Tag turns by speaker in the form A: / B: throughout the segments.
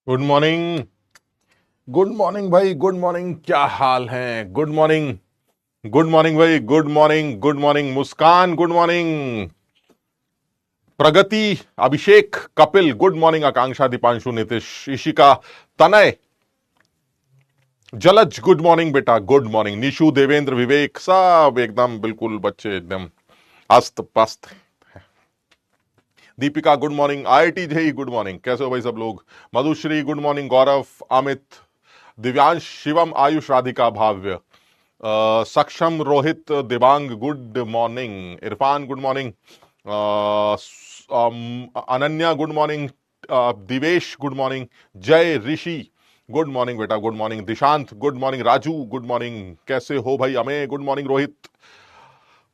A: Good morning. Good morning भाई, good morning. क्या हाल है? Good morning. गुड मॉर्निंग भाई, good morning. Good morning Muskan, good morning. Pragati, Abhishek, Kapil, good morning. Akanksha, Deepanshu, Nitish, Ishika, Tanay, Jalaj, good morning बेटा, good morning. Nishu, Devendra, Vivek, सब एकदम बिल्कुल बच्चे एकदम अस्त पस्त। Deepika, good morning. IIT JEE, good morning. कैसे हो भाई सब लोग? Madhushree, good morning. गौरव, अमित, दिव्यांश, शिवम, आयुष, राधिका, भाव्य, सक्षम, Rohit, Dibang, good morning. Irfan, good morning. Ananya, good morning. Divesh, good morning. Jay, Rishi, good morning बेटा, good morning. Dishant, good morning. Raju, good morning. कैसे हो भाई? Amey, good morning. Rohit,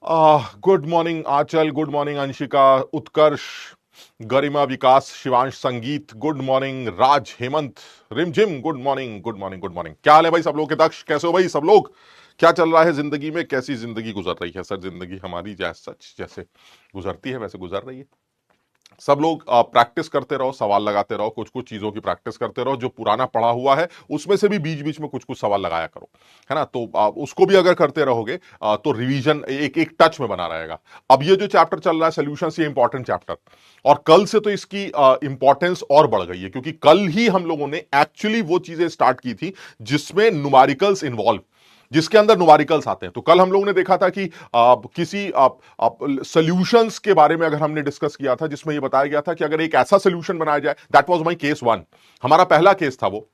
A: good morning. Anchal, good morning. Anshika, Utkarsh, Garima, Vikas, Shivansh, Sangeet, good morning. Raj, Hemant, Rimjhim, good morning, good morning, good morning. क्या हाल है भाई सब लोग के? दक्ष, कैसे हो भाई सब लोग? क्या चल रहा है जिंदगी में? कैसी जिंदगी गुजर रही है? सर जिंदगी हमारी जैसे गुजरती है वैसे गुजर रही है। सब लोग प्रैक्टिस करते रहो, सवाल लगाते रहो, कुछ कुछ चीजों की प्रैक्टिस करते रहो। जो पुराना पढ़ा हुआ है उसमें से भी बीच बीच में कुछ कुछ सवाल लगाया करो, है ना? तो उसको भी अगर करते रहोगे तो रिवीजन एक एक टच में बना रहेगा। अब ये जो चैप्टर चल रहा है सॉल्यूशंस, ये इंपॉर्टेंट चैप्टर, और कल से तो इसकी इंपॉर्टेंस और बढ़ गई है, क्योंकि कल ही हम लोगों ने एक्चुअली वो चीजें स्टार्ट की थी जिसमें न्यूमेरिकल्स इन्वॉल्व, जिसके अंदर न्यूमेरिकल्स आते हैं। तो कल हम लोगों ने देखा था कि किसी सॉल्यूशंस के बारे में अगर हमने डिस्कस किया था, जिसमें यह बताया गया था कि अगर एक ऐसा सॉल्यूशन बनाया जाए, that was my case one, हमारा पहला केस था वो,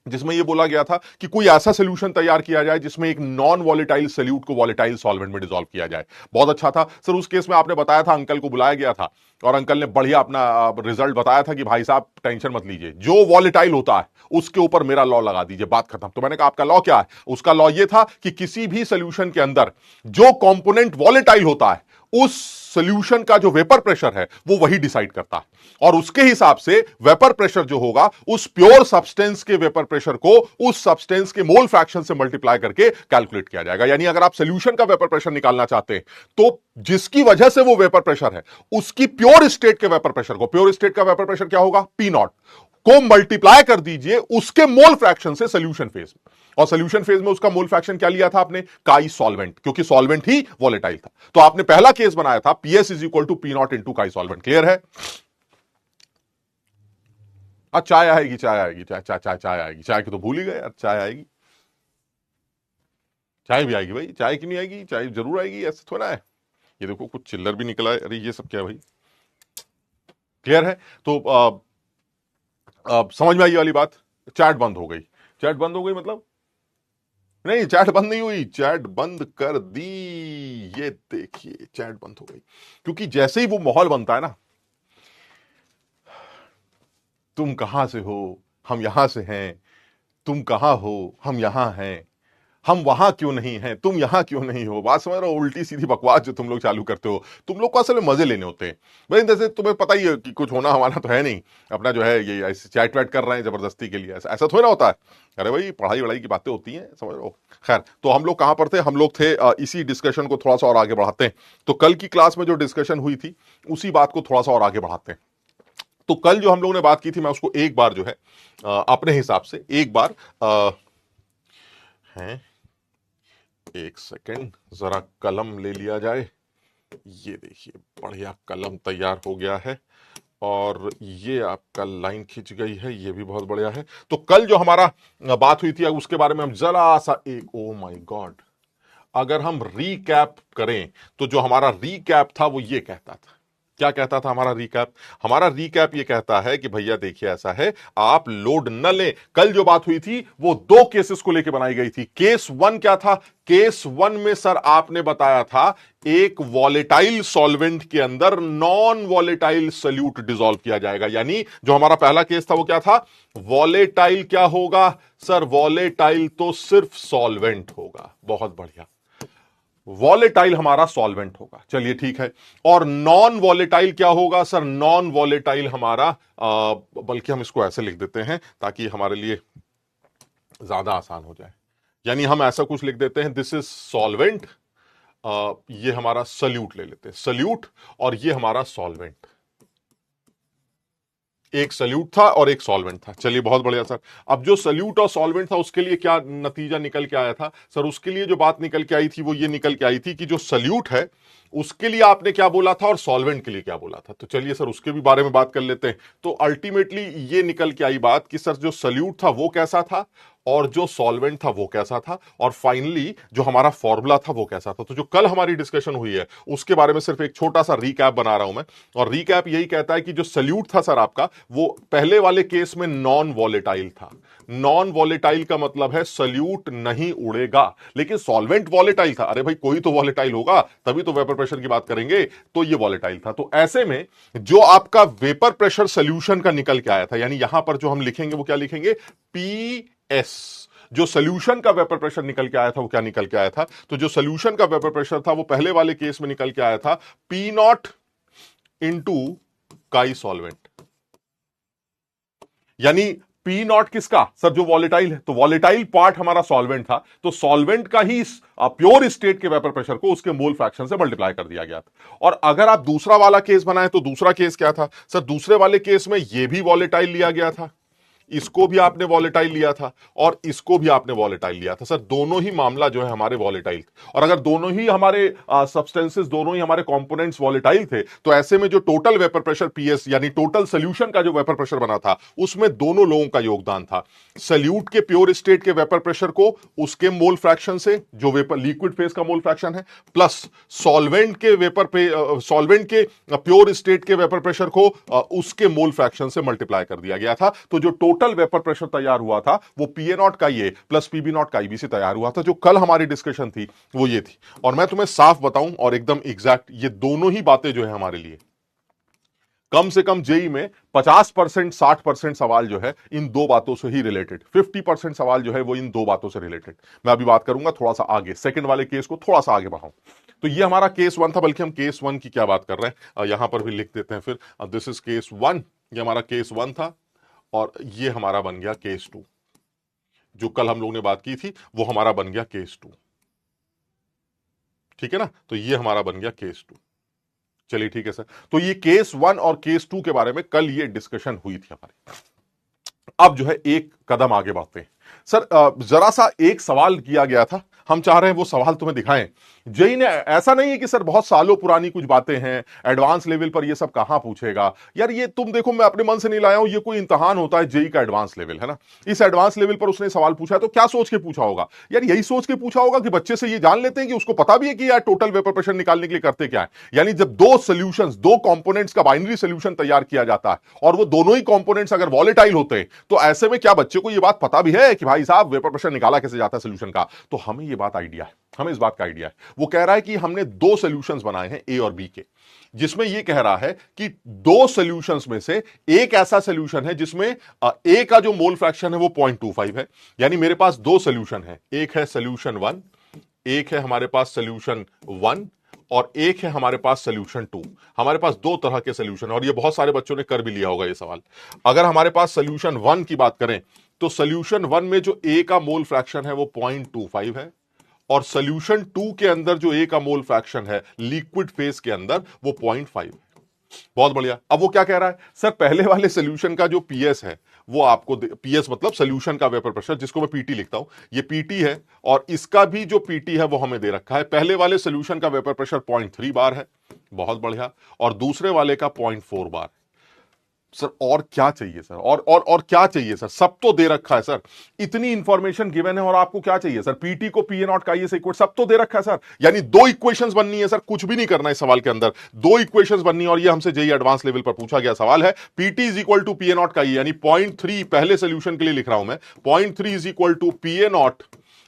A: जिसमें यह बोला गया था कि कोई ऐसा सोल्यूशन तैयार किया जाए जिसमें एक नॉन वॉलेटाइल सोल्यूट को वॉलेटाइल सॉल्वेंट में डिसॉल्व किया जाए। बहुत अच्छा था सर। उस केस में आपने बताया था अंकल को बुलाया गया था और अंकल ने बढ़िया अपना रिजल्ट बताया था कि भाई साहब टेंशन मत लीजिए, जो वॉलेटाइल होता है उसके ऊपर मेरा लॉ लगा दीजिए, बात खत्म। तो मैंने कहा आपका लॉ क्या है? उसका लॉ यह था कि किसी भी सोल्यूशन के अंदर जो कंपोनेंट वॉलेटाइल होता है उस सोल्यूशन का जो वेपर प्रेशर है वो वही डिसाइड करता है, और उसके हिसाब से वेपर प्रेशर जो होगा उस प्योर सब्सटेंस के वेपर प्रेशर को उस सब्सटेंस के मोल फ्रैक्शन से मल्टीप्लाई करके कैलकुलेट किया जाएगा। यानी अगर आप सोल्यूशन का वेपर प्रेशर निकालना चाहते हैं तो जिसकी वजह से वो वेपर प्रेशर है उसकी प्योर स्टेट के वेपर प्रेशर को, प्योर स्टेट का वेपर प्रेशर क्या होगा? पी नॉट, को मल्टीप्लाई कर दीजिए उसके मोल फ्रैक्शन से सोल्यूशन फेज में, और सोल्यूशन फेज में उसका मोल फ्रैक्शन क्या लिया था आपने? काई सॉल्वेंट, क्योंकि सॉल्वेंट ही वॉलेटाइल था। तो आपने पहला केस बनाया था PS is equal to P naught into chi solvent. Clear है? चाय आएगी, चाय आएगी, चाय चाय चाय चाय आएगी। चाय की तो भूल ही गए यार, चाय आएगी। चाय भी आएगी भाई, चाय की नहीं आएगी? चाय जरूर आएगी, ऐसे थोड़ा है। ये देखो कुछ चिल्लर भी निकला है। अरे ये सब क्या है भाई? क्लियर है? तो समझ में आई वाली बात? चैट बंद हो गई। चैट बंद हो गई मतलब? नहीं, चैट बंद नहीं हुई, चैट बंद कर दी। ये देखिए चैट बंद हो गई, क्योंकि जैसे ही वो माहौल बनता है ना, तुम कहां से हो, हम यहां से हैं, तुम कहां हो, हम यहां हैं, हम वहां क्यों नहीं हैं, तुम यहां क्यों नहीं हो। बात समझ रहे हो? उल्टी सीधी बकवास जो तुम लोग चालू करते हो, तुम लोग को असल में मजे लेने होते हैं भाई। जैसे तुम्हें पता ही है कि कुछ होना हमारा तो है नहीं, अपना जो है ये ऐसे चैट वैट कर रहे हैं जबरदस्ती के लिए, ऐसा ऐसा थोड़ा होता है। अरे भाई पढ़ाई वढ़ाई की बातें होती हैं, समझ रहे हो? खैर, तो हम लोग कहां पर थे? हम लोग थे इसी डिस्कशन को थोड़ा सा और आगे बढ़ाते हैं। तो कल की क्लास में जो डिस्कशन हुई थी उसी बात को थोड़ा सा और आगे बढ़ाते हैं। तो कल जो हम लोगों ने बात की थी, मैं उसको एक बार जो है अपने हिसाब से एक बार है, एक सेकेंड, जरा कलम ले लिया जाए। ये देखिए बढ़िया कलम तैयार हो गया है, और ये आपका लाइन खिंच गई है, ये भी बहुत बढ़िया है। तो कल जो हमारा बात हुई थी उसके बारे में हम जरा सा एक, ओ माय गॉड, अगर हम रीकैप करें तो जो हमारा रीकैप था वो ये कहता था, क्या कहता था हमारा रीकैप? हमारा रीकैप ये कहता है कि भैया देखिए ऐसा है, आप लोड न लें। कल जो बात हुई थी वो दो केसेस को लेकर बनाई गई थी। केस वन क्या था? केस वन में सर आपने बताया था एक वॉलेटाइल सॉल्वेंट के अंदर नॉन वॉलेटाइल सोल्यूट डिसॉल्व किया जाएगा। यानी जो हमारा पहला केस था वो क्या था? वॉलेटाइल क्या होगा सर? वॉलेटाइल तो सिर्फ सॉल्वेंट होगा। बहुत बढ़िया, वॉलेटाइल हमारा सॉल्वेंट होगा, चलिए ठीक है। और नॉन वॉलेटाइल क्या होगा सर? नॉन वॉलेटाइल हमारा बल्कि हम इसको ऐसे लिख देते हैं ताकि हमारे लिए ज्यादा आसान हो जाए। यानी हम ऐसा कुछ लिख देते हैं, दिस इज सॉल्वेंट, ये हमारा सल्यूट ले लेते हैं, सल्यूट, और ये हमारा सॉल्वेंट। एक सल्यूट था और एक सॉल्वेंट था। चलिए बहुत बढ़िया सर। अब जो सल्यूट और सॉल्वेंट था उसके लिए क्या नतीजा निकल के आया था सर? उसके लिए जो बात निकल के आई थी वो ये निकल के आई थी कि जो सल्यूट है उसके लिए आपने क्या बोला था और सॉल्वेंट के लिए क्या बोला था। तो चलिए सर उसके भी बारे में बात कर लेते हैं। तो अल्टीमेटली ये निकल के आई बात कि सर जो सल्यूट था वो कैसा था और जो सॉल्वेंट था वो कैसा था, और फाइनली जो हमारा फॉर्मूला था वो कैसा था। तो जो कल हमारी डिस्कशन हुई है उसके बारे में सिर्फ एक छोटा सा रीकैप बना रहा हूं मैं, और रीकैप यही कहता है कि जो सल्यूट था सर आपका, वो पहले वाले केस में नॉन वॉलेटाइल था। नॉन वॉलेटाइल का मतलब है सल्यूट नहीं उड़ेगा, लेकिन सॉल्वेंट वॉलेटाइल था। अरे भाई कोई तो वॉलेटाइल होगा तभी तो वेपर प्रेशर की बात करेंगे, तो ये वॉलेटाइल था। तो ऐसे में जो आपका वेपर प्रेशर सोल्यूशन का निकल के आया था, यानी यहां पर जो हम लिखेंगे वो क्या लिखेंगे, पी एस। जो सोल्यूशन का वेपर प्रेशर निकल के आया था वो क्या निकल के आया था? तो जो सोल्यूशन का वेपर प्रेशर था वो पहले वाले केस में निकल के आया था P naught into chi solvent. यानी पी नॉट किसका सर? जो वॉलेटाइल है, तो वॉलेटाइल पार्ट हमारा सॉल्वेंट था, तो सॉल्वेंट का ही प्योर स्टेट के वेपर प्रेशर को उसके मोल फ्रैक्शन से मल्टीप्लाई कर दिया गया था। और अगर आप दूसरा वाला केस बनाए तो दूसरा केस क्या था सर? दूसरे वाले केस में यह भी वॉलेटाइल लिया गया था, इसको भी आपने वॉलेटाइल लिया था और इसको भी आपने वॉलेटाइल लिया था। सर दोनों ही मामला जो है हमारे वॉलेटाइल, और अगर दोनों ही हमारे सब्सटेंसेस, दोनों ही हमारे कंपोनेंट्स वॉलेटाइल थे, तो ऐसे में जो टोटल वेपर प्रेशर पीएस यानी टोटल सोल्यूशन का जो वेपर प्रेशर बना था उसमें दोनों लोगों का योगदान था। सल्यूट के प्योर स्टेट के वेपर प्रेशर को उसके मोल फ्रैक्शन से, जो वेपर लिक्विड फेज का मोल फ्रैक्शन है, प्लस सॉल्वेंट के सॉल्वेंट के प्योर स्टेट के वेपर प्रेशर को उसके मोल फ्रैक्शन से मल्टीप्लाई कर दिया गया था। तो जो टोटल वेपर प्रेशर तैयार हुआ था वो पीए नॉट का ये प्लस पीबी नॉट का बी से तैयार हुआ था। जो कल हमारी डिस्कशन थी वो ये थी, और मैं तुम्हें साफ बताऊं और एकदम एग्जैक्ट, ये दोनों ही बातें जो है हमारे लिए कम से कम जेई में 50% 60% सवाल जो है इन दो बातों से ही रिलेटेड, 50% सवाल जो है वो इन दो बातों से रिलेटेड। मैं अभी बात करूंगा थोड़ा सा आगे, सेकंड वाले केस को थोड़ा सा आगे बढ़ाऊं। तो ये हमारा केस वन था, बल्कि हम केस वन की क्या बात कर रहे हैं यहां पर भी लिख देते हैं फिर, दिस इज केस वन। ये हमारा केस वन था और ये हमारा बन गया केस टू। जो कल हम लोगों ने बात की थी वो हमारा बन गया केस टू, ठीक है ना? तो ये हमारा बन गया केस टू। चलिए ठीक है सर। तो ये केस वन और केस टू के बारे में कल ये डिस्कशन हुई थी हमारी। अब जो है एक कदम आगे बढ़ते हैं सर। जरा सा एक सवाल किया गया था, हम चाह रहे हैं वो सवाल तुम्हें दिखाएं। जेई ने, ऐसा नहीं है कि सर बहुत सालों पुरानी कुछ बातें हैं, एडवांस लेवल पर ये सब कहां पूछेगा यार, ये तुम देखो मैं अपने मन से नहीं लाया हूं, ये कोई इम्तिहान होता है जेई का एडवांस लेवल है ना। इस एडवांस लेवल पर उसने सवाल पूछा है तो क्या सोच के पूछा होगा यार? यही सोच के पूछा होगा कि बच्चे से ये जान लेते हैं कि उसको पता भी है कि यार टोटल वेपर प्रेशर निकालने के लिए करते क्या है। यानी जब दो सोल्यूशंस, दो कंपोनेंट्स का बाइनरी सोल्यूशन तैयार किया जाता है और वो दोनों ही कंपोनेंट्स अगर वॉलेटाइल होते हैं, तो ऐसे में क्या बच्चे को ये बात पता भी है कि भाई साहब वेपर प्रेशर निकाला कैसे जाता है सोल्यूशन का? तो हमें ये बात आइडिया है, हमें इस बात का आइडिया है। वो कह रहा है कि हमने दो सॉल्यूशंस बनाए हैं ए और बी के, जिसमें ये कह रहा है कि दो सॉल्यूशंस में से एक ऐसा सॉल्यूशन है जिसमें ए का जो मोल फ्रैक्शन है वो 0.25 है। यानी मेरे पास दो सॉल्यूशन है, एक है सॉल्यूशन वन, एक है हमारे पास सॉल्यूशन वन, और एक है हमारे पास सॉल्यूशन टू। हमारे पास दो तरह के सॉल्यूशन, और ये बहुत सारे बच्चों ने कर भी लिया होगा ये सवाल। अगर हमारे पास सॉल्यूशन वन की बात करें तो सॉल्यूशन वन में जो ए का मोल फ्रैक्शन है वो 0.25 है, और सॉल्यूशन टू के अंदर जो ए का मोल फ्रैक्शन है लिक्विड फेज के अंदर वो 0.5 है। बहुत बढ़िया। अब वो क्या कह रहा है सर, पहले वाले सॉल्यूशन का जो पीएस है वो आपको, पीएस मतलब सॉल्यूशन का वेपर प्रेशर, जिसको मैं पीटी लिखता हूं, ये पीटी है, और इसका भी जो पीटी है वो हमें दे रखा है। पहले वाले सॉल्यूशन का वेपर प्रेशर 0.3 बार है, बहुत बढ़िया, और दूसरे वाले का 0.4 बार। सर और क्या चाहिए सर? और क्या चाहिए सर? सब तो दे रखा है सर, इतनी इंफॉर्मेशन गिवन है, और आपको क्या चाहिए सर? पीटी को पीए नॉट का ये से इक्वेट, सब तो दे रखा है सर। यानी दो इक्वेशंस बननी है सर, कुछ भी नहीं करना है इस सवाल के अंदर, दो इक्वेशंस बननी है, और ये हमसे जेईई एडवांस लेवल पर पूछा गया सवाल है। PT is equal to PA naught का ये, यानी 0.3 पहले सोल्यूशन के लिए लिख रहा हूं मैं, 0.3 is equal to PA naught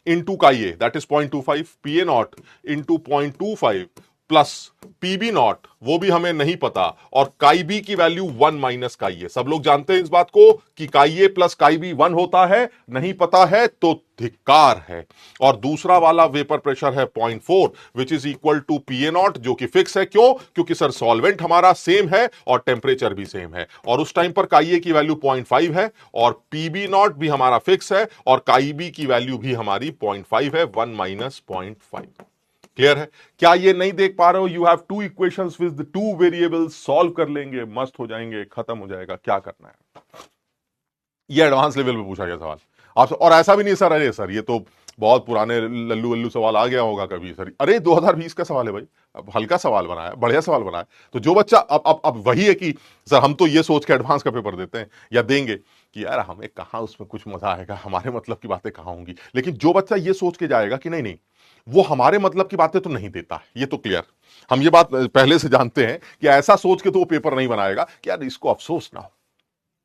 A: into का ये, that is 0.25, PA naught into 0.25 plus PB naught, वो भी हमें नहीं पता, और काई बी की वैल्यू 1 माइनस काई ए। सब लोग जानते हैं इस बात को कि काई ए प्लस काई बी 1 होता है, नहीं पता है तो धिक्कार है। और दूसरा वाला वेपर प्रेशर है 0.4 which is equal to PA naught, जो कि फिक्स है। क्यों? क्योंकि सर सॉल्वेंट हमारा सेम है और टेम्परेचर भी सेम है, और उस टाइम पर काई ए की वैल्यू 0.5 है, और पीबी नॉट भी हमारा फिक्स है, और काई बी की वैल्यू भी हमारी 0.5 है, 1 माइनस 0.5। क्लियर है? क्या ये नहीं देख पा रहे हो? You have two equations with two variables, solve कर लेंगे, मस्त हो जाएंगे, खत्म हो जाएगा, क्या करना है? ये एडवांस लेवल पे पूछा गया सवाल आपसे। और ऐसा भी नहीं सर, अरे सर ये तो बहुत पुराने लल्लू वल्लू सवाल आ गया होगा कभी सर, अरे 2020 का सवाल है भाई, अब हल्का सवाल बनाया, बढ़िया सवाल बनाया। तो जो बच्चा अब वही है कि सर हम तो ये सोच के एडवांस का पेपर देते हैं या देंगे कि यार हमें कहाँ उसमें कुछ मजा आएगा, हमारे मतलब की बातें कहाँ होंगी। लेकिन जो बच्चा ये सोच के जाएगा कि नहीं नहीं वो हमारे मतलब की बातें तो नहीं देता, ये तो क्लियर, हम ये बात पहले से जानते हैं कि ऐसा सोच के तो वो पेपर नहीं बनाएगा कि यार इसको अफसोस ना हो,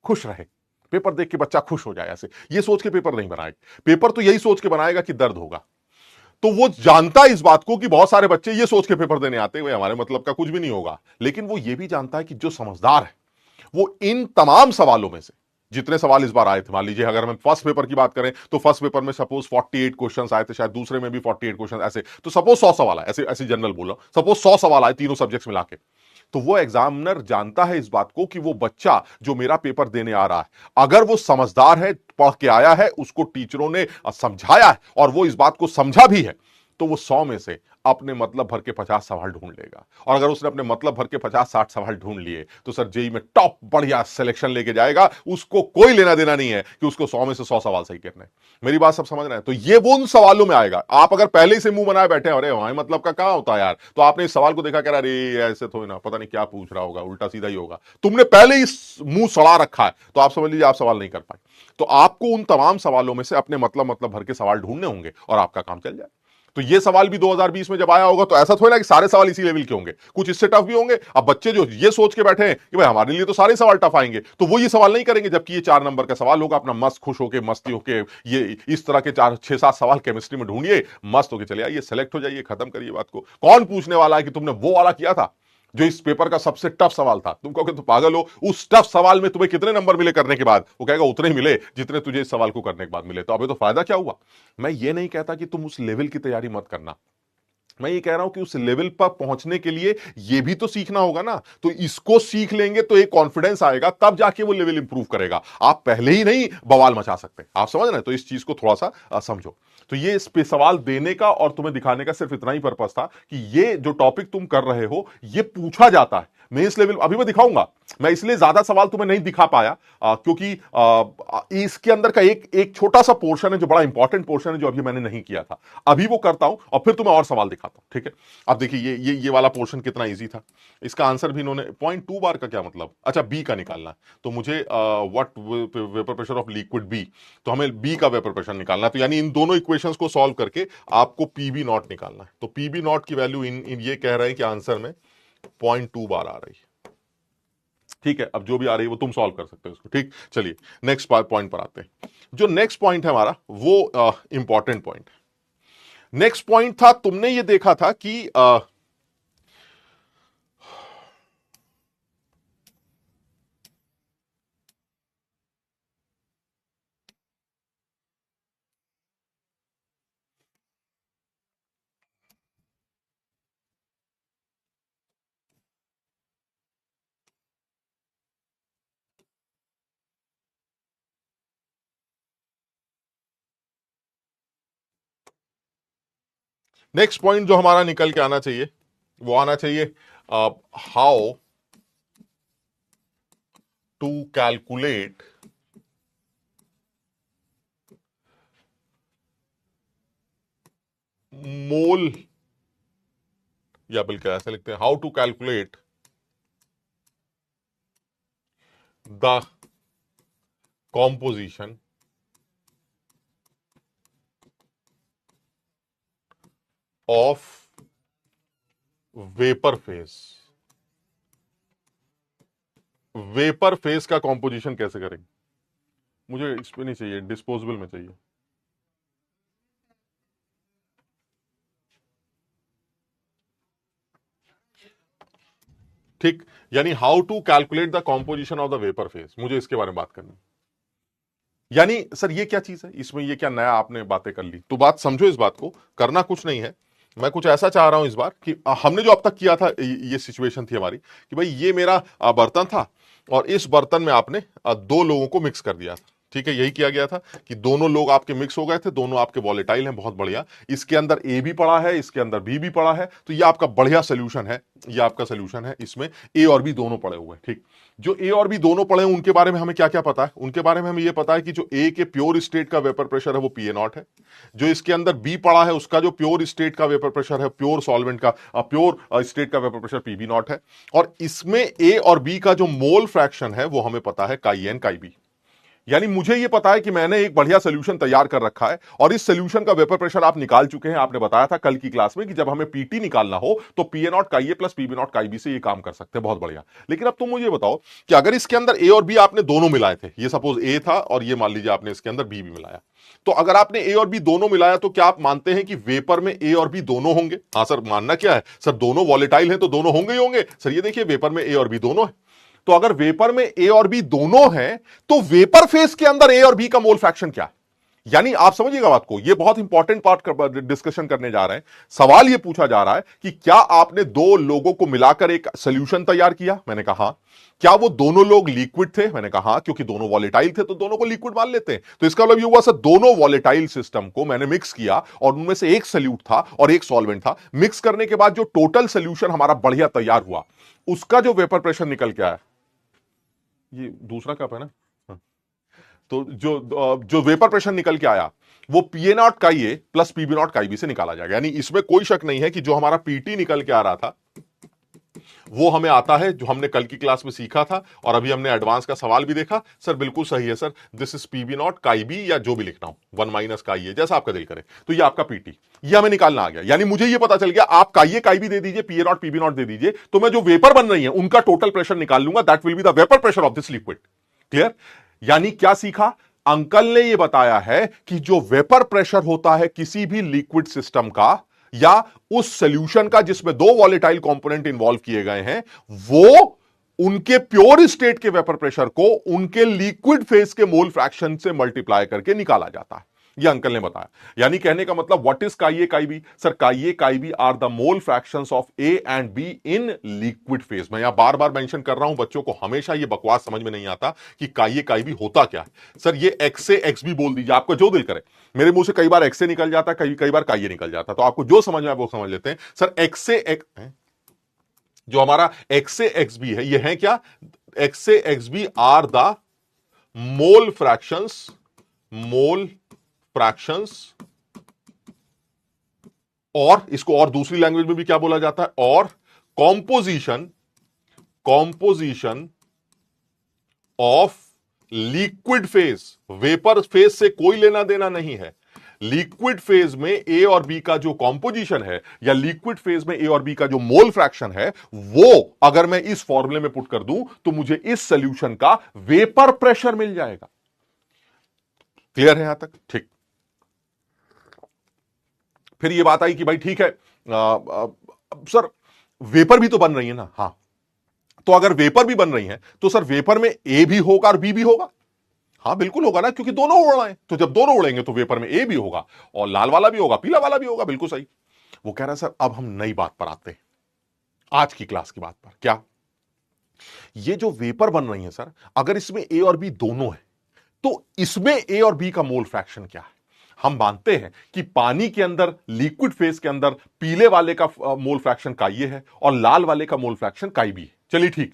A: खुश रहे, पेपर देख के बच्चा खुश हो जाए, ऐसे ये सोच के पेपर नहीं बनाएगा। पेपर तो यही सोच के बनाएगा कि दर्द होगा। तो वो जानता है इस बात को कि बहुत सारे बच्चे ये सोच के पेपर देने आते हैं हमारे मतलब का कुछ भी नहीं होगा। लेकिन वो ये भी जानता है कि जो समझदार है वो इन तमाम सवालों में से, जितने सवाल इस बार आए थे, मान लीजिए अगर हम फर्स्ट पेपर की बात करें तो फर्स्ट पेपर में सपोज 48 क्वेश्चंस आए थे, शायद दूसरे में भी 48 क्वेश्चन ऐसे, तो सपोज 100 सवाल आए, ऐसे ऐसे जनरल बोल रहा हूं, सपोज 100 सवाल आए तीनों सब्जेक्ट्स मिला के। तो वो एग्जामिनर जानता है इस बात को कि वो बच्चा जो मेरा पेपर देने आ रहा है, अगर वो समझदार है, पढ़ के आया है, उसको टीचरों ने समझाया है और वो इस बात को समझा भी है, तो वो 100 में से अपने मतलब भर के 50 सवाल ढूंढ लेगा। और अगर उसने अपने मतलब भर के 50-60 सवाल ढूंढ लिए तो सर जेई में टॉप बढ़िया सिलेक्शन लेके जाएगा। उसको कोई लेना देना नहीं है कि उसको 100 में से 100 सवाल सही करने। मेरी बात सब समझ रहे हैं? तो ये वो उन सवालों में आएगा। आप अगर पहले ही से मुंह बनाए बैठे अरे हमारे मतलब का कहां होता है यार, तो आपने इस सवाल को देखा कह अरे ऐसे तो ना, पता नहीं क्या पूछ रहा होगा, उल्टा सीधा ही होगा, तुमने पहले ही मुंह सड़ा रखा है, तो आप समझ लीजिए आप सवाल नहीं कर पाए। तो आपको उन तमाम सवालों में से अपने मतलब भर के सवाल ढूंढने होंगे और आपका काम चल जाए। तो ये सवाल भी 2020 में जब आया होगा तो ऐसा थोड़ा ना कि सारे सवाल इसी लेवल के होंगे, कुछ इससे टफ भी होंगे। अब बच्चे जो ये सोच के बैठे हैं कि भाई हमारे लिए तो सारे सवाल टफ आएंगे, तो वो ये सवाल नहीं करेंगे, जबकि ये 4 नंबर का सवाल होगा। अपना मस्त खुश होके, मस्ती होके, ये इस तरह के 4-6-7 सवाल केमिस्ट्री में ढूंढिए, मस्त होके चले आइए, सेलेक्ट हो जाइए, खत्म करिए बात को। कौन पूछने वाला है कि तुमने वो वाला किया था जो इस पेपर का सबसे टफ सवाल था? तुम कहोगे तो पागल हो, उस टफ सवाल में तुम्हें कितने नंबर मिले करने के बाद? वो कहेगा उतने ही मिले जितने तुझे इस सवाल को करने के बाद मिले। तो अबे तो फायदा क्या हुआ? मैं ये नहीं कहता कि तुम उस लेवल की तैयारी मत करना, मैं ये कह रहा हूं कि उस लेवल पर पहुंचने के लिए ये भी तो सीखना होगा ना। तो इसको सीख लेंगे तो एक कॉन्फिडेंस आएगा, तब जाके वो लेवल इंप्रूव करेगा। आप पहले ही नहीं बवाल मचा सकते, आप समझ रहे हैं? तो इस चीज को थोड़ा सा समझो। तो ये इस पे सवाल देने का और तुम्हें दिखाने का सिर्फ इतना ही पर्पस था कि ये जो टॉपिक तुम कर रहे हो ये पूछा जाता है। मैं इस लेवल अभी मैं दिखाऊंगा, मैं इसलिए ज्यादा सवाल तुम्हें नहीं दिखा पाया क्योंकि इसके अंदर का एक एक छोटा सा पोर्शन है जो बड़ा इंपॉर्टेंट पोर्शन है, जो अभी मैंने नहीं किया था, अभी वो करता हूं और फिर तुम्हें और सवाल दिखाता हूं, ठीक है? अब देखिए ये वाला पोर्शन कितना इजी था। इसका आंसर भी इन्होंने 0.2 बार का क्या मतलब, अच्छा बी का निकालना है। तो मुझे what vapour pressure of liquid B, तो हमें बी का वेपर प्रेशर निकालना है। तो यानी इन दोनों इक्वेशंस को सॉल्व करके आपको पीबी नॉट निकालना है। तो पीबी नॉट की वैल्यू इन ये कह रहे हैं कि आंसर में 0.2 बार आ रही है, ठीक है? अब जो भी आ रही है वो तुम सॉल्व कर सकते हो इसको, ठीक? चलिए नेक्स्ट पॉइंट पर आते हैं। जो नेक्स्ट पॉइंट है हमारा वो इंपॉर्टेंट पॉइंट। नेक्स्ट पॉइंट था, तुमने ये देखा था कि नेक्स्ट पॉइंट जो हमारा निकल के आना चाहिए वो आना चाहिए हाउ टू कैलकुलेट मोल, या बल्कि ऐसे लिखते हैं how to calculate the composition of vapour phase. Vapour phase का कॉम्पोजिशन कैसे करेंगे? मुझे इस पे नहीं चाहिए, डिस्पोजेबल में चाहिए। ठीक, यानी how to calculate the composition of the vapour phase, मुझे इसके बारे में बात करनी। यानी सर ये क्या चीज है, इसमें ये क्या नया आपने बातें कर ली? तो बात समझो, इस बात को करना कुछ नहीं है, मैं कुछ ऐसा चाह रहा हूं इस बार कि हमने जो अब तक किया था, ये सिचुएशन थी हमारी कि भाई ये मेरा बर्तन था और इस बर्तन में आपने 2 लोगों को मिक्स कर दिया था, ठीक है, यही किया गया था कि दोनों लोग आपके मिक्स हो गए थे, दोनों आपके वॉलेटाइल हैं, बहुत बढ़िया। इसके अंदर ए भी पड़ा है, इसके अंदर बी भी पड़ा है, तो ये आपका बढ़िया सोल्यूशन है, ये आपका सोल्यूशन है। इसमें ए और बी दोनों पड़े हुए हैं। ठीक, जो ए और बी दोनों पड़े हैं उनके बारे में हमें क्या क्या पता है? उनके बारे में हमें यह पता है कि जो ए के प्योर स्टेट का वेपर प्रेशर है वो पी ए नॉट है। जो इसके अंदर बी पड़ा है उसका जो प्योर स्टेट का वेपर प्रेशर है, प्योर सॉल्वेंट का प्योर स्टेट का vapour pressure P B naught है। और इसमें ए और बी का जो मोल फ्रैक्शन है वो हमें पता है काई एन काई बी। यानी मुझे यह पता है कि मैंने एक बढ़िया सोल्यूशन तैयार कर रखा है और इस सोल्यूशन का वेपर प्रेशर आप निकाल चुके हैं। आपने बताया था कल की क्लास में कि जब हमें पीटी निकालना हो तो पी ए नॉट काई ए plus P B naught chi B से ये काम कर सकते हैं। बहुत बढ़िया। लेकिन अब तुम मुझे बताओ कि अगर इसके अंदर ए और बी आपने दोनों मिलाए थे, ये सपोज ए था और ये मान लीजिए आपने इसके अंदर बी भी मिलाया, तो अगर आपने ए और बी दोनों मिलाया तो क्या आप मानते हैं कि वेपर में ए और बी दोनों होंगे? हाँ सर, मानना क्या है सर, दोनों वॉलेटाइल है तो दोनों होंगे ही होंगे। सर ये देखिए वेपर में ए और बी दोनों है, तो अगर वेपर में ए और बी दोनों हैं तो वेपर फेस के अंदर ए और बी का मोल फ्रैक्शन क्या है? यानी आप समझिएगा बात को, ये बहुत इंपॉर्टेंट पार्ट डिस्कशन करने जा रहे हैं। सवाल ये पूछा जा रहा है कि क्या आपने दो लोगों को मिलाकर एक सोल्यूशन तैयार किया? मैंने कहा क्या वो दोनों लोग लिक्विड थे? मैंने कहा क्योंकि दोनों वॉलेटाइल थे तो दोनों को लिक्विड मान लेते हैं। तो इसका मतलब ये हुआ सर, दोनों वॉलेटाइल सिस्टम को मैंने मिक्स किया और उनमें से एक सल्यूट था और एक सॉल्वेंट था। मिक्स करने के बाद जो टोटल सोल्यूशन हमारा बढ़िया तैयार हुआ उसका जो वेपर प्रेशर निकल के आया, ये दूसरा कप है ना, हाँ। तो जो वेपर प्रेशर निकल के आया वो पी ए नॉट काई ए plus P B naught chi B से निकाला जाएगा। यानी इसमें कोई शक नहीं है कि जो हमारा पीटी निकल के आ रहा था वो हमें आता है, जो हमने कल की क्लास में सीखा था और अभी हमने एडवांस का सवाल भी देखा। सर बिल्कुल सही है sir, this is P B naught chi B, या जो भी लिखना हो, वन माइनस काई ए, जैसा आपका दिल करे। तो ये आपका पीटी, ये हमें निकालना आ गया। यानी मुझे ये पता चल गया, आप काई ए काई बी दे दीजिए, P A naught P B naught दे दीजिए, तो मैं जो वेपर बन रही है उनका टोटल प्रेशर निकाल लूंगा। That will be the vapour pressure of this liquid. Clear? यानी क्या सीखा? अंकल ने यह बताया है कि जो वेपर प्रेशर होता है किसी भी लिक्विड सिस्टम का या उस सॉल्यूशन का जिसमें दो वॉलेटाइल कंपोनेंट इन्वॉल्व किए गए हैं, वो उनके प्योर स्टेट के वेपर प्रेशर को उनके लिक्विड फेज के मोल फ्रैक्शन से मल्टीप्लाई करके निकाला जाता है। यह अंकल ने बताया। यानी कहने का मतलब व्हाट इज काई A chi B? Sir chi A chi B are the mole fractions of A and B in liquid phase. मैं यहां बार बार मेंशन कर रहा हूं, बच्चों को हमेशा यह बकवास समझ में नहीं आता कि काई ए काई बी होता क्या है। सर ये एक्स से एक्स बी बोल दीजिए, आपको जो दिल करे। मेरे मुंह से कई बार एक्स से निकल जाता है, कई बार काई ए निकल जाता है, तो आपको जो समझ में आए वो समझ लेते हैं। सर एक्स से एक्स, जो हमारा एक्स से एक्स बी है, ये है क्या? एक्स से X B are the mole fractions, mole fractions, और इसको और दूसरी लैंग्वेज में भी क्या बोला जाता है? और composition, composition of liquid phase. Vapour phase से कोई लेना देना नहीं है। लिक्विड फेज में ए और बी का जो कॉम्पोजिशन है या लिक्विड फेज में ए और बी का जो मोल फ्रैक्शन है, वो अगर मैं इस फॉर्मूले में पुट कर दूं तो मुझे इस सॉल्यूशन का वेपर प्रेशर मिल जाएगा। क्लियर है यहां तक? ठीक। फिर ये बात आई कि भाई ठीक है सर वेपर भी तो बन रही है ना। हाँ, तो अगर वेपर भी बन रही है तो सर वेपर में ए भी होगा और बी भी होगा। हाँ बिल्कुल होगा ना, क्योंकि दोनों उड़ रहे हैं। तो जब दोनों उड़ेंगे तो वेपर में ए भी होगा और लाल वाला भी होगा, पीला वाला भी होगा। बिल्कुल सही। वो कह रहा है सर अब हम नई बात पर आते हैं, आज की क्लास की बात पर। क्या? ये जो वेपर बन रही है सर, अगर इसमें ए और बी दोनों है तो इसमें ए और बी का मोल फ्रैक्शन क्या है? हम मानते हैं कि पानी के अंदर, लिक्विड फेज के अंदर पीले वाले का मोल फ्रैक्शन काई ए है और लाल वाले का मोल फ्रैक्शन काई बी है। चलिए ठीक।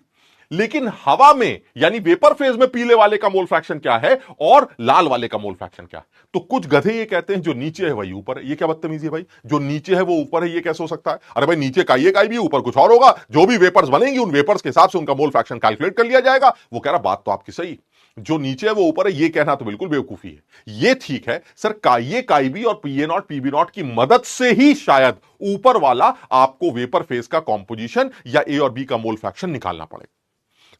A: लेकिन हवा में यानी वेपर फेज में पीले वाले का मोल फ्रैक्शन क्या है और लाल वाले का मोल फ्रैक्शन क्या है? तो कुछ गधे ये कहते हैं जो नीचे है वही ऊपर है। ये क्या बदतमीजी है भाई? जो नीचे है वो ऊपर है, ये कैसे हो सकता है? अरे भाई नीचे काई ए काई बी, ऊपर कुछ और होगा। जो भी वेपर्स बनेंगे उन वेपर्स के हिसाब से उनका मोल फ्रैक्शन कैलकुलेट कर लिया जाएगा। वो कह रहा बात तो आपकी सही, जो नीचे है वो ऊपर है, ये कहना तो बिल्कुल बेवकूफी है। ये ठीक है sir, chi A chi B और P A naught P B naught की मदद से ही शायद ऊपर वाला आपको वेपर फेज का कॉम्पोजिशन या ए और बी का मोल फ्रैक्शन निकालना पड़ेगा।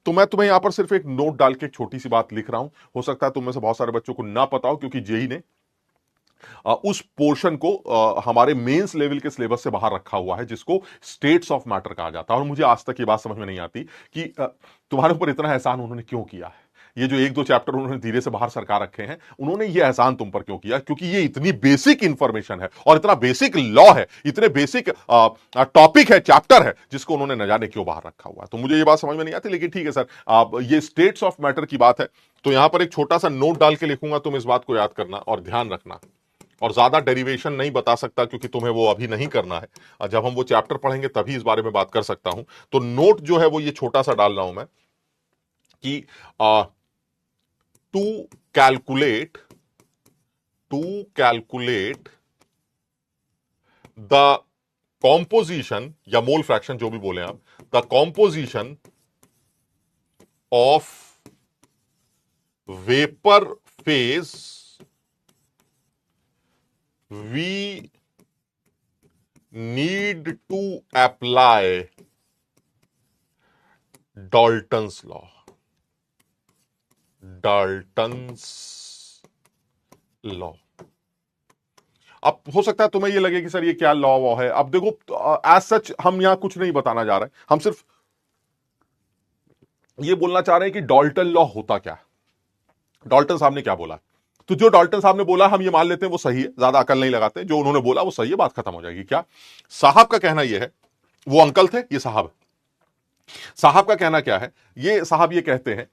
A: तो मैं तुम्हें यहां पर सिर्फ एक नोट डाल के एक छोटी सी बात लिख रहा हूं। हो सकता है तुम में से बहुत सारे बच्चों को ना पता हो, क्योंकि जेई ने उस पोर्शन को हमारे मेंस लेवल के सिलेबस से बाहर रखा हुआ है जिसको स्टेट्स ऑफ मैटर कहा जाता है। और मुझे आज तक ये बात समझ में नहीं आती कि तुम्हारे ऊपर इतना एहसान उन्होंने क्यों किया है। ये जो एक दो चैप्टर उन्होंने धीरे से बाहर सरका रखे हैं, उन्होंने ये एहसान तुम पर क्यों किया? क्योंकि ये इतनी बेसिक इंफॉर्मेशन है और इतना बेसिक लॉ है, इतने बेसिक टॉपिक है, चैप्टर है, जिसको उन्होंने न जाने क्यों बाहर रखा हुआ है। तो मुझे ये बात समझ में नहीं आती, लेकिन ठीक है सर, ये स्टेट्स ऑफ मैटर की बात है, तो यहां पर एक छोटा सा नोट डाल के लिखूंगा, तुम इस बात को याद करना और ध्यान रखना। और ज्यादा डेरिवेशन नहीं बता सकता क्योंकि तुम्हें वो अभी नहीं करना है, जब हम वो चैप्टर पढ़ेंगे तभी इस बारे में बात कर सकता हूं। तो नोट जो है वो ये छोटा सा डाल रहा हूं मैं कि टू कैलकुलेट द कॉम्पोजिशन या मोल फ्रैक्शन, जो भी बोले आप, the composition of vapour phase we need to apply Dalton's law. अब हो सकता है तुम्हें ये लगे कि सर ये क्या लॉ है। अब देखो, एज सच हम यहां कुछ नहीं बताना जा रहे हैं, हम सिर्फ ये बोलना चाह रहे हैं कि डाल्टन लॉ होता क्या है, डाल्टन साहब ने क्या बोला। तो जो डाल्टन साहब ने बोला हम ये मान लेते हैं वो सही है, ज्यादा अकल नहीं लगाते, जो उन्होंने बोला वो सही है, बात खत्म हो जाएगी। क्या साहब का कहना यह है, वो अंकल थे, ये साहब का कहना क्या है, ये साहब ये कहते हैं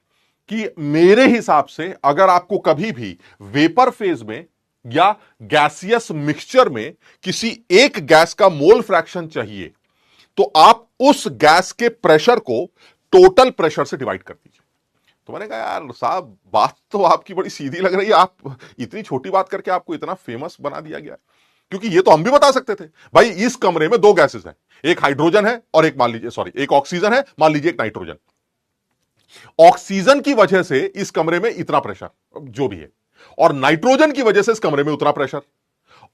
A: कि मेरे हिसाब से अगर आपको कभी भी वेपर फेज में या गैसियस मिक्सचर में किसी एक गैस का मोल फ्रैक्शन चाहिए तो आप उस गैस के प्रेशर को टोटल प्रेशर से डिवाइड कर दीजिए। तो मैंने कहा यार साहब, बात तो आपकी बड़ी सीधी लग रही है, आप इतनी छोटी बात करके आपको इतना फेमस बना दिया गया है। क्योंकि ये तो हम भी बता सकते थे भाई, इस कमरे में दो गैसेस हैं, एक हाइड्रोजन है और एक मान लीजिए एक ऑक्सीजन है, मान लीजिए एक नाइट्रोजन। ऑक्सीजन की वजह से इस कमरे में इतना प्रेशर जो भी है, और नाइट्रोजन की वजह से इस कमरे में उतना प्रेशर,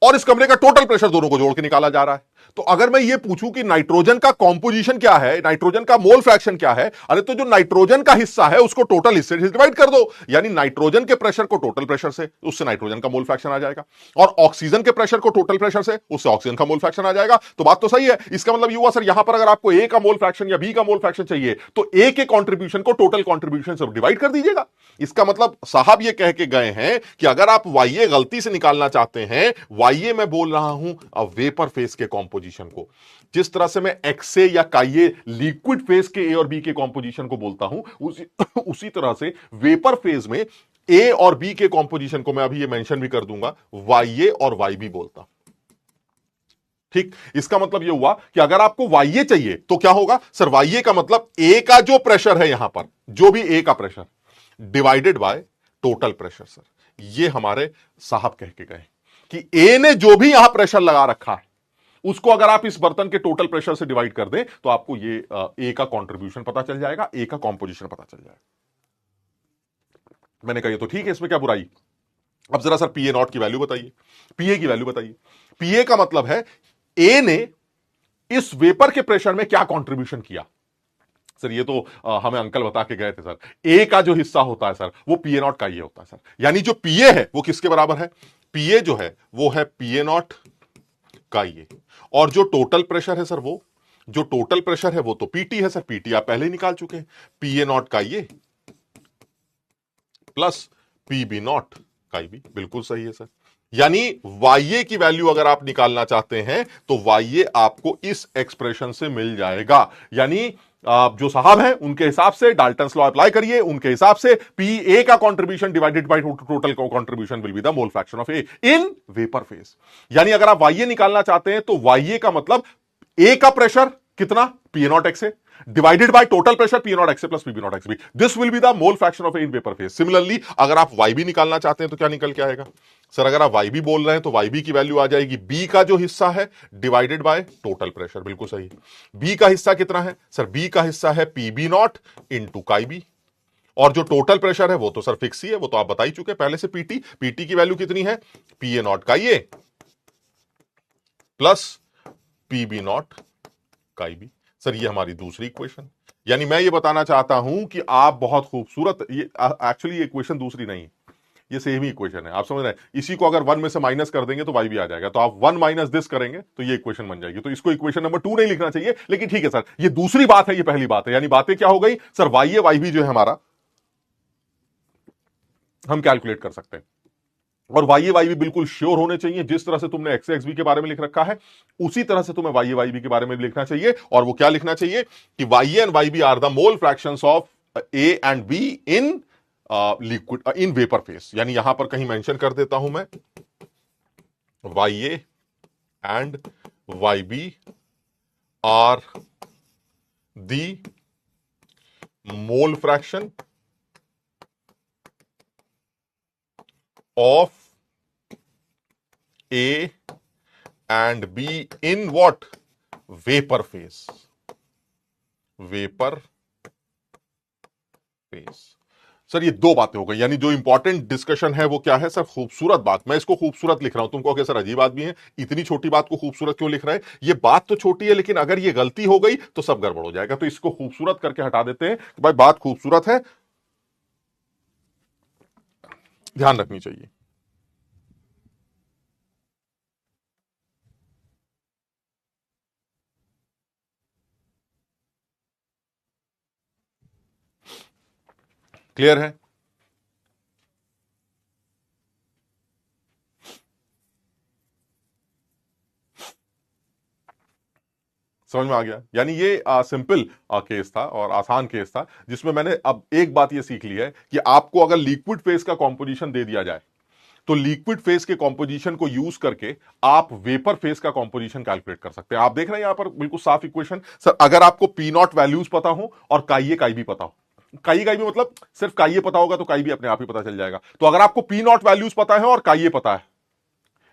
A: और इस कमरे का टोटल प्रेशर दोनों को जोड़ के निकाला जा रहा है। तो अगर मैं ये पूछूं कि नाइट्रोजन का कॉम्पोजिशन क्या है, नाइट्रोजन का मोल फ्रैक्शन क्या है, अरे तो जो नाइट्रोजन का हिस्सा है उसको टोटल हिस्से से डिवाइड कर दो, यानी नाइट्रोजन के प्रेशर को टोटल प्रेशर से, उससे नाइट्रोजन का मोल फ्रैक्शन आ जाएगा, और ऑक्सीजन के प्रेशर को टोटल प्रेशर से, उससे ऑक्सीजन का मोल फ्रैक्शन आ जाएगा। तो बात तो सही है। इसका मतलब ये हुआ सर, यहां पर अगर आपको ए का मोल फ्रैक्शन या बी का मोल फ्रैक्शन चाहिए तो ए के कॉन्ट्रीब्यूशन को टोटल कॉन्ट्रीब्यूशन से डिवाइड कर दीजिएगा। इसका मतलब साहब ये कह के गए हैं कि अगर आप वाईए गलती से निकालना चाहते हैं, वाईए मैं बोल रहा हूं वेपर फेज के कॉम्पोजिशन को, जिस तरह से मैं एक्सए या काइए लिक्विड फेज के ए और बी के कॉम्पोजिशन को बोलता हूं, उसी तरह से वेपर फेज में ए और बी के कॉम्पोजिशन को मैं अभी ये मेंशन भी कर दूंगा, वाईए और वाईबी बोलता हूं। ठीक, इसका मतलब यह हुआ कि अगर आपको वाईए चाहिए तो क्या होगा सर, वाईए का मतलब ए का जो प्रेशर है, यहां पर जो भी ए का pressure divided by total pressure. Sir ये हमारे साहब कह के गए कि ए ने जो भी यहां प्रेशर लगा रखा है उसको अगर आप इस बर्तन के टोटल प्रेशर से डिवाइड कर दें तो आपको ये ए का कंट्रीब्यूशन पता चल जाएगा, ए का कॉम्पोजिशन पता चल जाएगा। मैंने कहा ये तो ठीक है, इसमें क्या बुराई। अब जरा सर पीए नॉट की वैल्यू बताइए, पीए की वैल्यू बताइए। पीए का मतलब है ए ने इस वेपर के प्रेशर में क्या कंट्रीब्यूशन किया। सर ये तो हमें अंकल बता के गए थे सर, ए का जो हिस्सा होता है सर वो पीए नॉट का ये होता है सर, यानी जो पीए है वो किसके बराबर है, पीए जो है वो है पीए नॉट का ये, और जो टोटल प्रेशर है सर, वो जो टोटल प्रेशर है वो तो पीटी है सर, पीटी आप पहले ही निकाल चुके हैं, पीए नॉट का ये प्लस पीबी नॉट का भी, बिल्कुल सही है सर। यानी वाईए की वैल्यू अगर आप निकालना चाहते हैं तो वाईए आपको इस एक्सप्रेशन से मिल जाएगा। यानी जो साहब हैं उनके हिसाब से डाल्टन्स लॉ अप्लाई करिए, उनके हिसाब से पी ए का contribution divided by total contribution will be the mole fraction of A in vapour phase. यानी अगर आप वाईए निकालना चाहते हैं तो वाईए का मतलब ए का प्रेशर कितना, P naught X A divided by total pressure P naught X A plus P naught X B, this will be the mole fraction of A in vapour phase. Similarly अगर आप वाई बी निकालना चाहते हैं तो क्या निकल के आएगा सर, अगर आप वाई बी बोल रहे हैं तो वाई बी की वैल्यू आ जाएगी बी का जो हिस्सा है डिवाइडेड बाय टोटल प्रेशर, बिल्कुल सही। बी का हिस्सा कितना है सर, बी का हिस्सा है पीबी नॉट इंटू काई बी, और जो टोटल प्रेशर है वो तो सर फिक्स ही है, वो तो आप बता ही चुके पहले से। पीटी, पीटी की वैल्यू कितनी है, पी ए नॉट का ये plus PB not chi B. Sir ये हमारी दूसरी इक्वेशन। यानी मैं ये बताना चाहता हूं कि आप बहुत खूबसूरत, ये एक्चुअली ये इक्वेशन दूसरी नहीं है, ये सेम ही इक्वेशन है, आप समझ रहे हैं। इसी को अगर 1 में से माइनस कर देंगे तो वाई भी आ जाएगा, तो आप 1 माइनस दिस करेंगे तो ये इक्वेशन बन जाएगी। तो इसको इक्वेशन नंबर 2 नहीं लिखना चाहिए, लेकिन ठीक है सर, ये दूसरी बात है, ये पहली बात है। यानी बातें क्या हो गई सर, वाई ए वाई बी जो है हमारा हम कैलकुलेट कर सकते हैं। और वाई वाई भी बिल्कुल श्योर होने चाहिए, जिस तरह से तुमने एक्स एक्स बी के बारे में लिख रखा है उसी तरह से तुम्हें वाई वाई बी के बारे में भी लिखना चाहिए। और वो क्या लिखना चाहिए कि Y and Y B are the mole fractions of A and B in liquid in vapour phase. यानी यहां पर कहीं मेंशन कर देता हूं मैं, Y A and Y B are the mole fraction of A and B in what? Vapor phase. Vapor phase. Sir ये दो बातें हो गई, यानी जो इंपॉर्टेंट डिस्कशन है वो क्या है सर? खूबसूरत बात। मैं इसको खूबसूरत लिख रहा हूं, तुम कहोगे सर अजीब आदमी है, इतनी छोटी बात को खूबसूरत क्यों लिख रहा है? ये बात तो छोटी है, लेकिन अगर ये गलती हो गई तो सब गड़बड़ हो जाएगा। तो इसको खूबसूरत करके हटा देते हैं कि भाई बात खूबसूरत है, ध्यान रखनी चाहिए। क्लियर है? समझ में आ गया? यानी ये सिंपल केस था और आसान केस था, जिसमें मैंने अब एक बात ये सीख ली है कि आपको अगर लिक्विड फेस का कॉम्पोजिशन दे दिया जाए तो लिक्विड फेस के कॉम्पोजिशन को यूज करके आप वेपर फेस का कॉम्पोजिशन कैलकुलेट कर सकते हैं। आप देख रहे हैं यहां पर बिल्कुल साफ इक्वेशन। सर अगर आपको पी नॉट वैल्यूज पता हो और काई भी पता हो, काई भी मतलब सिर्फ काई पता होगा तो काई भी अपने आप ही पता चल जाएगा। तो अगर आपको पी नॉट वैल्यूज पता है और काई पता है,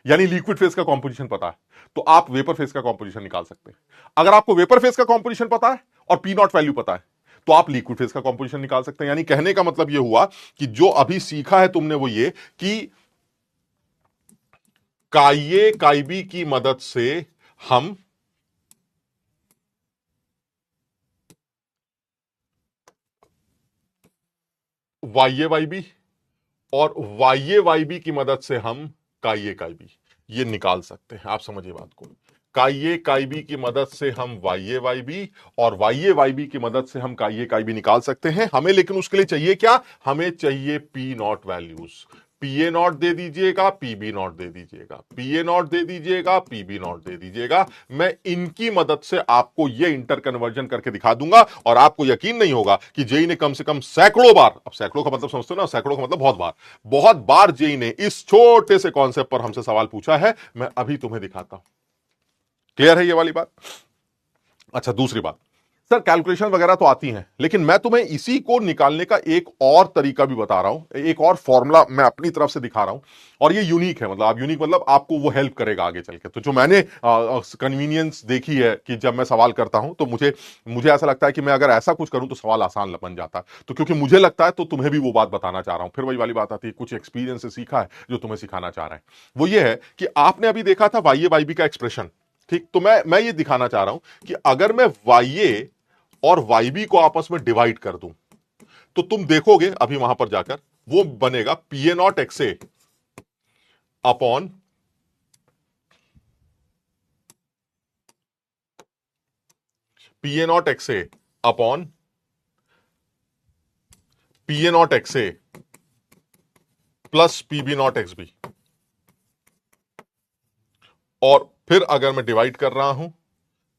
A: यानी लिक्विड फेस का कॉम्पोजिशन पता है, तो आप वेपर फेस का कॉम्पोजिशन निकाल सकते हैं। अगर आपको वेपर फेस का कॉम्पोजिशन पता है और पी नॉट वैल्यू पता है, तो आप लिक्विड फेस का कॉम्पोजिशन निकाल सकते हैं। यानी कहने का मतलब यह हुआ कि जो अभी सीखा है तुमने वो ये कि काई बी की मदद से हम वाई बी और वाई बी की मदद से हम काई बी ये निकाल सकते हैं। आप समझिए बात को, काई बी की मदद से हम वाई बी और वाई बी की मदद से हम काई बी निकाल सकते हैं। हमें लेकिन उसके लिए चाहिए क्या? हमें चाहिए P not values. P A not they दीजिएगा, पी बी नॉट दे दीजिएगा, पी ए नॉट दे दीजिएगा, पी बी नॉट दे दीजिएगा। मैं इनकी मदद से आपको ये इंटर कन्वर्जन करके दिखा दूंगा और आपको यकीन नहीं होगा कि जेई ने कम से कम सैकड़ों बार, अब सैकड़ों का मतलब समझते हो ना, सैकड़ों का मतलब बहुत बार जेई ने इस छोटे से कॉन्सेप्ट पर हमसे सवाल पूछा है। मैं अभी तुम्हें दिखाता हूं। क्लियर है ये वाली बात? अच्छा, दूसरी बात, सर कैलकुलेशन वगैरह तो आती हैं, लेकिन मैं तुम्हें इसी को निकालने का एक और तरीका भी बता रहा हूं, एक और फॉर्मूला मैं अपनी तरफ से दिखा रहा हूं। और ये यूनिक है, मतलब आप यूनिक मतलब आपको वो हेल्प करेगा आगे चल के। तो जो मैंने कन्वीनियंस देखी है कि जब मैं सवाल करता हूं तो मुझे ऐसा लगता है कि मैं अगर ऐसा कुछ करूं तो सवाल आसान बन जाता है। तो क्योंकि मुझे लगता है तो तुम्हें भी वो बात बताना चाह रहा हूं। फिर वही वाली बात आती है, कुछ एक्सपीरियंस से सीखा है जो तुम्हें सिखाना चाह रहा है। वो ये है कि आपने अभी देखा था वाई बी का एक्सप्रेशन, ठीक? तो मैं ये दिखाना चाह रहा हूं कि अगर मैं वाई और वाई बी को आपस में डिवाइड कर दूं तो तुम देखोगे अभी वहां पर जाकर वो बनेगा P A naught X A upon P A naught X A upon P A naught X A plus P B naught X B. और फिर अगर मैं डिवाइड कर रहा हूं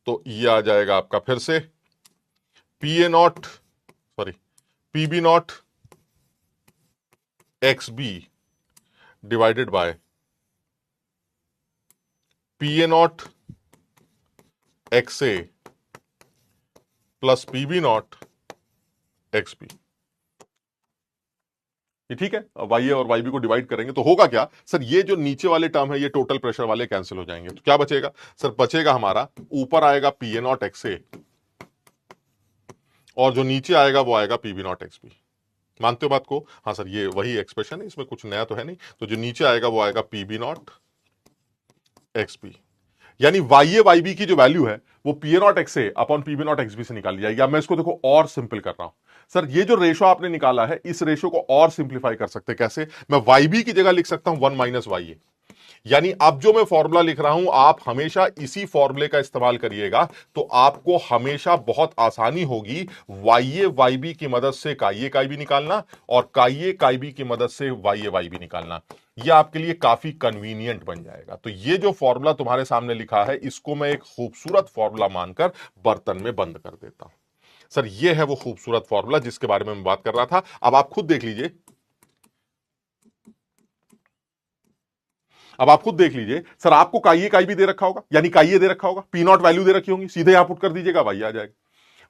A: तो ये आ जाएगा आपका फिर से P B naught X B divided by P A naught X A plus P B naught X B. ये ठीक है? वाई ए और वाई बी को डिवाइड करेंगे तो होगा क्या सर? ये जो नीचे वाले टर्म है ये टोटल प्रेशर वाले कैंसिल हो जाएंगे। तो क्या बचेगा सर? बचेगा हमारा ऊपर आएगा P A naught X A और जो नीचे आएगा वो आएगा P B naught X B. मानते हो बात को? हाँ सर, ये वही एक्सप्रेशन है, इसमें कुछ नया तो है नहीं। तो जो नीचे आएगा वो आएगा P B naught X B. यानी वाई बी की जो वैल्यू है वो P A naught X A upon P B naught X B से निकाली जाएगी। अब मैं इसको देखो और सिंपल कर रहा हूं। सर ये जो रेशो आपने निकाला है, इस रेशो को और सिंप्लीफाई कर सकते हैं। कैसे? मैं वाई बी की जगह लिख सकता हूं 1 माइनस वाई ए। यानी अब जो मैं फॉर्मूला लिख रहा हूं आप हमेशा इसी फॉर्मूले का इस्तेमाल करिएगा, तो आपको हमेशा बहुत आसानी होगी वाई वाई बी की मदद से काई बी निकालना और काई बी की मदद से वाई बी निकालना। यह आपके लिए काफी कन्वीनियंट बन जाएगा। तो ये जो फॉर्मूला तुम्हारे सामने लिखा है इसको मैं एक खूबसूरत फॉर्मूला मानकर बर्तन में बंद कर देता हूं। सर ये है वो खूबसूरत फॉर्मूला जिसके बारे में मैं बात कर रहा था। अब आप खुद देख लीजिए, अब आप खुद देख लीजिए, सर आपको काई भी दे रखा होगा, यानी काई दे रखा होगा, पी नॉट वैल्यू दे रखी होगी, सीधे यहां पुट कर दीजिएगा, वाई आ जाएगा।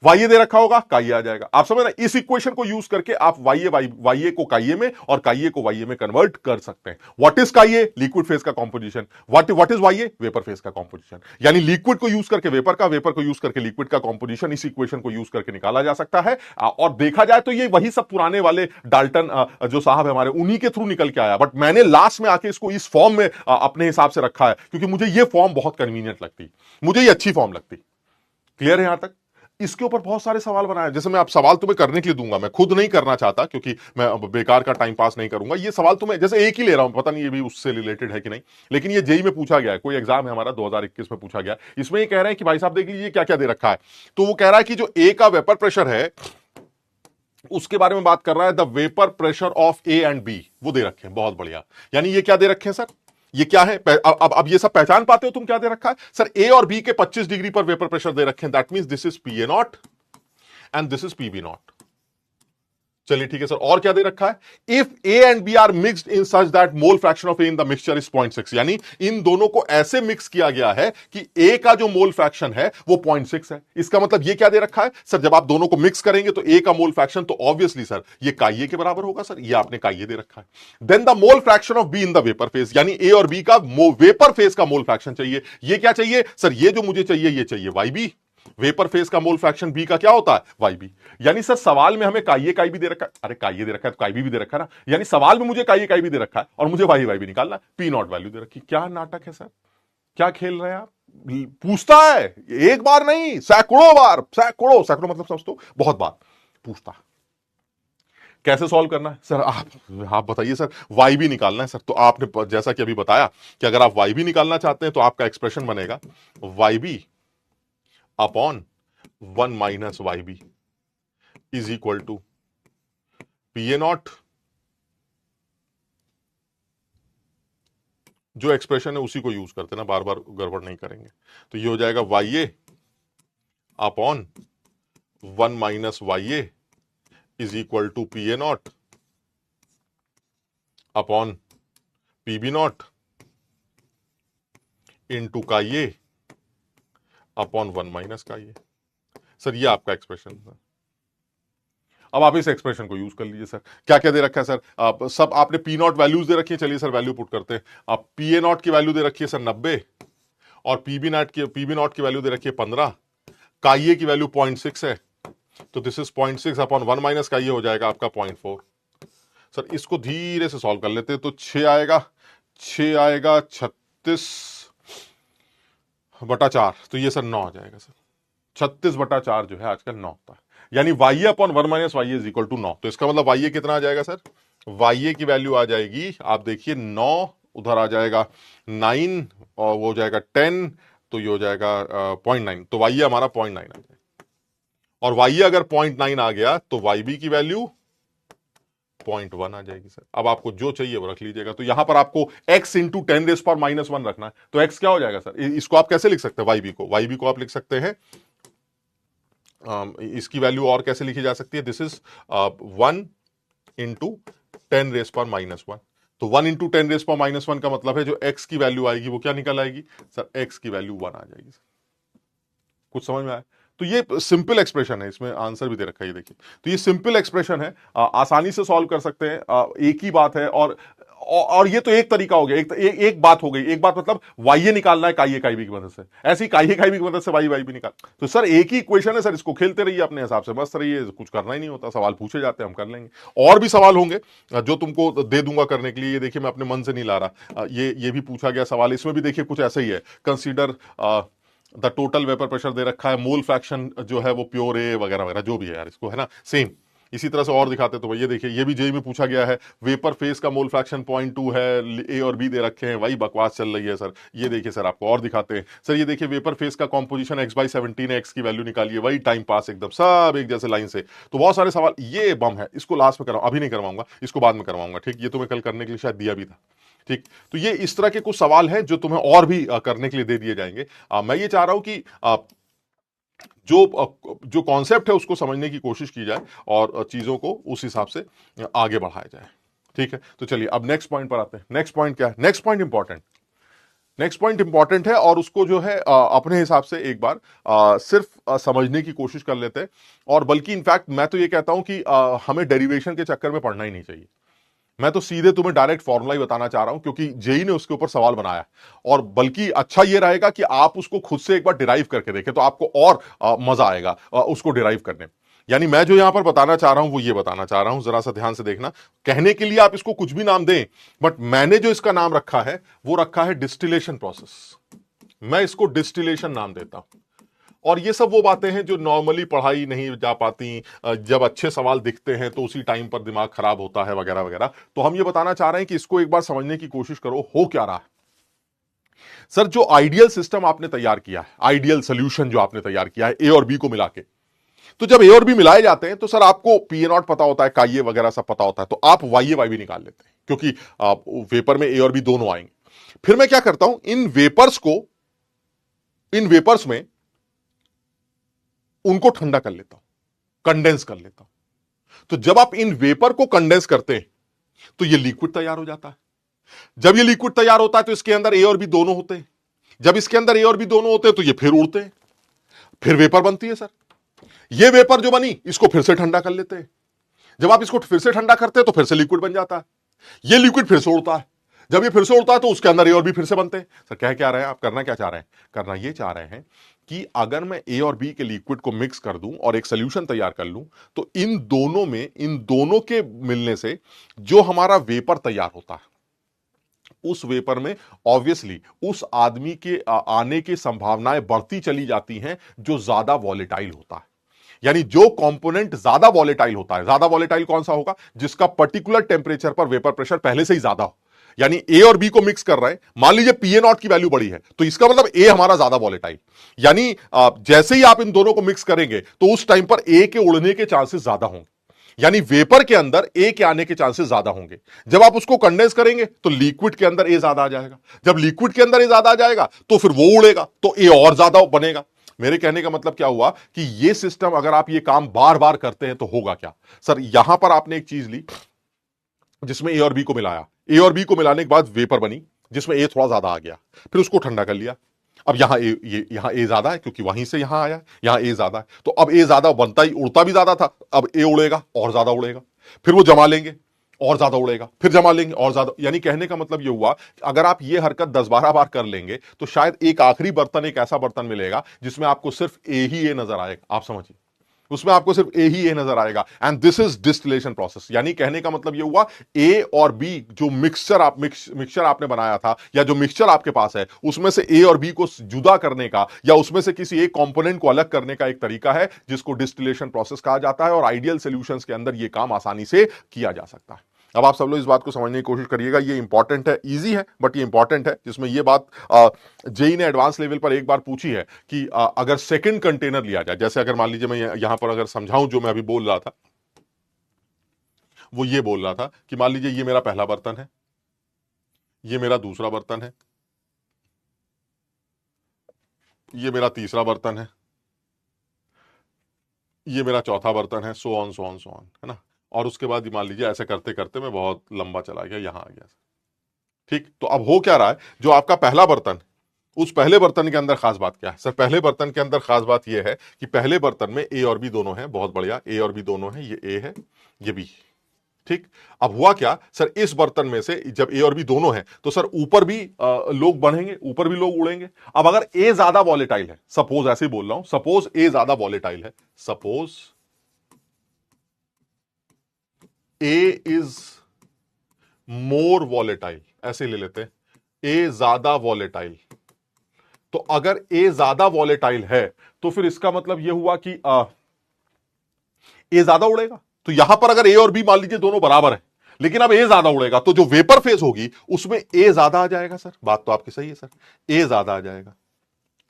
A: वाई दे रखा होगा, काई आ जाएगा। आप समझ रहे हैं, इस इक्वेशन को यूज करके आप वाई को काई में और काई को वाई में कन्वर्ट कर सकते हैं। What is chi? Liquid phase का composition. What is Y? Vapour phase का कॉम्पोजिशन। यानी लिक्विड को यूज करके वेपर का, वेपर को यूज करके लिक्विड का कॉम्पोजिशन इस इक्वेशन को यूज करके निकाला जा सकता है। और देखा जाए तो ये वही सब पुराने वाले डाल्टन जो साहब है हमारे, उन्हीं के थ्रू निकल के आया, बट मैंने लास्ट में आके इसको इस फॉर्म में अपने हिसाब से रखा है क्योंकि मुझे ये फॉर्म बहुत कन्वीनियंट लगती, मुझे ये अच्छी फॉर्म लगती। क्लियर है यहां तक? इसके ऊपर बहुत सारे सवाल बनाए, जैसे मैं आप सवाल तुम्हें करने के लिए दूंगा, मैं खुद नहीं करना चाहता क्योंकि मैं बेकार का टाइम पास नहीं करूंगा। ये सवाल तुम्हें जैसे एक ही ले रहा हूं, पता नहीं ये भी उससे रिलेटेड है कि नहीं, लेकिन ये जेई में पूछा गया है, कोई एग्जाम है हमारा 2021 में पूछा गया। इसमें ये कह रहे हैं कि भाई साहब देख लीजिए क्या क्या दे रखा है। तो वो कह रहा है कि जो ए का वेपर प्रेशर है उसके बारे में बात कर रहा है, the vapour pressure of A and B, वो दे रखे हैं। बहुत बढ़िया। यानी ये क्या दे रखे हैं सर? ये क्या है? अब ये सब पहचान पाते हो तुम क्या दे रखा है? सर ए और बी के 25 डिग्री पर वेपर प्रेशर दे रखे हैं। That means this is P A naught and this is PB naught. चलिए ठीक है सर, और क्या दे रखा है? If A and B are mixed in such that mole fraction of A in the mixture is 0.6, यानी इन दोनों को ऐसे मिक्स किया गया है कि ए का जो मोल फ्रैक्शन है वो 0.6 है। इसका मतलब ये क्या दे रखा है सर? जब आप दोनों को मिक्स करेंगे तो ए का मोल फ्रैक्शन तो ऑब्वियसली सर ये काई के बराबर होगा। सर ये आपने काई दे रखा है। Then the mole fraction of B in the vapour phase, यानी ए और बी का वेपर फेज का मोल फ्रैक्शन चाहिए। ये क्या चाहिए सर? ये जो मुझे चाहिए ये चाहिए वाई बी। वेपर फेज का मोल फ्रैक्शन बी का क्या होता है? Y B. यानी सर सवाल में हमें काई भी दे रखा है, अरे काई दे रखा है तो काई भी दे रखा है ना, यानी सवाल में मुझे काई भी दे रखा है और मुझे वाई भी निकालना, पी नॉट वैल्यू दे रखी। क्या नाटक है सर, क्या खेल रहे हैं आप? पूछता है एक बार नहीं, सैकड़ों बार, सैकड़ों मतलब समझ तो बहुत बार पूछता है। कैसे सॉल्व करना है सर? आप बताइए सर। वाई भी निकालना है सर, तो आपने जैसा कि अभी बताया कि अगर आप वाई भी निकालना चाहते हैं तो आपका एक्सप्रेशन बनेगा Y B upon 1 minus Y B is equal to P A naught. जो एक्सप्रेशन है उसी को यूज करते ना, बार बार गड़बड़ नहीं करेंगे। तो ये हो जाएगा Y A upon 1 minus Y A is equal to P A naught upon P B naught into chi A upon 1 minus काई ए। सर ये आपका एक्सप्रेशन है। अब आप इस एक्सप्रेशन को यूज कर लीजिए सर। क्या क्या दे रखा है सर? सब आपने पी नॉट वैल्यूज दे रखी है। चलिए सर वैल्यू पुट करते हैं। आप पी ए नॉट की वैल्यू दे रखी है सर 90 और पीबी नॉट की वैल्यू दे रखी है 15। काई ए की वैल्यू 0.6 है, तो दिस इज 0.6 अपॉन 1 माइनस काई ए हो जाएगा आपका 0.4। सर इसको धीरे से सॉल्व कर लेते हैं। तो 6 आएगा 36/4, तो ये सर 9 आ जाएगा सर। 36/4 जो है आजकल 9 होता है, यानी Y upon 1 minus Y is equal to 9। तो इसका मतलब वाई कितना आ जाएगा सर? वाई की वैल्यू आ जाएगी, आप देखिए 9, उधर आ जाएगा 9 और वो हो जाएगा 10, तो ये हो जाएगा 0.9। तो वाई हमारा 0.9 आ जाएगा। और वाई अगर 0.9 आ गया तो वाई बी की वैल्यू 0.1 आ जाएगी सर। अब आपको जो चाहिए वो रख लीजिएगा। तो यहां पर आपको x इंटू 10⁻⁻1 रखना है, तो x क्या हो जाएगा सर? इसको आप कैसे लिख सकते हैं? वाई बी को आप लिख सकते हैं, इसकी वैल्यू और कैसे लिखी जा सकती है? This is 1 into 10⁻⁻1। तो 1 इंटू 10⁻⁻1 का मतलब है जो x की वैल्यू आएगी वो क्या निकल आएगी सर? x की वैल्यू 1 आ जाएगी सर। कुछ समझ में आया? तो ये सिंपल एक्सप्रेशन है, इसमें आंसर भी दे रखा है, ये देखिए। तो ये सिंपल एक्सप्रेशन है, आसानी से सॉल्व कर सकते हैं। एक ही बात है, और ये तो एक तरीका हो गया, एक बात हो गई। एक बात मतलब वाई निकालना है काई बी की मदद से, ऐसी काई बी की मदद से वाई भी निकाल। तो सर एक ही इक्वेशन है सर, इसको खेलते रहिए अपने हिसाब से, मस्त रहिए, कुछ करना ही नहीं होता। सवाल पूछे जाते हैं, हम कर लेंगे। और भी सवाल होंगे जो तुमको दे दूंगा करने के लिए। ये देखिए मैं अपने मन से नहीं ला रहा। ये भी पूछा गया सवाल, इसमें भी देखिए कुछ ऐसा ही है। Consider the total vapour pressure दे रखा है, मोल फ्रैक्शन जो है वो प्योर ए वगैरह वगैरह जो भी है यार, इसको है ना सेम। इसी तरह से और दिखाते तो ये देखिए, ये भी जेई में पूछा गया है, वेपर फेस का मोल फ्रैक्शन 0.2 है, ए और बी दे रखे हैं, वही बकवास चल रही है सर। ये देखिए सर, आपको और दिखाते हैं सर, ये देखिए वेपर फेस का कॉम्पोजिशन x/17 है, एक्स की वैल्यू निकालिए, वही टाइम पास एकदम सब एक जैसे लाइन से। तो बहुत सारे सवाल, ये बम है, इसको लास्ट में कराऊं, अभी नहीं करवाऊंगा, इसको बाद में करवाऊंगा, ठीक। ये तुम्हें कल करने के लिए शायद दिया भी था, ठीक। तो ये इस तरह के कुछ सवाल हैं जो तुम्हें और भी करने के लिए दे दिए जाएंगे। मैं ये चाह रहा हूं कि जो कॉन्सेप्ट है उसको समझने की कोशिश की जाए और चीजों को उस हिसाब से आगे बढ़ाया जाए, ठीक है। तो चलिए अब नेक्स्ट पॉइंट पर आते हैं। नेक्स्ट पॉइंट क्या है? Next point important, next point important है और उसको जो है अपने हिसाब से एक बार सिर्फ समझने की कोशिश कर लेते हैं। और बल्कि इनफैक्ट मैं तो ये कहता हूं कि हमें डेरिवेशन के चक्कर में पढ़ना ही नहीं चाहिए। मैं तो सीधे तुम्हें डायरेक्ट फॉर्मूला ही बताना चाह रहा हूं, क्योंकि जेई ने उसके ऊपर सवाल बनाया। और बल्कि अच्छा यह रहेगा कि आप उसको खुद से एक बार डिराइव करके देखें, तो आपको और मजा आएगा उसको डिराइव करने में। यानी मैं जो यहां पर बताना चाह रहा हूं वो ये बताना चाह रहा हूं, जरा सा ध्यान से देखना। कहने के लिए आप इसको कुछ भी नाम दें, बट मैंने जो इसका नाम रखा है वो रखा है डिस्टिलेशन प्रोसेस। मैं इसको डिस्टिलेशन नाम देता हूं। और ये सब वो बातें हैं जो नॉर्मली पढ़ाई नहीं जा पाती, जब अच्छे सवाल दिखते हैं तो उसी टाइम पर दिमाग खराब होता है वगैरह वगैरह। तो हम ये बताना चाह रहे हैं कि इसको एक बार समझने की कोशिश करो, हो क्या रहा है। सर, जो आइडियल सिस्टम आपने तैयार किया है, आइडियल सोल्यूशन जो आपने तैयार किया है ए और बी को मिला के, तो जब ए और बी मिलाए जाते हैं तो सर आपको पी ए नॉट पता होता है, काइए वगैरह सब पता होता है, तो आप वाई ए वाई भी निकाल लेते हैं, क्योंकि वेपर में ए और बी दोनों आएंगे। फिर मैं क्या करता हूं, इन वेपर्स में उनको ठंडा कर लेता हूं, कंडेंस कर लेता हूं। तो जब आप इन वेपर को कंडेंस करते हैं तो ये लिक्विड तैयार हो जाता है। जब ये लिक्विड तैयार होता है तो इसके अंदर ए और बी दोनों होते हैं। जब इसके अंदर ए और बी दोनों होते हैं तो ये फिर उड़ते हैं, फिर वेपर बनती है सर। ये वेपर जो बनी इसको फिर से ठंडा कर लेते हैं। जब आप इसको फिर से ठंडा करते हैं तो फिर से लिक्विड बन जाता है। ये लिक्विड फिर से उड़ता है। जब ये फिर से उड़ता है तो उसके अंदर ए और बी फिर से बनते हैं। सर कह क्या रहे हैं आप, करना क्या चाह रहे हैं? करना ये चाह रहे हैं कि अगर मैं ए और बी के लिक्विड को मिक्स कर दूं और एक सोल्यूशन तैयार कर लूं, तो इन दोनों के मिलने से जो हमारा वेपर तैयार होता है, उस वेपर में ऑब्वियसली उस आदमी के आने की संभावनाएं बढ़ती चली जाती हैं जो ज्यादा वॉलेटाइल होता है। यानी जो कंपोनेंट ज्यादा वॉलेटाइल होता है, ज्यादा वॉलेटाइल कौन सा होगा? जिसका पर्टिकुलर टेंपरेचर पर वेपर प्रेशर पहले से ही ज्यादा हो। यानी ए और बी को मिक्स कर रहे हैं, मान लीजिए पीए नॉट की वैल्यू बड़ी है, तो इसका मतलब ए हमारा ज्यादा वॉलेटाइल। यानी जैसे ही आप इन दोनों को मिक्स करेंगे तो उस टाइम पर ए के उड़ने के चांसेस ज्यादा होंगे। यानी वेपर के अंदर ए के आने के चांसेस ज्यादा होंगे। जब आप उसको कंडेंस करेंगे तो लिक्विड के अंदर ए ज्यादा आ जाएगा। जब लिक्विड के अंदर ए ज्यादा आ जाएगा तो फिर वो उड़ेगा, तो ए और ज्यादा बनेगा। मेरे कहने का मतलब क्या हुआ कि ये सिस्टम अगर आप ये काम बार बार करते हैं तो होगा क्या? सर यहां पर आपने एक चीज ली जिसमें ए और बी को मिलाया, ए और बी को मिलाने के बाद वेपर बनी जिसमें ए थोड़ा ज्यादा आ गया, फिर उसको ठंडा कर लिया। अब यहां ए ज्यादा है क्योंकि वहीं से यहां आया, यहां ए ज्यादा है, तो अब ए ज्यादा बनता ही, उड़ता भी ज्यादा था, अब ए उड़ेगा और ज्यादा उड़ेगा, फिर वो जमा लेंगे और ज्यादा उड़ेगा, फिर जमा लेंगे और ज्यादा। यानी कहने का मतलब ये हुआ कि अगर आप ये हरकत 10-12 बार कर लेंगे तो शायद एक आखिरी बर्तन, एक ऐसा बर्तन मिलेगा जिसमें आपको सिर्फ ए ही ए नजर आएगा। आप समझिए, उसमें आपको सिर्फ ए ही ए नजर आएगा। And this is distillation process. यानी कहने का मतलब ये हुआ ए और बी जो मिक्सचर आपने बनाया था, या जो मिक्सचर आपके पास है, उसमें से ए और बी को जुदा करने का या उसमें से किसी एक कंपोनेंट को अलग करने का एक तरीका है जिसको डिस्टिलेशन प्रोसेस कहा जाता है। और आइडियल सॉल्यूशंस के अंदर यह काम आसानी से किया जा सकता है। अब आप सब लोग इस बात को समझने की कोशिश करिएगा, ये इंपॉर्टेंट है, इजी है बट ये इंपॉर्टेंट है। जिसमें ये बात जेई ने एडवांस लेवल पर एक बार पूछी है कि अगर सेकंड कंटेनर लिया जाए, जैसे अगर मान लीजिए मैं यहां पर अगर समझाऊं जो मैं अभी बोल रहा था, वो ये बोल रहा था कि मान लीजिए ये मेरा पहला बर्तन है, ये मेरा दूसरा बर्तन है, ये मेरा तीसरा बर्तन है, ये मेरा चौथा बर्तन है, so on so on so on, है ना। और उसके बाद मान लीजिए ऐसे करते करते मैं बहुत लंबा चला गया, यहां आ गया, ठीक। तो अब हो क्या रहा है, जो आपका पहला बर्तन, उस पहले बर्तन के अंदर खास बात क्या है? सर पहले बर्तन के अंदर खास बात यह है कि पहले बर्तन में ए और बी दोनों हैं, बहुत बढ़िया, ए और बी दोनों हैं, ये ए है ये बी, ठीक। अब हुआ क्या सर, इस बर्तन में से जब ए और बी दोनों हैं तो सर ऊपर भी लोग बढ़ेंगे, ऊपर भी लोग उड़ेंगे। अब अगर ए ज्यादा वॉलेटाइल है, सपोज ऐसे ही बोल रहा हूं, सपोज ए ज्यादा वॉलेटाइल है, suppose A is more volatile, ऐसे ले लेते हैं, ए ज्यादा वॉलेटाइल। तो अगर ए ज्यादा वॉलेटाइल है तो फिर इसका मतलब यह हुआ कि ए ज्यादा उड़ेगा, तो यहां पर अगर ए और बी मान लीजिए दोनों बराबर है, लेकिन अब ए ज्यादा उड़ेगा, तो जो वेपर फेज होगी उसमें ए ज्यादा आ जाएगा सर। बात तो आपकी सही है सर, ए ज्यादा आ जाएगा।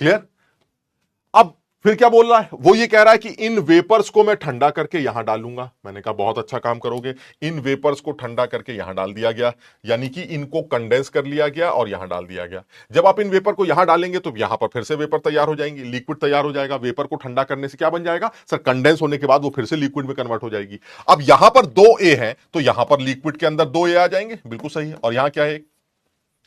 A: क्लियर? अब फिर क्या बोल रहा है वो, ये कह रहा है कि इन वेपर्स को मैं ठंडा करके यहां डालूंगा। मैंने कहा बहुत अच्छा काम करोगे। इन वेपर्स को ठंडा करके यहां डाल दिया गया, यानी कि इनको कंडेंस कर लिया गया और यहां डाल दिया गया। जब आप इन वेपर को यहां डालेंगे तो यहां पर फिर से वेपर तैयार हो जाएंगे, लिक्विड तैयार हो जाएगा। वेपर को ठंडा करने से क्या बन जाएगा सर, कंडेंस होने के बाद वो फिर से लिक्विड में कन्वर्ट हो जाएगी। अब यहां पर 2 ए है तो यहां पर लिक्विड के अंदर 2 ए आ जाएंगे, बिल्कुल सही है। और यहां क्या है,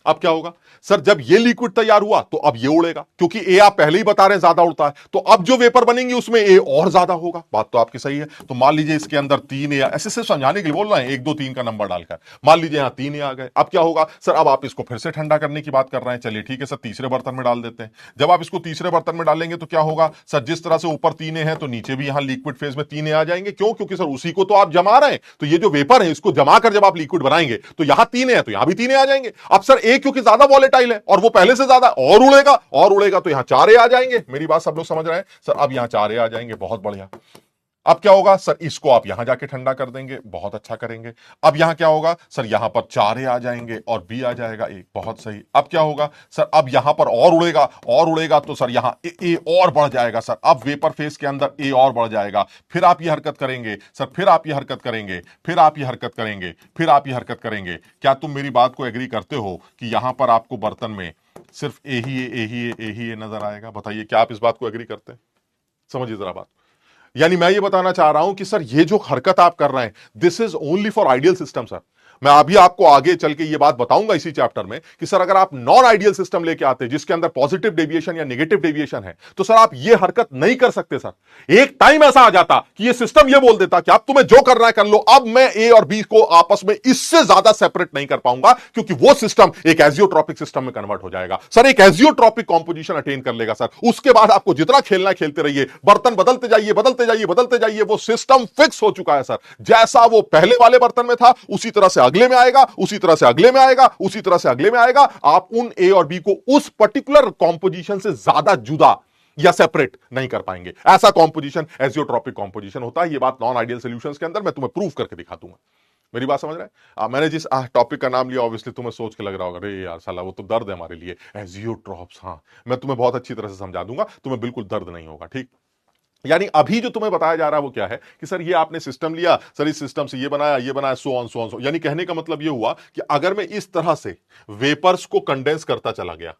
A: अब क्या होगा सर, जब ये लिक्विड तैयार हुआ तो अब ये उड़ेगा, क्योंकि ए आप पहले ही बता रहे हैं ज्यादा उड़ता है, तो अब जो वेपर बनेंगे उसमें ए और ज्यादा होगा। बात तो आपकी सही है। तो मान लीजिए इसके अंदर 3 ए, ऐसे सिर्फ समझाने के लिए बोल रहे हैं, 1 2 3 का नंबर डालकर। मान लीजिए यहां 3 ए आ गए। अब क्या होगा सर, अब आप इसको फिर से ठंडा करने की बात कर रहे हैं। चलिए ठीक है सर, तीसरे बर्तन में डाल देते हैं। जब आप इसको तीसरे बर्तन में डालेंगे तो क्या होगा सर, जिस तरह से ऊपर 3 ए है तो नीचे भी यहां लिक्विड फेज में 3 ए आ जाएंगे। क्यों? क्योंकि सर उसी को तो आप जमा रहे हैं, तो ये जो वेपर है इसको जमा कर जब आप लिक्विड बनाएंगे तो यहां 3 ए है तो यहां भी 3 ए आ जाएंगे। अब सर ए क्योंकि ज्यादा वॉलेटाइल है और वो पहले से ज्यादा और उड़ेगा तो यहां 4 ए आ जाएंगे। मेरी बात सब लोग समझ रहे हैं सर? अब यहां 4 ए आ जाएंगे, बहुत बढ़िया। अब क्या होगा सर, इसको आप यहां जाके ठंडा कर देंगे, बहुत अच्छा करेंगे। अब यहां क्या होगा सर, यहां पर 4 ए आ जाएंगे और बी आ जाएगा ए, बहुत सही। अब क्या होगा सर, अब यहां पर और उड़ेगा तो सर यहां ए और बढ़ जाएगा सर। अब वेपर फेस के अंदर ए और बढ़ जाएगा। फिर आप ये हरकत करेंगे सर, फिर आप ये हरकत करेंगे, फिर आप ये हरकत करेंगे, फिर आप ये हरकत करेंगे। क्या तुम मेरी बात को एग्री करते हो कि यहां पर आपको बर्तन में सिर्फ ए ही ए नजर आएगा? बताइए, क्या आप इस बात को एग्री करते हैं? समझिए जरा बात। यानी मैं ये बताना चाह रहा हूं कि सर ये जो हरकत आप कर रहे हैं, this is only for ideal system sir. मैं अभी आपको आगे चल के ये बात बताऊंगा इसी चैप्टर में कि सर अगर आप नॉन आइडियल सिस्टम लेके आते हैं जिसके अंदर पॉजिटिव डेविएशन या नेगेटिव डेविएशन है, तो सर आप ये हरकत नहीं कर सकते सर। एक टाइम ऐसा आ जाता कि ये सिस्टम ये बोल देता कि आप तुम्हें जो करना है कर लो, अब मैं ए और बी को आपस में इससे ज्यादा सेपरेट नहीं कर पाऊंगा, क्योंकि वो सिस्टम एक एजियोट्रॉपिक सिस्टम में कन्वर्ट हो जाएगा सर। एक एजियोट्रॉपिक कॉम्पोजिशन अटेन कर लेगा सर। उसके बाद आपको जितना खेलना है खेलते रहिए, बर्तन बदलते जाइए बदलते जाइए बदलते जाइए, वो सिस्टम फिक्स हो चुका है सर। जैसा वो पहले वाले बर्तन में था उसी तरह से अगले में आएगा, उसी तरह से अगले में आएगा, उसी तरह से अगले में आएगा। आप उन ए और बी को उस पर्टिकुलर कॉम्पोजिशन से ज्यादा जुदा या सेपरेट नहीं कर पाएंगे। ऐसा कॉम्पोजिशन एजियोट्रॉपिक कॉम्पोजिशन होता है। ये बात नॉन आइडियल सॉल्यूशंस के अंदर मैं तुम्हें प्रूव करके दिखा दूंगा। मेरी बात समझ रहे हैं? मैंने जिस टॉपिक का नाम लिया ऑब्वियसली तुम्हें सोच के लग रहा होगा, अरे यार साला वो तो दर्द है हमारे लिए, एजियोट्रॉप्स। हाँ, मैं तुम्हें बहुत अच्छी तरह से समझा दूंगा, तुम्हें बिल्कुल दर्द नहीं होगा। ठीक, यानी अभी जो तुम्हें बताया जा रहा है वो क्या है कि सर ये आपने सिस्टम लिया, सर इस सिस्टम से ये बनाया, सो ऑन सो ऑन। यानी कहने का मतलब ये हुआ कि अगर मैं इस तरह से वेपर्स को कंडेंस करता चला गया,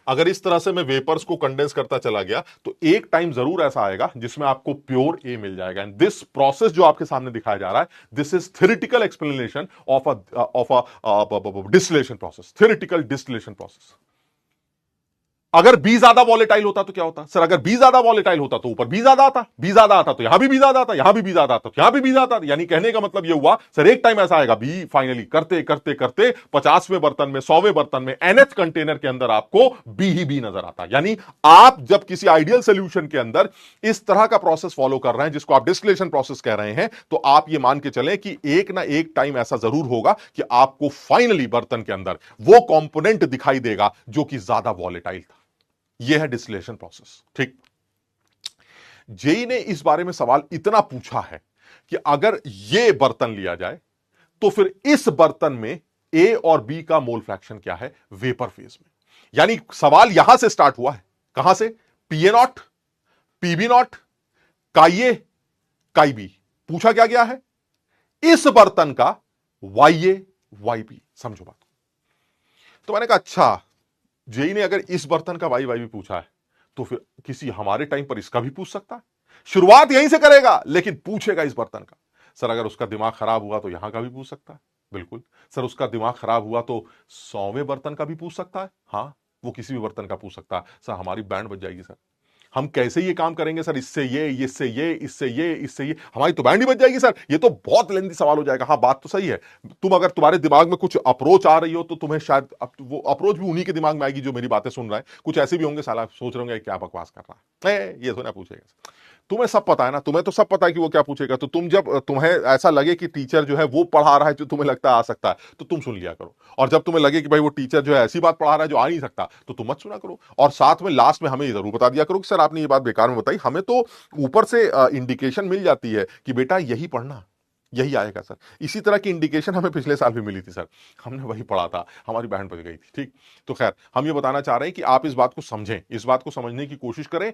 A: अगर इस तरह से मैं वेपर्स को कंडेंस करता चला गया, तो एक टाइम जरूर ऐसा आएगा जिसमें आपको प्योर ए मिल जाएगा। एंड दिस प्रोसेस जो आपके सामने दिखाया जा रहा है, this is theoretical explanation of a distillation process, theoretical distillation process. अगर बी ज्यादा वॉलेटाइल होता तो क्या होता सर? अगर बी ज्यादा वॉलेटाइल होता तो ऊपर बी ज्यादा आता, बी ज्यादा आता तो यहां भी बी ज्यादा आता, यहां भी बी ज्यादा आता तो यहां भी बी ज्यादा आता। यानी कहने का मतलब यह हुआ सर, एक टाइम ऐसा आएगा बी फाइनली करते करते करते 50वें बर्तन में, 100वें बर्तन में, एनएच कंटेनर के अंदर आपको बी ही बी नजर आता। यानी आप जब किसी आइडियल सोल्यूशन के अंदर इस तरह का प्रोसेस फॉलो कर रहे हैं जिसको आप डिस्टिलेशन प्रोसेस कह रहे हैं, तो आप ये मान के चलें कि एक ना एक टाइम ऐसा जरूर होगा कि आपको फाइनली बर्तन के अंदर वो कंपोनेंट दिखाई देगा जो कि ज्यादा वॉलेटाइल था। यह है डिस्टिलेशन प्रोसेस। ठीक, जेई ने इस बारे में सवाल इतना पूछा है कि अगर यह बर्तन लिया जाए तो फिर इस बर्तन में ए और बी का मोल फ्रैक्शन क्या है वेपर फेज में। यानी सवाल यहां से स्टार्ट हुआ है, कहां से? पीए नॉट, पीबी नॉट, काई ए, काई बी। पूछा क्या गया है? इस बर्तन का वाई ए, वाई बी। समझो बात। तो मैंने कहा अच्छा, जेई ने अगर इस बर्तन का वाई भी पूछा है तो फिर किसी हमारे टाइम पर इसका भी पूछ सकता है। शुरुआत यहीं से करेगा लेकिन पूछेगा इस बर्तन का। सर अगर उसका दिमाग खराब हुआ तो यहां का भी पूछ सकता है। बिल्कुल सर, उसका दिमाग खराब हुआ तो 100वें बर्तन का भी पूछ सकता है। हाँ, वो किसी भी बर्तन का पूछ सकता है। सर हमारी बैंड बज जाएगी सर, हम कैसे ये काम करेंगे सर? इससे ये, इससे ये, इससे ये, इससे ये, हमारी तो बैंड ही बच जाएगी सर। ये तो बहुत लेंदी सवाल हो जाएगा। हाँ, बात तो सही है। तुम अगर तुम्हारे दिमाग में कुछ अप्रोच आ रही हो तो तुम्हें शायद वो अप्रोच भी उन्हीं के दिमाग में आएगी जो मेरी बातें सुन रहा है। कुछ ऐसे भी होंगे साला सोच रहे होंगे क्या बकवास कर रहा है, ये तो ना पूछेगा। तुम्हें सब पता है ना, तुम्हें तो सब पता है कि वो क्या पूछेगा। तो तुम जब तुम्हें ऐसा लगे कि टीचर जो है वो पढ़ा रहा है जो तुम्हें लगता है आ सकता है, तो तुम सुन लिया करो। और जब तुम्हें लगे कि भाई वो टीचर जो है ऐसी बात पढ़ा रहा है जो आ नहीं सकता, तो तुम मत सुना करो। और साथ में लास्ट में हमें ये जरूर बता दिया करो कि सर आपने ये बात बेकार में बताई, हमें तो ऊपर से इंडिकेशन मिल जाती है कि बेटा यही पढ़ना, यही आएगा सर। इसी तरह की इंडिकेशन हमें पिछले साल भी मिली थी सर, हमने वही पढ़ा था, हमारी बहन बच गई थी। ठीक, तो खैर हम ये बताना चाह रहे हैं कि आप इस बात को समझें, इस बात को समझने की कोशिश करें।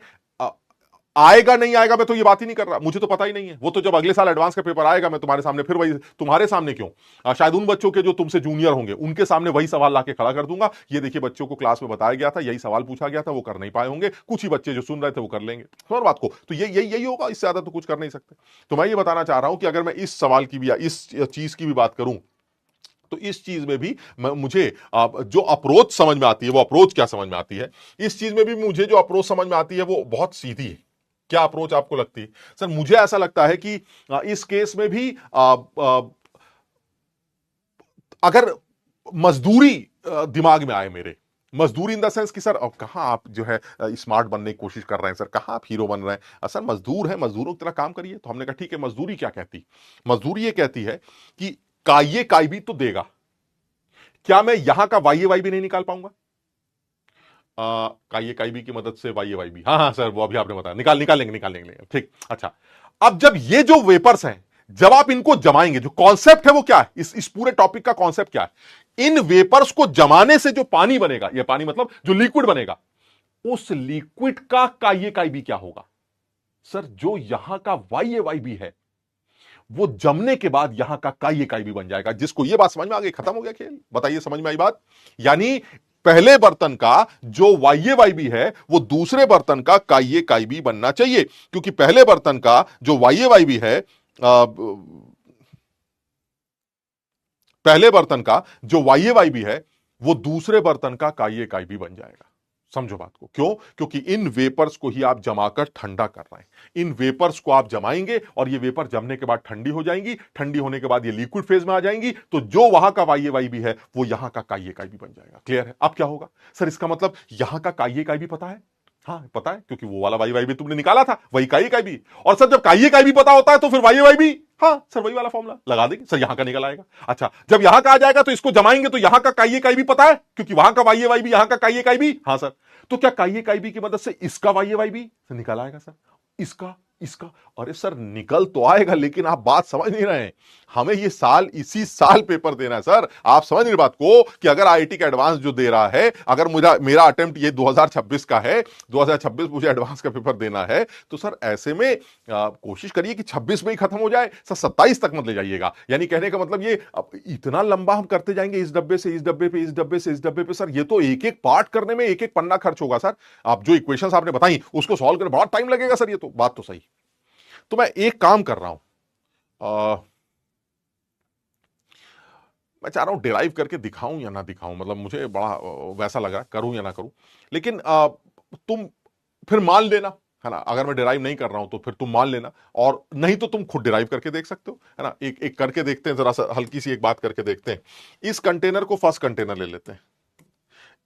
A: आएगा नहीं आएगा मैं तो ये बात ही नहीं कर रहा, मुझे तो पता ही नहीं है। वो तो जब अगले साल एडवांस का पेपर आएगा मैं तुम्हारे सामने फिर वही, तुम्हारे सामने क्यों, शायद उन बच्चों के जो तुमसे जूनियर होंगे उनके सामने वही सवाल लाके खड़ा कर दूंगा। ये देखिए बच्चों को क्लास में बताया गया था, यही सवाल पूछा गया था, वो कर नहीं पाए होंगे, कुछ ही बच्चे जो सुन रहे थे वो कर लेंगे। और बात को तो यही होगा, इससे ज्यादा तो कुछ कर नहीं सकते। तो मैं ये बताना चाह रहा हूं कि अगर मैं इस सवाल की भी या इस चीज की भी बात करूं, तो इस चीज में भी मुझे जो अप्रोच समझ में आती है, वो अप्रोच क्या समझ में आती है, इस चीज में भी मुझे जो अप्रोच समझ में आती है वो बहुत सीधी है। क्या अप्रोच आपको लगती है? सर मुझे ऐसा लगता है कि इस केस में भी अगर मजदूरी दिमाग में आए मेरे, मजदूरी इन द सेंस कि सर अब कहां आप जो है स्मार्ट बनने की कोशिश कर रहे हैं सर, कहां आप हीरो बन रहे हैं सर, मजदूर है, मजदूरों की तरह काम करिए। तो हमने कहा ठीक है, मजदूरी क्या कहती, मजदूरी ये कहती है कि काये काय भी तो देगा, क्या मैं यहां का वाई वाई भी नहीं निकाल पाऊंगा? काये काई भी की मदद से वाई वाई भी, हाँ हाँ सर वो अभी आपने बताया, निकाल लेंगे। ठीक, अच्छा अब जब ये जो वेपर्स हैं, जब आप इनको जमाएंगे, जो कॉन्सेप्ट है वो क्या है, इस पूरे टॉपिक का कॉन्सेप्ट क्या है? इन वेपर्स को जमाने से जो पानी बनेगा, ये पानी मतलब जो लिक्विड बनेगा, उस लिक्विड का काये काई भी क्या होगा? सर जो यहां का वाई वाई भी है वो जमने के बाद यहां का काये काई भी बन जाएगा। जिसको ये बात समझ में आ गई, खत्म हो गया खेल। बताइए समझ में आई बात? यानी पहले बर्तन का जो वाइये वाई भी है वो दूसरे बर्तन का काये काई भी बनना चाहिए, क्योंकि पहले बर्तन का जो वाइये वाई भी है, पहले बर्तन का जो वाइये वाई भी है वो दूसरे बर्तन का काये काई भी बन जाएगा। समझो बात को, क्यों? क्योंकि इन वेपर्स को ही आप जमाकर ठंडा कर रहे हैं। इन वेपर्स को आप जमाएंगे और ये वेपर जमने के बाद ठंडी हो जाएंगी, ठंडी होने के बाद ये लिक्विड फेज में आ जाएंगी, तो जो वहां का वाइये वाई भी है वो यहां का काये काई भी बन जाएगा। क्लियर है? अब क्या होगा सर? इसका मतलब यहां का काये काई भी पता है? हाँ पता है, क्योंकि वो वाला वाई वाई भी तुमने निकाला था, वही काये काई भी। और सर जब काये काई भी पता होता है तो फिर वाइये वाई भी, हाँ सर वही वाला फॉर्मूला लगा देंगे सर, यहां का निकल आएगा। अच्छा जब यहां का आ जाएगा तो इसको जमाएंगे तो यहां का काये काई भी पता है, क्योंकि वहां का वाइये वाई भी यहां का काये काई भी, हाँ सर। तो क्या काये काई भी की मदद से इसका वाइये वाई भी निकल आएगा सर? इसका अरे सर निकल तो आएगा, लेकिन आप बात समझ नहीं रहे हैं। हमें ये साल इसी साल पेपर देना है सर। आप समझ नहीं बात को कि अगर आईआईटी का एडवांस जो दे रहा है, अगर मेरा अटेम्प्ट ये 2026 का है, 2026 मुझे एडवांस का पेपर देना है, तो सर ऐसे में कोशिश करिए कि 26 में ही खत्म हो जाए सर, 27 तक मत ले जाइएगा। यानी कहने का मतलब ये इतना लंबा हम करते जाएंगे, इस डब्बे से इस डब्बे पे, इस डब्बे से इस डब्बे पे, सर ये तो एक एक पार्ट करने में एक एक पन्ना खर्च होगा सर। आप जो इक्वेशंस आपने बताई उसको सॉल्व करने बहुत टाइम लगेगा सर, ये तो बात तो सही। तो मैं एक काम कर रहा हूं, मैं चाह रहा हूं डिराइव करके दिखाऊं या ना दिखाऊं, मतलब मुझे बड़ा वैसा लग रहा है, करूं या ना करूं। लेकिन तुम फिर मान लेना, है ना? अगर मैं डिराइव नहीं कर रहा हूं तो फिर तुम मान लेना, और नहीं तो तुम खुद डिराइव करके देख सकते हो, है ना? एक एक करके देखते हैं, जरा सा हल्की सी एक बात करके देखते हैं। इस कंटेनर को फर्स्ट कंटेनर ले लेते हैं,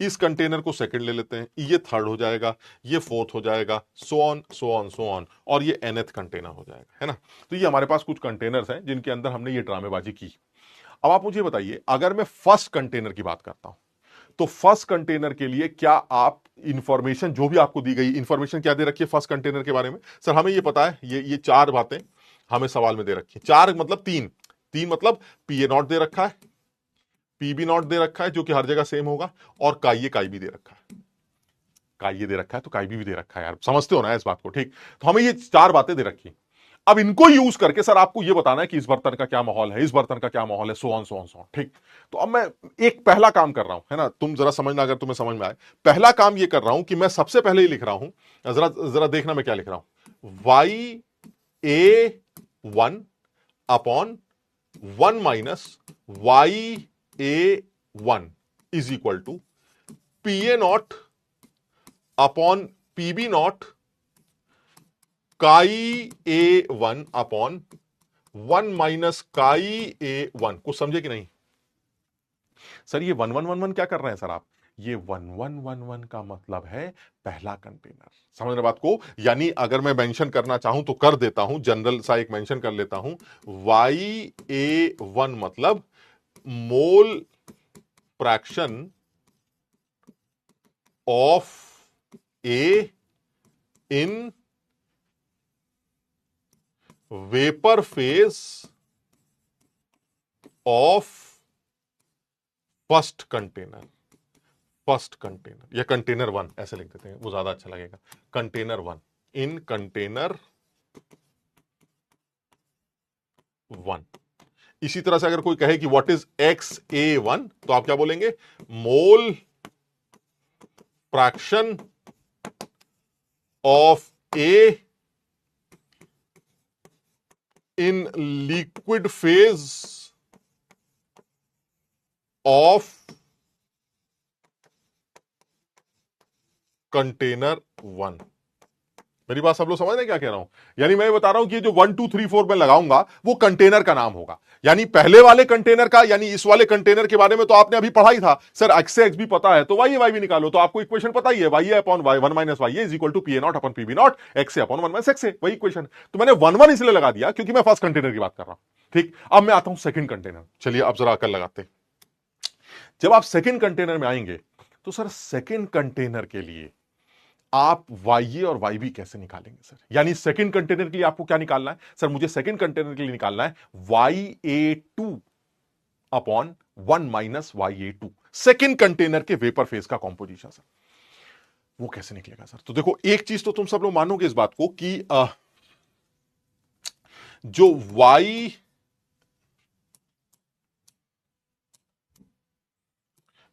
A: इस कंटेनर को सेकंड ले लेते हैं, ये थर्ड हो जाएगा, ये फोर्थ हो जाएगा, so on so on so on, और ये nth कंटेनर हो जाएगा, है ना? तो ये हमारे पास कुछ कंटेनर्स हैं जिनके अंदर हमने ये ड्रामेबाजी की। अब आप मुझे बताइए, अगर मैं फर्स्ट कंटेनर की बात करता हूं, तो फर्स्ट कंटेनर के लिए क्या आप इंफॉर्मेशन जो भी आपको दी गई, इंफॉर्मेशन क्या दे रखी है फर्स्ट कंटेनर के बारे में? सर हमें ये पता है, ये चार बातें हमें सवाल में दे रखी है। चार मतलब तीन मतलब पी ए नॉट दे रखा है, पीबी नॉट दे रखा है जो कि हर जगह सेम होगा, और काई भी दे रखा है। काई दे रखा है तो काई भी दे रखा है, यार समझते हो ना इस बात को? ठीक, तो हमें ये चार बातें दे रखी। अब इनको यूज करके सर आपको ये बताना है कि इस बर्तन का क्या माहौल है, इस बर्तन का क्या माहौल है, so on so on so on. ठीक, तो अब मैं एक पहला काम कर रहा हूं, है ना? तुम जरा समझना, अगर तुम्हें समझ में आए। पहला काम ये कर रहा हूं कि मैं सबसे पहले ही लिख रहा हूं, जरा जरा देखना मैं क्या लिख रहा हूं, YA1 upon 1 minus YA1 is equal to PA naught upon PB naught chi A1 upon 1 minus काई A1। कुछ समझे कि नहीं? सर ये 1 1 1 1 क्या कर रहे हैं सर आप? ये 1111 का मतलब है पहला कंटेनर। समझ रहे बात को? यानी अगर मैं मेंशन करना चाहूं तो कर देता हूं, जनरल सा एक मेंशन कर लेता हूं, YA1 मतलब मोल fraction of A in vapour phase of first container. First container या कंटेनर 1 ऐसे लिख देते हैं, वो ज्यादा अच्छा लगेगा। कंटेनर 1, इन कंटेनर 1। इसी तरह से अगर कोई कहे कि व्हाट इज XA1 तो आप क्या बोलेंगे? मोल fraction of A in liquid phase of container 1। मेरी बात सब लोग समझ रहे हैं क्या कह रहा हूं? यानी मैं बता रहा हूं कि ये जो 1 2 3 4 में लगाऊंगा वो कंटेनर का नाम होगा। यानी पहले वाले कंटेनर का, यानी इस वाले कंटेनर के बारे में तो आपने अभी पढ़ा ही था सर, एक्स से एक्स भी पता है तो वाई वाई भी निकालो। तो आपको इक्वेशन पता ही है, Y upon Y 1 minus Y is equal to P A naught upon P B naught X से अपॉन 1 माइनस एक्स से, वही इक्वेशन। तो मैंने 1 1 इसलिए लगा दिया क्योंकि मैं फर्स्ट कंटेनर की बात कर रहा हूं। ठीक, अब मैं आता हूं सेकंड कंटेनर। चलिए अब जरा अकल लगाते हैं। जब आप सेकंड कंटेनर में आएंगे तो सर सेकंड कंटेनर के लिए आप YA और YB कैसे निकालेंगे सर? यानी सेकंड कंटेनर के लिए आपको क्या निकालना है सर? मुझे सेकंड कंटेनर के लिए निकालना है YA2 upon 1 minus YA2, second container के वेपर फेज का कॉम्पोजिशन सर। वो कैसे निकलेगा सर? तो देखो, एक चीज तो तुम सब लोग मानोगे इस बात को कि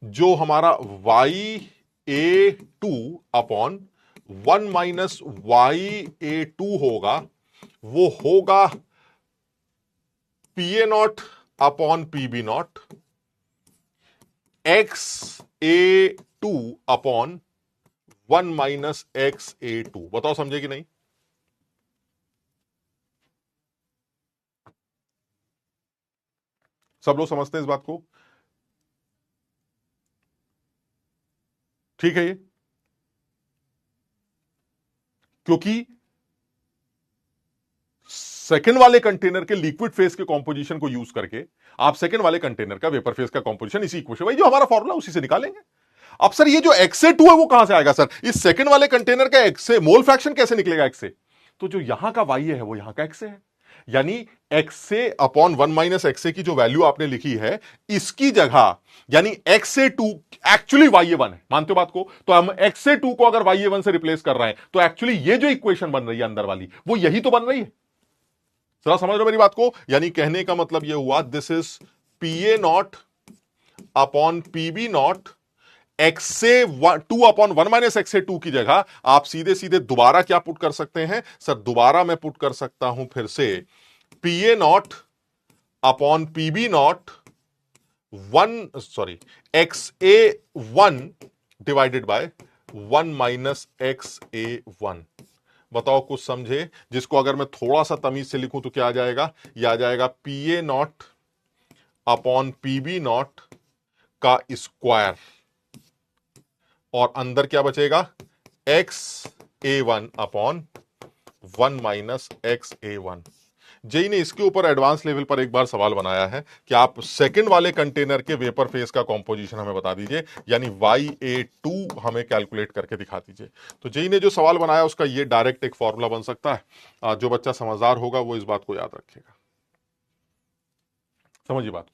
A: जो हमारा YA2 अपॉन 1 माइनस YA2 होगा, वो होगा PA naught upon PB not XA2 upon 1 minus XA2। बताओ समझे कि नहीं? सब लोग समझते हैं इस बात को? ठीक है ये, क्योंकि सेकंड वाले कंटेनर के लिक्विड फेज के कंपोजिशन को यूज करके आप सेकंड वाले कंटेनर का वेपर फेज का कंपोजिशन इसी इक्वेशन, वही जो हमारा फॉर्मूला उसी से निकालेंगे। अब सर ये जो XA2 है वो कहां से आएगा सर? इस सेकंड वाले कंटेनर का XA मोल फ्रैक्शन कैसे निकलेगा XA? तो जो यहां का YA है वो यहां का XA है। यानी XA अपॉन 1 माइनस XA की जो वैल्यू आपने लिखी है, इसकी जगह यानी XA2 एक्चुअली YA1 है। मानते हो बात को? तो हम XA2 को अगर YA1 से रिप्लेस कर रहे हैं तो एक्चुअली ये जो इक्वेशन बन रही है अंदर वाली, वो यही तो बन रही है। जरा समझ रहे हो मेरी बात को? यानी कहने का मतलब यह हुआ, this is PA naught upon PB not XA2 upon 1 minus XA2 की जगह आप सीधे सीधे दोबारा क्या पुट कर सकते हैं सर? दोबारा मैं पुट कर सकता हूं फिर से PA naught upon PB not XA1 divided by 1 minus XA1। बताओ कुछ समझे? जिसको अगर मैं थोड़ा सा तमीज से लिखूं तो क्या आ जाएगा? यह आ जाएगा PA naught upon PB not का स्क्वायर, और अंदर क्या बचेगा? XA1 upon 1 minus XA1। JEE ने इसके ऊपर एडवांस लेवल पर एक बार सवाल बनाया है कि आप सेकंड वाले कंटेनर के वेपर फेज का कंपोजिशन हमें बता दीजिए, यानी YA2 हमें कैलकुलेट करके दिखा दीजिए। तो जेई ने जो सवाल बनाया उसका ये डायरेक्ट एक फॉर्मूला बन सकता है। जो बच्चा समझदार होगा वो इस बात को याद रखेगा। समझिए बात।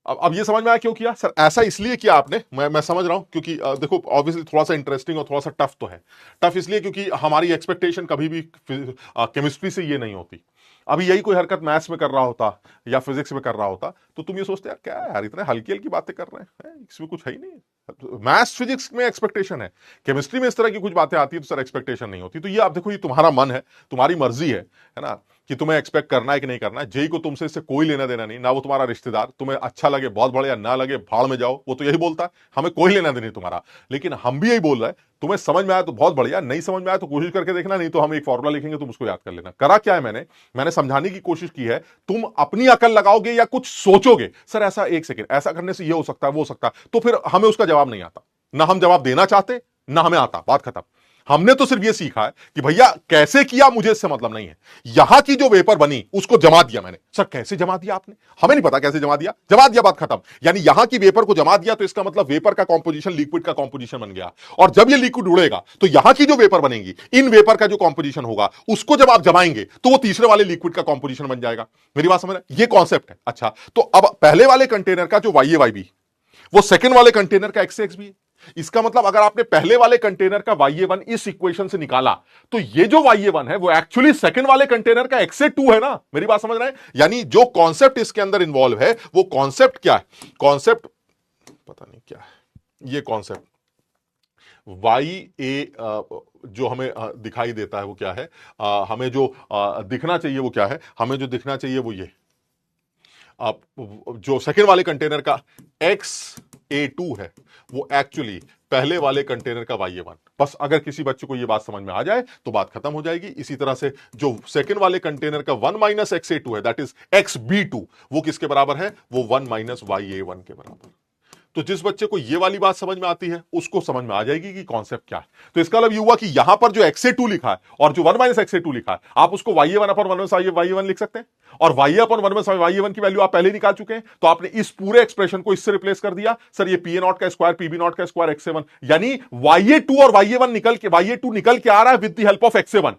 A: अब ये समझ में आया क्यों किया सर? ऐसा इसलिए किया आपने, मैं समझ रहा हूं, क्योंकि देखो ऑब्वियसली थोड़ा सा इंटरेस्टिंग और थोड़ा सा टफ तो है। टफ इसलिए क्योंकि हमारी एक्सपेक्टेशन कभी भी केमिस्ट्री से ये नहीं होती। अभी यही कोई हरकत मैथ्स में कर रहा होता या फिजिक्स में कर रहा होता तो तुम ये सोचते यार क्या है यार, इतने हल्की हल्की बातें कर रहे हैं, इसमें कुछ है ही नहीं। मैथ्स फिजिक्स में एक्सपेक्टेशन है, केमिस्ट्री में इस तरह की कुछ बातें आती है तो सर एक्सपेक्टेशन नहीं होती। तो ये आप देखो, ये तुम्हारा मन है, तुम्हारी मर्जी है ना, कि तुम्हें एक्सपेक्ट करना है कि नहीं करना है। जेई को तुमसे इससे कोई लेना देना नहीं, ना वो तुम्हारा रिश्तेदार, तुम्हें अच्छा लगे बहुत बढ़िया, ना लगे भाड़ में जाओ, वो तो यही बोलता है, हमें कोई लेना देना नहीं तुम्हारा। लेकिन हम भी यही बोल रहे हैं, तुम्हें समझ में आया तो बहुत बढ़िया, नहीं समझ में आया तो कोशिश करके देखना, नहीं तो हम एक फॉर्मूला लिखेंगे, तुम उसको याद कर लेना। करा क्या है मैंने समझाने की कोशिश की है, तुम अपनी अकल लगाओगे या कुछ सोचोगे, सर ऐसा एक सेकेंड ऐसा करने से ये हो सकता है, वो हो सकता है, तो फिर हमें उसका जवाब नहीं आता, ना हम जवाब देना चाहते, ना हमें आता, बात खत्म। हमने तो सिर्फ ये सीखा है कि भैया कैसे किया मुझे इससे मतलब नहीं है, यहां की जो वेपर बनी उसको जमा दिया मैंने। सर कैसे जमा दिया आपने? हमें नहीं पता कैसे जमा दिया, बात खत्म। यानी यहां की वेपर को जमा दिया तो इसका मतलब वेपर का कॉम्पोजिशन लिक्विड का कॉम्पोजिशन बन गया, और जब ये लिक्विड उड़ेगा तो यहां की जो वेपर बनेगी, इन वेपर का जो कॉम्पोजिशन होगा उसको जब आप जमाएंगे तो वो तीसरे वाले लिक्विड का कॉम्पोजिशन बन जाएगा। मेरी बात समझ रहे हैं? ये कॉन्सेप्ट है। अच्छा, तो अब पहले वाले कंटेनर का जो YA YB, वो सेकंड वाले कंटेनर का XA XB है। इसका मतलब अगर आपने पहले वाले कंटेनर का YA1 इस इक्वेशन से निकाला, तो ये जो YA1 है वो एक्चुअली सेकंड वाले कंटेनर का XA2 है ना। मेरी बात समझ रहे हैं? यानी जो कॉन्सेप्ट इसके अंदर इन्वॉल्व है, वो कॉन्सेप्ट क्या है? कॉन्सेप्ट पता नहीं क्या है ये कॉन्सेप्ट। YA जो हमें दिखाई देता है वो क्या है, हमें जो दिखना चाहिए वो क्या है, हमें जो दिखना चाहिए वो ये, जो सेकेंड वाले कंटेनर का XA2 है वो एक्चुअली पहले वाले कंटेनर का YA1। बस अगर किसी बच्चे को ये बात समझ में आ जाए तो बात खत्म हो जाएगी। इसी तरह से जो सेकेंड वाले कंटेनर का 1 माइनस XA2 है, दैट इज XB2, वो किसके बराबर है? वो 1 माइनस YA1 के बराबर। तो जिस बच्चे को ये वाली बात समझ में आती है उसको समझ में आ जाएगी कि कॉन्सेप्ट क्या है। तो इसका मतलब ये हुआ कि यहां पर जो XA2 लिखा है और जो 1 माइनस XA2 लिखा है, आप उसको YA1 अपन 1 माइनस YA1 लिख सकते हैं, और YA अपन 1 माइनस YA1 की वैल्यू आप पहले निकाल चुके हैं, तो आपने इस पूरे एक्सप्रेशन को इससे रिप्लेस कर दिया। सर ये PA0 का स्क्वायर PB0 का स्क्वायर XA1, यानी YA2 और YA1 YA2 निकल के आ रहा है with the help of XA1।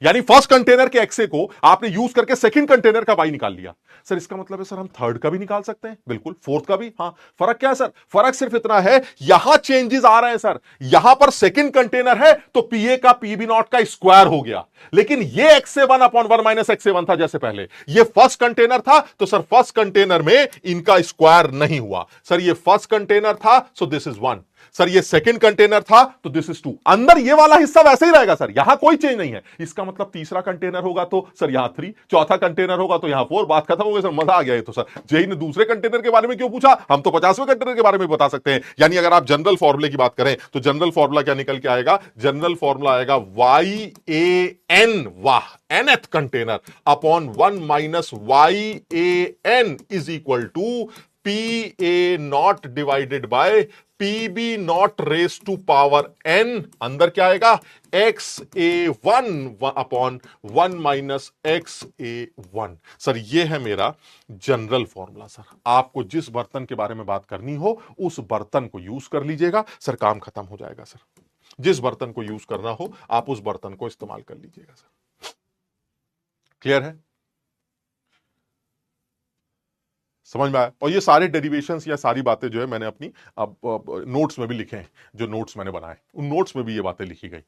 A: यानी फर्स्ट कंटेनर के XA को आपने यूज करके सेकंड कंटेनर का Y निकाल लिया। सर इसका मतलब है सर हम थर्ड का भी निकाल सकते हैं, बिल्कुल, फोर्थ का भी। हाँ, फर्क क्या है सर? फर्क सिर्फ इतना है, यहां चेंजेस आ रहे हैं सर। यहां पर सेकंड कंटेनर है तो PA का PB0 का स्क्वायर हो गया, लेकिन ये XA1 अपॉन 1 माइनस XA1 था जैसे पहले। ये फर्स्ट कंटेनर था तो सर फर्स्ट कंटेनर में इनका स्क्वायर नहीं हुआ। सर ये फर्स्ट कंटेनर था सो दिस इज 1, सर ये सेकंड कंटेनर था तो दिस इज 2। अंदर ये वाला हिस्सा वैसे ही रहेगा सर, यहां कोई चेंज नहीं है। इसका मतलब तीसरा कंटेनर होगा तो सर यहां 3, चौथा कंटेनर होगा तो यहां 4, बात खत्म हो गई सर। मजा आ गया ये तो सर। जेई ने दूसरे कंटेनर के बारे में क्यों पूछा? हम तो 50वें कंटेनर के बारे में बता सकते हैं। यानी अगर आप जनरल फॉर्मूले की बात करें तो जनरल फॉर्मूला क्या निकल के आएगा? जनरल फॉर्मूला आएगा YAN, वाह, nth container upon 1 minus YAN is equal to PA0 divided by PB0 raise to power n। अंदर क्या आएगा? XA1 upon 1 minus XA1। Sir ये है मेरा जनरल फॉर्मूला। सर आपको जिस बर्तन के बारे में बात करनी हो उस बर्तन को यूज कर लीजिएगा सर, काम खत्म हो जाएगा सर। जिस बर्तन को यूज करना हो आप उस बर्तन को इस्तेमाल कर लीजिएगा सर। क्लियर है? समझ में आया? और ये सारे डेरिवेशंस या सारी बातें जो है मैंने अपनी अब नोट्स में भी लिखे हैं, जो नोट्स मैंने बनाए उन नोट्स में भी ये बातें लिखी गई।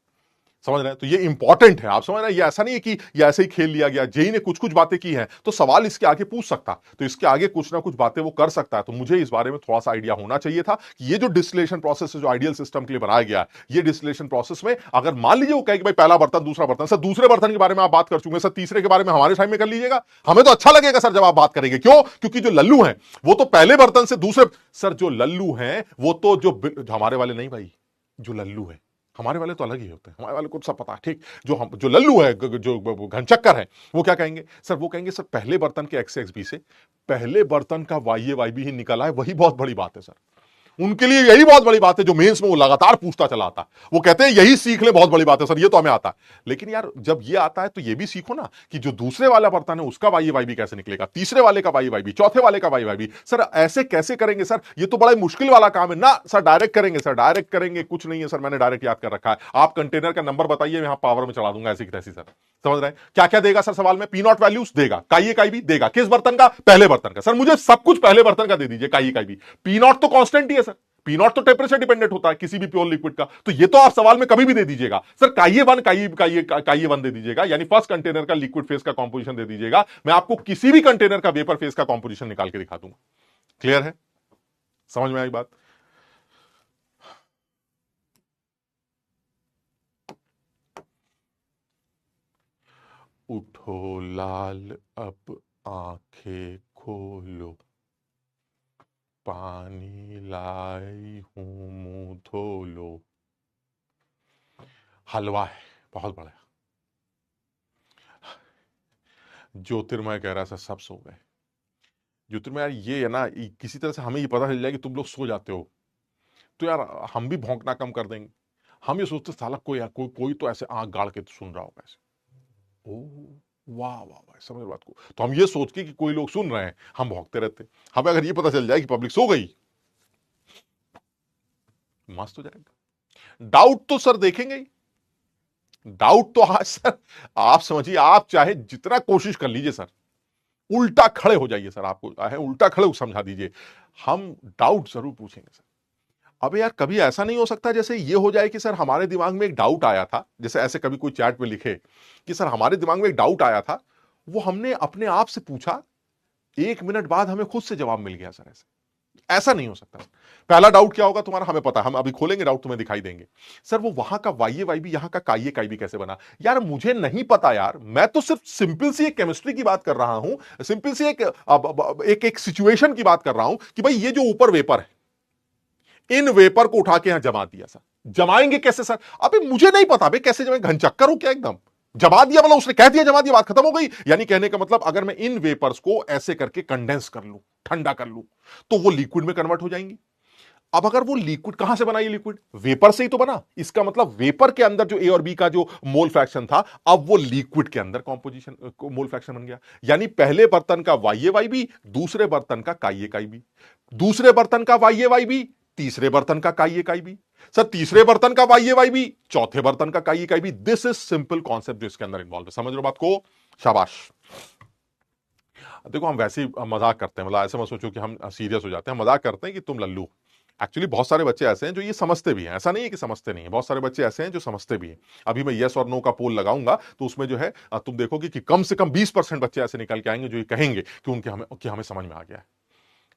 A: समझ रहे हैं? तो ये इंपॉर्टेंट है, आप समझ रहे हैं? ये ऐसा नहीं है कि ये ऐसे ही खेल लिया गया। जेई ने कुछ कुछ बातें की हैं तो सवाल इसके आगे पूछ सकता, तो इसके आगे कुछ ना कुछ बातें वो कर सकता है। तो मुझे इस बारे में थोड़ा सा आइडिया होना चाहिए था कि ये जो डिस्टिलेशन प्रोसेस है जो आइडियल सिस्टम के लिए बनाया गया है, ये डिस्टिलेशन प्रोसेस में अगर मान लीजिए वो कहे कि भाई पहला बर्तन दूसरा बर्तन, सर दूसरे बर्तन के बारे में आप बात कर चुके हैं, सर तीसरे के बारे में हमारे टाइम में कर लीजिएगा, हमें तो अच्छा लगेगा सर जब आप बात करेंगे। क्यों? क्योंकि जो लल्लू हैं वो तो पहले बर्तन से दूसरे, सर जो लल्लू हैं वो तो जो हमारे वाले नहीं भाई, जो लल्लू है हमारे वाले तो अलग ही होते हैं, हमारे वाले को सब पता है, ठीक। जो लल्लू है, जो घनचक्कर है, वो क्या कहेंगे सर? वो कहेंगे सर पहले बर्तन के XA XB से पहले बर्तन का YA YB ही निकला है, वही बहुत बड़ी बात है सर। उनके लिए यही बहुत बड़ी बात है, जो मेंस में वो लगातार पूछता चला आता है। वो कहते हैं यही सीख ले, बहुत बड़ी बात है सर, ये तो हमें आता है। लेकिन यार जब ये आता है तो ये भी सीखो ना कि जो दूसरे वाला बर्तन है उसका YA YB कैसे निकलेगा, तीसरे वाले का YA YB, चौथे वाले का YA YB। सर ऐसे कैसे करेंगे सर? ये तो बड़ा मुश्किल वाला काम है ना सर। डायरेक्ट करेंगे सर, डायरेक्ट करेंगे, कुछ नहीं है सर, मैंने डायरेक्ट याद कर रखा है। आप कंटेनर का नंबर बताइए, यहां पावर में चला दूंगा ऐसी की तैसी सर। समझ रहे हैं? क्या क्या देगा सर सवाल में? P0 वैल्यूज देगा, काई काई भी देगा। किस बर्तन का? पहले बर्तन का। सर मुझे सब कुछ पहले बर्तन का दे दीजिए, काई काई भी। P0 तो कांस्टेंट ही है सर, P0 तो टेम्परेचर डिपेंडेंट होता है किसी भी प्योर लिक्विड का, तो ये तो आप सवाल में कभी भी दे दीजिएगा सर। काइए वन दे दीजिएगा, यानी फर्स्ट कंटेनर का लिक्विड फेस का कंपोजिशन दे दीजिएगा, मैं आपको किसी भी कंटेनर का वेपर फेस का कंपोजिशन निकाल के दिखा दूंगा। क्लियर है? समझ में आई बात? उठो लाल अब आंखें खोलो, पानी लाई हूं मुंह धो लो। हलवा है, बहुत बड़ा। ज्योतिर्मय कह रहा सर सब सो गए। ज्योतिर्मय यार ये है ना, किसी तरह से हमें ये पता चल जाए कि तुम लोग सो जाते हो तो यार हम भी भौंकना कम कर देंगे। हम ये सोचते साला कोई तो ऐसे आंख गाड़ के सुन रहा होगा ऐसे। ओ वाह वाह वाह, समझ बात को। तो हम ये सोच के कि कोई लोग सुन रहे हैं हम भौंकते रहते। हमें अगर ये पता चल जाए कि पब्लिक सो गई, मस्त हो जाएगा। डाउट तो सर देखेंगे ही। डाउट तो आज सर आप समझिए, आप चाहे जितना कोशिश कर लीजिए सर, उल्टा खड़े हो जाइए सर, आपको है उल्टा खड़े समझा दीजिए, हम डाउट जरूर पूछेंगे सर। अब यार कभी ऐसा नहीं हो सकता जैसे ये हो जाए कि सर हमारे दिमाग में एक डाउट आया था, जैसे ऐसे कभी कोई चैट में लिखे कि सर हमारे दिमाग में एक डाउट आया था, वो हमने अपने आप से पूछा, 1 मिनट बाद हमें खुद से जवाब मिल गया सर। ऐसा नहीं हो सकता। पहला डाउट क्या होगा तुम्हारा हमें पता है, हम अभी खोलेंगे डाउट तुम्हें दिखाई देंगे। सर वो वहां का वाई वाई भी यहां का काइये काई भी कैसे बना? यार मुझे नहीं पता यार, मैं तो सिर्फ सिंपल सी एक केमिस्ट्री की बात कर रहा हूं, सिंपल सी एक सिचुएशन की बात कर रहा हूं कि भाई ये जो ऊपर वेपर है, इन वेपर को उठा के यहां जमा दिया सर। जमाएंगे कैसे सर? अभी मुझे नहीं पता भाई कैसे जमाए, घनचक्कर हो क्या एकदम? जमा दिया मतलब उसने कह दिया जमा दिया, बात खत्म हो गई। यानी कहने का मतलब अगर मैं इन वेपर्स को ऐसे करके कंडेंस कर लूं, ठंडा कर लूं, तो वो लिक्विड में कन्वर्ट हो जाएंगी। अब अगर वो लिक्विड कहां से बना, ये लिक्विड वेपर से ही तो बना, इसका मतलब वेपर के अंदर जो ए और बी का जो मोल फ्रैक्शन था, अब वो लिक्विड के अंदर कॉम्पोजिशन मोल फ्रैक्शन बन गया। यानी पहले बर्तन का वाई वाई बी, दूसरे बर्तन का काइये काई बी, दूसरे बर्तन का वाई वाई बी, तीसरे बर्तन का काइये काई बी, सर तीसरे बर्तन का वाई वाई बी, चौथे बर्तन का काइये chi B. This is simple concept जो इसके अंदर इन्वॉल्व है। समझ लो बात को? शाबाश। देखो हम वैसे ही मजाक करते हैं, मतलब ऐसे मत सोचो कि हम सीरियस हो जाते हैं, मजाक करते हैं कि तुम लल्लू। एक्चुअली बहुत सारे बच्चे ऐसे हैं जो ये समझते भी हैं, ऐसा नहीं है कि समझते नहीं है, बहुत सारे बच्चे ऐसे हैं जो समझते भी हैं। अभी मैं यस और नो का पोल लगाऊंगा तो उसमें जो है तुम देखोगे कि कम से कम 20% बच्चे ऐसे निकल के आएंगे जो ये कहेंगे कि हमें समझ में आ गया है।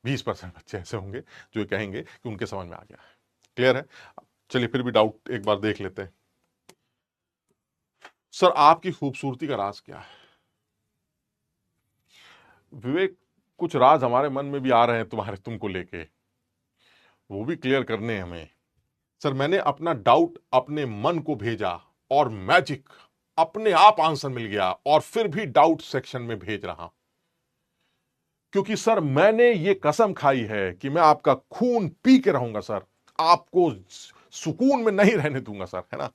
A: 20% बच्चे ऐसे होंगे जो ये कहेंगे कि उनके समझ में आ गया है। क्लियर है? चलिए फिर भी डाउट एक बार देख लेते हैं। सर आपकी खूबसूरती का राज क्या है? विवेक, कुछ राज हमारे मन में भी आ रहे हैं तुमको लेके, वो भी क्लियर करने हैं हमें। सर मैंने अपना डाउट अपने मन को भेजा और मैजिक अपने आप आंसर मिल गया, और फिर भी डाउट सेक्शन में भेज रहा हूं, क्योंकि सर मैंने ये कसम खाई है कि मैं आपका खून पी के रहूंगा सर, आपको सुकून में नहीं रहने दूंगा सर, है ना?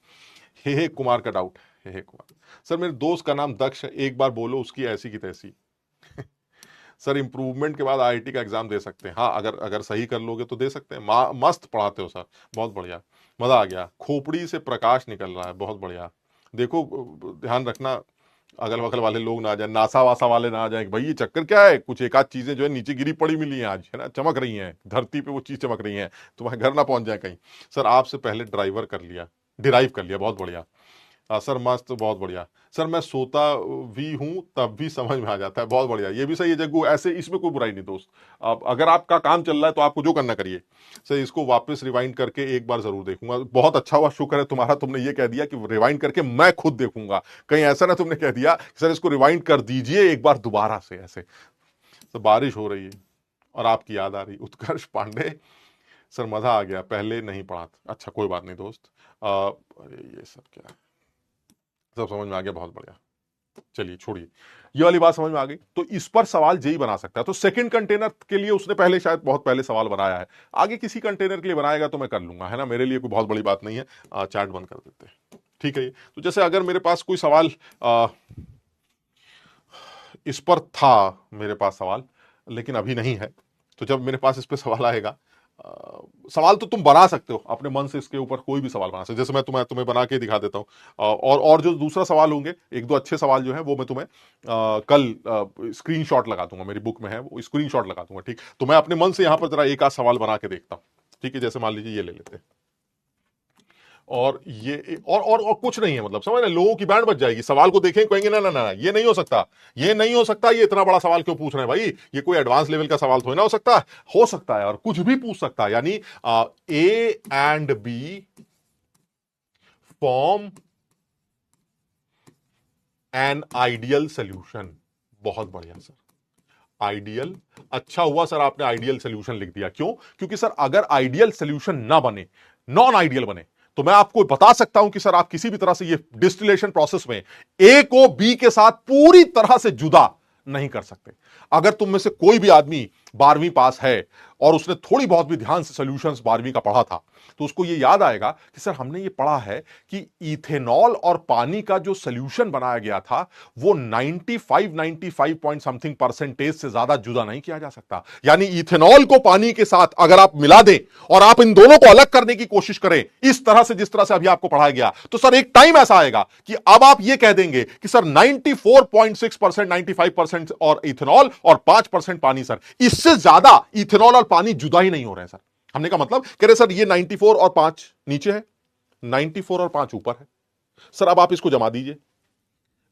A: हे कुमार का डाउट है, हे कुमार। सर मेरे दोस्त का नाम दक्ष है, एक बार बोलो उसकी ऐसी की तैसी। सर इंप्रूवमेंट के बाद आईआईटी का एग्जाम दे सकते हैं? हाँ, अगर अगर सही कर लोगे तो दे सकते हैं। मस्त पढ़ाते हो सर, बहुत बढ़िया, मजा आ गया। खोपड़ी से प्रकाश निकल रहा है, बहुत बढ़िया। देखो ध्यान रखना अगल बगल वाले लोग ना आ जाए, नासा वासा वाले ना आ जाए भाई ये चक्कर क्या है, कुछ एक आध चीजें जो है नीचे गिरी पड़ी मिली हैं आज, है ना, चमक रही हैं धरती पे, वो चीज चमक रही है, तुम्हारे घर ना पहुंच जाए कहीं। सर आपसे पहले ड्राइवर कर लिया, डिराइव कर लिया, बहुत बढ़िया। सर मस्त, बहुत बढ़िया। सर मैं सोता भी हूं तब भी समझ में आ जाता है, बहुत बढ़िया, ये भी सही है जग्गू, ऐसे इसमें कोई बुराई नहीं दोस्त। अब अगर आपका काम चल रहा है तो आपको जो करना करिए। सर इसको वापस रिवाइंड करके एक बार जरूर देखूंगा। बहुत अच्छा हुआ, शुक्र है तुम्हारा, तुमने ये कह दिया कि रिवाइंड करके मैं खुद देखूंगा, कहीं ऐसा ना तुमने कह दिया सर इसको रिवाइंड कर दीजिए एक बार दोबारा से ऐसे। सर बारिश हो रही है और आपकी याद आ रही, उत्कर्ष पांडे। सर मजा आ गया, पहले नहीं पढ़ा था। अच्छा कोई बात नहीं दोस्त। अरे ये सब क्या है, सब समझ में आ गया, बहुत बढ़िया। चलिए छोड़िए, ये वाली बात समझ में आ गई। तो इस पर सवाल जेई बना सकता है, तो सेकंड कंटेनर के लिए उसने पहले शायद बहुत पहले सवाल बनाया है, आगे किसी कंटेनर के लिए बनाएगा तो मैं कर लूंगा, है ना, मेरे लिए कोई बहुत बड़ी बात नहीं है। चैट बंद कर देते हैं, ठीक है ये। तो जैसे अगर मेरे पास कोई सवाल इस पर था, मेरे पास सवाल लेकिन अभी नहीं है, तो जब मेरे पास इस पर सवाल आएगा, सवाल तो तुम बना सकते हो अपने मन से, इसके ऊपर कोई भी सवाल बना सकते हो, जैसे मैं तुम्हें बना के दिखा देता हूँ। और जो दूसरा सवाल होंगे, एक दो अच्छे सवाल जो है वो मैं तुम्हें कल स्क्रीनशॉट लगा दूंगा, मेरी बुक में है वो, स्क्रीनशॉट लगा दूंगा, ठीक। तो मैं अपने मन से यहां पर जरा एक आध सवाल बना के देखता हूँ, ठीक है। जैसे मान लीजिए ये ले लेते हैं, और ये और कुछ नहीं है, मतलब समझ रहे, लोगों की बैंड बज जाएगी, सवाल को देखें कहेंगे ना ना ना ये नहीं हो सकता, ये नहीं हो सकता, ये इतना बड़ा सवाल क्यों पूछ रहे हैं भाई, ये कोई एडवांस लेवल का सवाल थोड़ी ना हो सकता है और कुछ भी पूछ सकता है। यानी A and B form an ideal solution. बहुत बढ़िया सर, आइडियल। अच्छा हुआ सर आपने आइडियल सोल्यूशन लिख दिया। क्यों? क्योंकि सर अगर आइडियल सोल्यूशन ना बने, नॉन आइडियल बने, तो मैं आपको बता सकता हूं कि सर आप किसी भी तरह से ये डिस्टिलेशन प्रोसेस में ए को बी के साथ पूरी तरह से जुदा नहीं कर सकते। अगर तुम में से कोई भी आदमी 12वीं पास है और उसने थोड़ी बहुत भी ध्यान से सॉल्यूशंस 12वीं का पढ़ा था, तो उसको ये याद आएगा कि सर हमने ये पढ़ा है कि इथेनॉल और पानी का जो सॉल्यूशन बनाया गया था वो 95 पॉइंट समथिंग परसेंटेज से ज्यादा जुदा नहीं किया जा सकता। यानी इथेनॉल को पानी के साथ अगर आप मिला दें और आप इन दोनों को अलग करने की कोशिश करें इस तरह से जिस तरह से अभी आपको पढ़ाया गया, तो सर एक टाइम ऐसा आएगा कि अब आप ये कह देंगे कि सर 94.6%, 95% और इथेनॉल और 5% पानी। सर इससे ज्यादा इथेनॉल और पानी जुदा ही नहीं हो रहे हैं सर। हमने का मतलब कह रहे सर ये 94 और 5 नीचे है, 94 और 5 ऊपर है। सर अब आप इसको जमा दीजिए,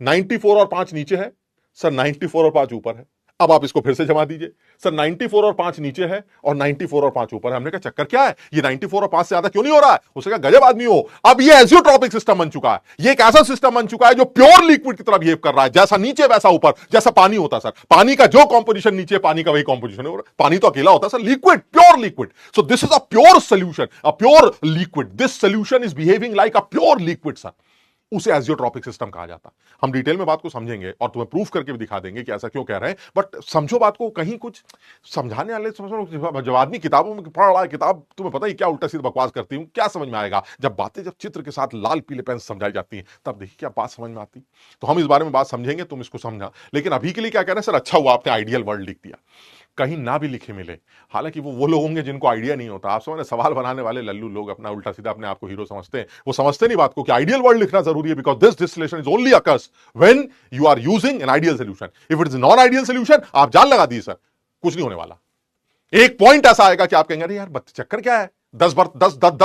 A: 94 और 5 नीचे है, सर 94 और 5 ऊपर है। अब आप इसको फिर से जमा दीजिए, सर 94 और 5 नीचे है और 94 और 5 ऊपर है। हमने कहा चक्कर क्या है, ये 94 और 5 से ज्यादा क्यों नहीं हो रहा है? उसने कहा गजब आदमी हो, अब ये एजियोट्रॉपिक सिस्टम बन चुका है। ये एक ऐसा सिस्टम बन चुका है जो प्योर लिक्विड की तरह बिहेव कर रहा है, जैसा नीचे वैसा ऊपर, जैसा पानी होता सर। पानी का जो कॉम्पोजिशन नीचे, पानी का वही कॉम्पोजिशन है। पानी तो अकेला होता sir, liquid, pure liquid. So this is a pure solution, a pure liquid. This solution is behaving like a pure liquid sir. उसे एजियोट्रॉपिक सिस्टम कहा जाता। हम डिटेल में बात को समझेंगे और तुम्हें प्रूफ करके भी दिखा देंगे कि ऐसा क्यों कह रहे हैं। बट समझो बात को, कहीं कुछ समझाने वाले समझो। जब आदमी किताबों में पढ़ रहा है, किताब तुम्हें पता ही क्या उल्टा सीधा बकवास करती हूं, क्या समझ में आएगा? जब बातें जब चित्र के साथ लाल पीले पेन से समझाई जाती हैं, तब देखिए क्या बात समझ में आती। तो हम इस बारे में बात समझेंगे, तुम इसको समझा। लेकिन अभी के लिए क्या कह रहे हैं सर, अच्छा हुआ आपने आइडियल वर्ल्ड लिख दिया, कहीं ना भी लिखे मिले। हालांकि वो लोग होंगे जिनको आइडिया नहीं होता। आप समझ, सवाल बनाने वाले लल्लू लोग अपना उल्टा सीधा अपने आप को हीरो समझते हैं। वो समझते नहीं बात को कि आइडियल वर्ल्ड लिखना जरूरी है, because this distillation is only occurs when you are using an ideal solution. If it is non ideal solution, आप जान लगा दी सर, कुछ नहीं होने वाला। एक पॉइंट ऐसा आएगा कि आप कहेंगे अरे यार चक्कर क्या है, 10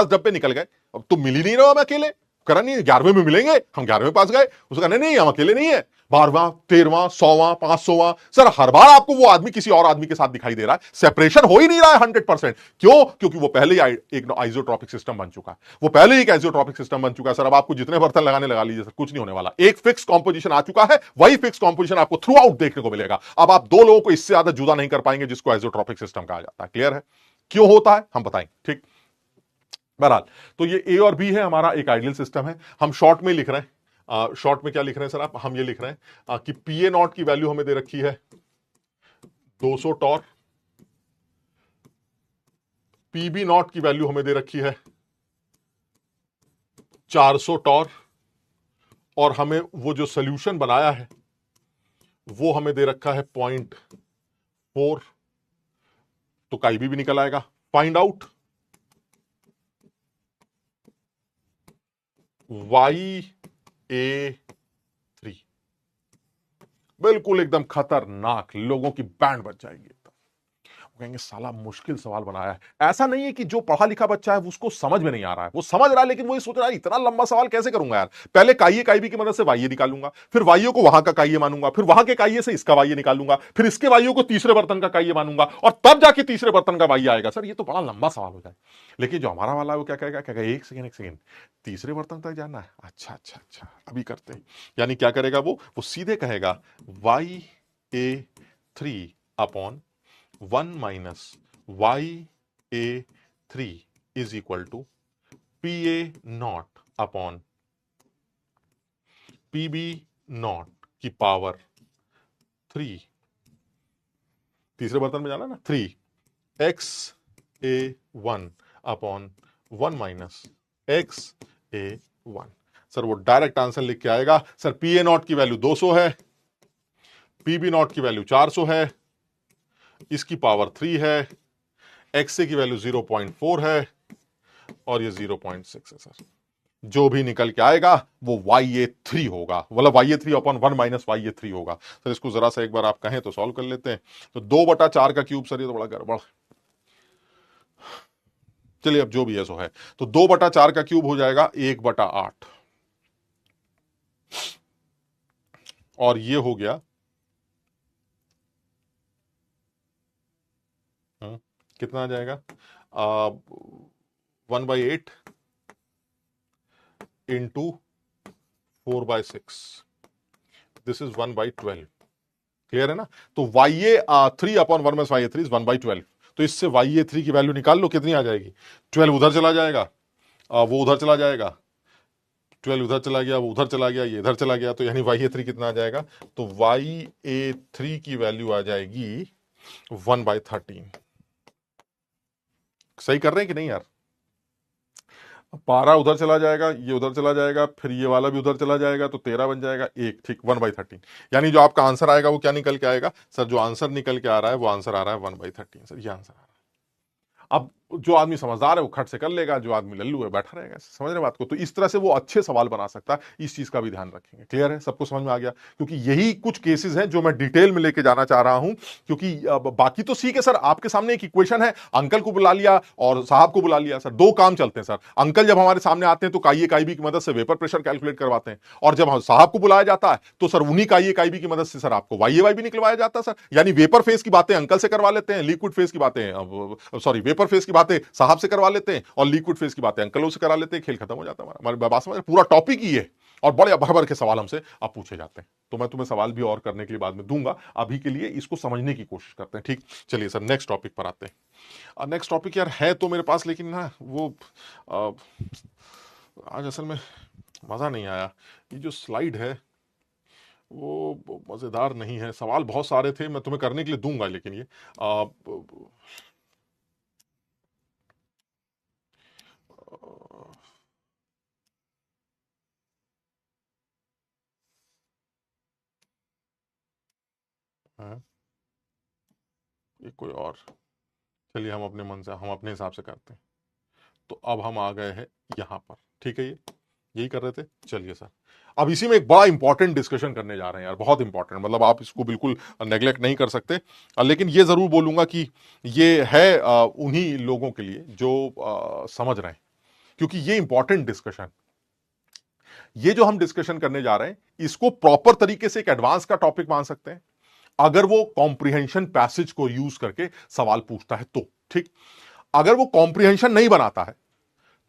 A: डब्बे निकल गए, अब तुम मिल ही नहीं रहे हो, मैं अकेले करा नहीं, 11वें में मिलेंगे, हम 11वें पास गए। उसका नहीं, हम अकेले नहीं है, 12वां, 13वां, 100वां, 500वां। सर हर बार आपको वो आदमी किसी और आदमी के साथ दिखाई दे रहा है, सेपरेशन हो ही नहीं रहा है 100%। क्यों? क्योंकि वो पहले ही एक आइसोट्रॉपिक सिस्टम बन चुका है, वो पहले ही एक आइसोट्रॉपिक सिस्टम बन चुका है। सर अब आपको जितने बर्तन लगाने लगा लीजिए सर, कुछ नहीं होने वाला। एक फिक्स कॉम्पोजिशन आ चुका है, वही फिक्स कॉम्पोजिशन आपको थ्रू आउट देखने को मिलेगा। अब आप दो लोगों को इससे ज्यादा जुदा नहीं कर पाएंगे, जिसको आइसोट्रॉपिक सिस्टम कहा जाता है। क्लियर है? क्यों होता है हम बताएंगे, ठीक। बहरहाल, तो ये ए और बी है, हमारा एक आइडियल सिस्टम है। हम शॉर्ट में लिख रहे हैं। शॉर्ट में क्या लिख रहे हैं सर आप? हम ये लिख रहे हैं कि पी ए नॉट की वैल्यू हमें दे रखी है 200 टॉर, पीबी नॉट की वैल्यू हमें दे रखी है 400 टॉर, और हमें वो जो सोल्यूशन बनाया है वो हमें दे रखा है 0.4। तो का भी निकल आएगा। Find out YA3। बिल्कुल एकदम खतरनाक, लोगों की बैंड बच जाएगी। कहेंगे साला मुश्किल सवाल बनाया है। ऐसा नहीं है कि जो पढ़ा लिखा बच्चा है उसको समझ में नहीं आ रहा है, वो समझ रहा है, लेकिन वो ये सोच रहा है इतना लंबा सवाल कैसे करूंगा यार। पहले काइये काइबी की मदद से वाइये निकालूंगा, फिर वाइयों को वहां का काइये मानूंगा, फिर वहां के काइये से इसका वाइये निकालूंगा, फिर इसके वाइयों को तीसरे बर्तन का काइये मानूंगा, और तब जाके तीसरे बर्तन का वाइये आएगा। सर ये तो बड़ा लंबा सवाल हो जाए। लेकिन जो हमारा वाला है वो क्या कहेगा, कहेगा एक सेकेंड, तीसरे बर्तन तक जाना है, अच्छा अच्छा अच्छा अभी करते हैं। यानी क्या करेगा वो सीधे कहेगा YA3 upon 1 minus YA3 is equal to PA naught upon PB naught की पावर 3। तीसरे बर्तन में जाना ना, 3XA1 upon 1 minus XA1। Sir वो डायरेक्ट आंसर लिख के आएगा। सर PA नॉट की वैल्यू 200 है, PB नॉट की वैल्यू 400 है, इसकी पावर 3 है, XA की वैल्यू 0.4 है और ये 0.6 है। सर जो भी निकल के आएगा वो YA3 होगा, मतलब YA3 अपॉन 1 माइनस YA3 होगा। सर इसको जरा सा एक बार आप कहें तो सॉल्व कर लेते हैं। तो 2/4 का क्यूब, सर ये तो बड़ा गड़बड़। चलिए अब जो भी है सो है। तो 2/4 का क्यूब हो जाएगा 1/8, और ये हो गया कितना आ जाएगा 1/8 इंटू 4/6। This is 1/12। क्लियर है ना? तो YA3 upon 1 minus YA3 is 1/12। तो इससे YA3 की वैल्यू निकाल लो, कितनी आ जाएगी? 12 उधर चला जाएगा, वो उधर चला जाएगा, 12 उधर चला गया, वो उधर चला गया, ये इधर चला गया, तो यानी YA3 कितना आ जाएगा? तो YA3 की वैल्यू आ जाएगी 1/13। सही कर रहे हैं कि नहीं यार? 12 उधर चला जाएगा, ये उधर चला जाएगा, फिर ये वाला भी उधर चला जाएगा, तो 13 बन जाएगा, एक, ठीक, 1/13। यानी जो आपका आंसर आएगा वो क्या निकल के आएगा सर? जो आंसर निकल के आ रहा है वो आंसर आ रहा है 1/13 सर, ये आंसर आ रहा है। अब जो आदमी समझदार है वो खट से कर लेगा, जो आदमी लल्लू है बैठा रहेगा। समझ रहे बात को? तो इस तरह से वो अच्छे सवाल बना सकता है, इस चीज का भी ध्यान रखेंगे। क्लियर है? सबको समझ में आ गया? क्योंकि यही कुछ केसेस हैं जो मैं डिटेल में लेके जाना चाह रहा हूं, क्योंकि बाकी तो ठीक है सर, आपके सामने एक इक्वेशन है, अंकल को बुला लिया और साहब को बुला लिया सर, दो काम चलते हैं सर। अंकल जब हमारे सामने आते हैं तो काई ए काई बी की मदद से वेपर प्रेशर कैलकुलेट करवाते हैं, और जब साहब को बुलाया जाता है तो सर उन्हीं काई ए काई बी की मदद से सर आपको वाई ए वाई भी निकलवाया जाता है सर। यानी वेपर फेज की बातें अंकल से करवा लेते हैं, लिक्विड फेज की बातें, सॉरी, वेपर फेज की बातें साहब से करवा लेते हैं, और लिक्विड फेज की बातें अंकलों से करा लेते हैं, खेल खत्म हो जाता है हमारा। हमारी बात समझ? पूरा टॉपिक ही है, और बड़े भर भर के सवाल हमसे अब पूछे जाते हैं। तो मैं तुम्हें सवाल भी और करने के लिए बाद में दूंगा, अभी के लिए इसको समझने की कोशिश करते हैं। ठीक, चलिए सर नेक्स्ट टॉपिक पर आते हैं। नेक्स्ट टॉपिक यार है तो मेरे पास, लेकिन ना वो आज असल में मजा नहीं आया। ये जो स्लाइड है वो मजेदार नहीं है। सवाल बहुत सारे थे, मैं तुम्हें करने के लिए दूंगा, लेकिन ये ये कोई और, चलिए हम अपने मन से, हम अपने हिसाब से करते हैं। तो अब हम आ गए हैं यहां पर, ठीक है, ये यही कर रहे थे। चलिए सर, अब इसी में एक बड़ा इंपॉर्टेंट डिस्कशन करने जा रहे हैं यार, बहुत इंपॉर्टेंट, मतलब आप इसको बिल्कुल नेग्लेक्ट नहीं कर सकते। लेकिन ये जरूर बोलूंगा कि ये है उन्हीं लोगों के लिए जो समझ रहे हैं, क्योंकि ये इंपॉर्टेंट डिस्कशन, ये जो हम डिस्कशन करने जा रहे हैं, इसको प्रॉपर तरीके से एक एडवांस का टॉपिक मान सकते हैं अगर वो कॉम्प्रिहेंशन पैसेज को यूज करके सवाल पूछता है तो। ठीक, अगर वो कॉम्प्रिहेंशन नहीं बनाता है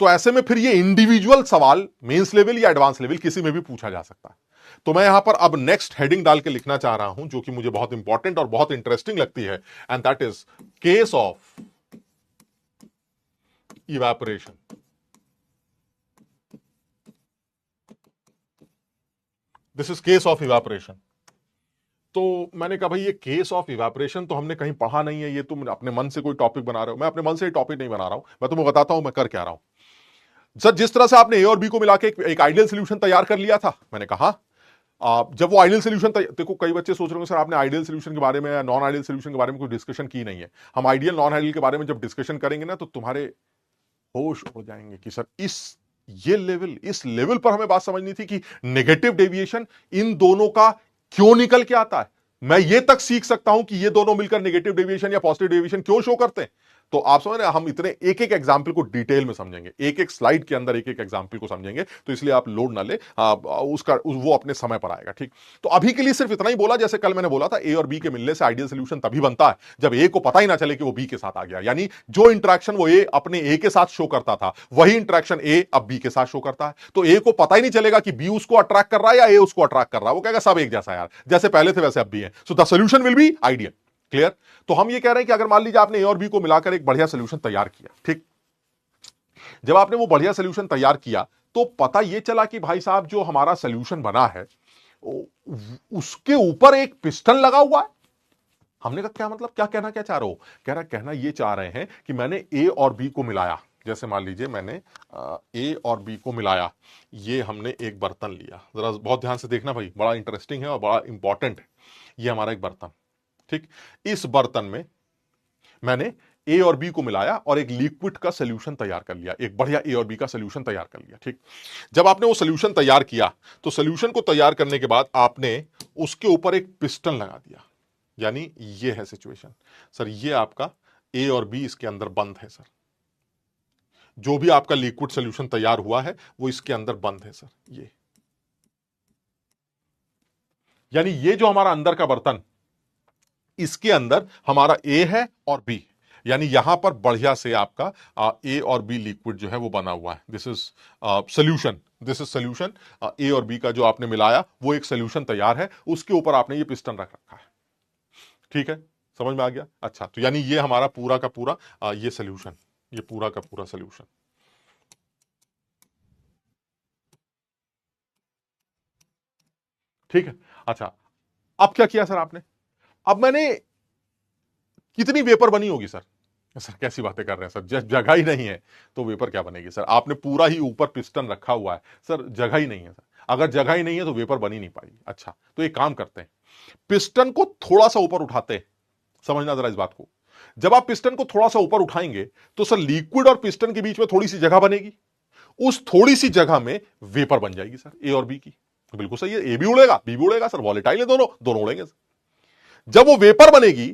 A: तो ऐसे में फिर ये इंडिविजुअल सवाल मेंस लेवल या एडवांस लेवल किसी में भी पूछा जा सकता है। तो मैं यहां पर अब नेक्स्ट हेडिंग डाल के लिखना चाह रहा हूं, जो कि मुझे बहुत इंपॉर्टेंट और बहुत इंटरेस्टिंग लगती है, and that is case of evaporation. This is case of evaporation. तो मैंने कहा भाई ये केस ऑफ इवेपोरेशन तो हमने कहीं पढ़ा नहीं है, ये तुम अपने मन से कोई टॉपिक बना रहे हो। मैं अपने मन से टॉपिक नहीं बना रहा हूं, मैं तुम्हें बताता हूं मैं कर क्या रहा हूं। सर जिस तरह से आपने ए और बी को मिला के एक आइडियल सोल्यूशन तैयार कर लिया था, मैंने कहा जब वो आइडियल सोल्यूशन, देखो कई बच्चे सोच रहे होंगे सर आपने आइडियल सोल्यूशन के बारे में या नॉन आइडियल सोल्यूशन के बारे में कोई डिस्कशन की नहीं है। हम आइडियल नॉन आइडियल के बारे में जब डिस्कशन करेंगे ना, तो तुम्हारे होश उड़ जाएंगे कि सर इस लेवल पर हमें बात समझनी थी कि नेगेटिव डेविएशन इन दोनों का क्यों निकल के आता है। मैं ये तक सीख सकता हूं कि ये दोनों मिलकर नेगेटिव डेविएशन या पॉजिटिव डेविएशन क्यों शो करते हैं। तो आप समझ रहे हैं, हम इतने एक एक एग्जाम्पल को डिटेल में समझेंगे, एक एक स्लाइड के अंदर एक एक एग्जाम्पल को समझेंगे, तो इसलिए आप लोड ना ले, वो अपने समय पर आएगा। ठीक, तो अभी के लिए सिर्फ इतना ही बोला, जैसे कल मैंने बोला था ए और बी के मिलने से आइडियल सोल्यूशन तभी बनता है जब ए को पता ही ना चले कि वो बी के साथ आ गया। यानी जो इंटरेक्शन वो ए अपने ए के साथ शो करता था, वही इंटरेक्शन ए अब बी के साथ शो करता है। तो ए को पता ही नहीं चलेगा कि बी उसको अट्रैक्ट कर रहा है या ए उसको अट्रैक्ट कर रहा है, वो कहेगा सब एक जैसा यार, जैसे पहले थे वैसे अब भी है। So the solution will be ideal. Clear? तो हम ये कह रहे हैं कि अगर मान लीजिए आपने ए और बी को मिलाकर एक बढ़िया सोल्यूशन तैयार किया, ठीक, जब आपने वो बढ़िया सोल्यूशन तैयार किया तो पता ये चला कि भाई साहब जो हमारा सोल्यूशन बना है उसके ऊपर एक पिस्टन लगा हुआ है। हमने कहा क्या मतलब, क्या कहना क्या चाह रहे हो? कहना ये चाह रहे हैं कि मैंने ए और बी को मिलाया, जैसे मान लीजिए मैंने ए और बी को मिलाया, ये हमने एक बर्तन लिया, जरा बहुत ध्यान से देखना भाई, बड़ा इंटरेस्टिंग है और बड़ा इंपॉर्टेंट है। ये हमारा एक बर्तन, ठीक, इस बर्तन में मैंने ए और बी को मिलाया और एक लिक्विड का सोल्यूशन तैयार कर लिया, एक बढ़िया ए और बी का सोल्यूशन तैयार कर लिया। ठीक, जब आपने वो सोल्यूशन तैयार किया तो सोल्यूशन को तैयार करने के बाद आपने उसके ऊपर एक पिस्टन लगा दिया, यानी ये है सिचुएशन। सर ये आपका ए और बी इसके अंदर बंद है सर, जो भी आपका लिक्विड सोल्यूशन तैयार हुआ है वो इसके अंदर बंद है सर। ये यानी ये जो हमारा अंदर का बर्तन, इसके अंदर हमारा ए है और बी, यानी यहां पर बढ़िया से आपका ए और बी लिक्विड जो है वो बना हुआ है। This is solution, this is solution. A और बी का जो आपने मिलाया वो एक सोल्यूशन तैयार है, उसके ऊपर आपने ये पिस्टन रख रखा है। ठीक है, समझ में आ गया? अच्छा, तो यानी ये हमारा पूरा का पूरा ये सोल्यूशन, ये पूरा का पूरा सोल्यूशन। ठीक है। अच्छा, अब क्या किया सर आपने? अब मैंने कितनी वेपर बनी होगी सर? सर कैसी बातें कर रहे हैं सर, जगह ही नहीं है तो वेपर क्या बनेगी सर? आपने पूरा ही ऊपर पिस्टन रखा हुआ है सर, जगह ही नहीं है सर। अगर जगह ही नहीं है तो वेपर बन ही नहीं पाएगी। अच्छा, तो एक काम करते हैं, पिस्टन को थोड़ा सा ऊपर उठाते हैं। समझना जरा इस बात को, जब आप पिस्टन को थोड़ा सा ऊपर उठाएंगे तो सर लिक्विड और पिस्टन के बीच में थोड़ी सी जगह बनेगी, उस थोड़ी सी जगह में वेपर बन जाएगी सर, ए और बी की। तो बिल्कुल सही है, ए भी उड़ेगा बी भी उड़ेगा सर, वॉलेटाइल है दोनों, दोनों उड़ेंगे सर। जब वो वेपर बनेगी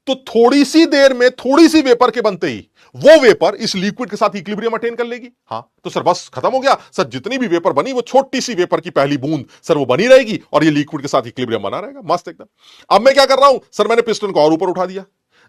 A: तो थोड़ी सी देर में थोड़ी सी वेपर के बनते ही वो वेपर इस लिक्विड के साथ इक्विलिब्रियम अटेन कर लेगी। हाँ, तो सर बस खत्म हो गया सर, जितनी भी वेपर बनी वो छोटी सी वेपर की पहली बूंद सर वो बनी रहेगी और ये लिक्विड के साथ इक्विलिब्रियम बना रहेगा, मस्त एकदम। अब मैं क्या कर रहा हूं सर, मैंने पिस्टन को और ऊपर उठा दिया।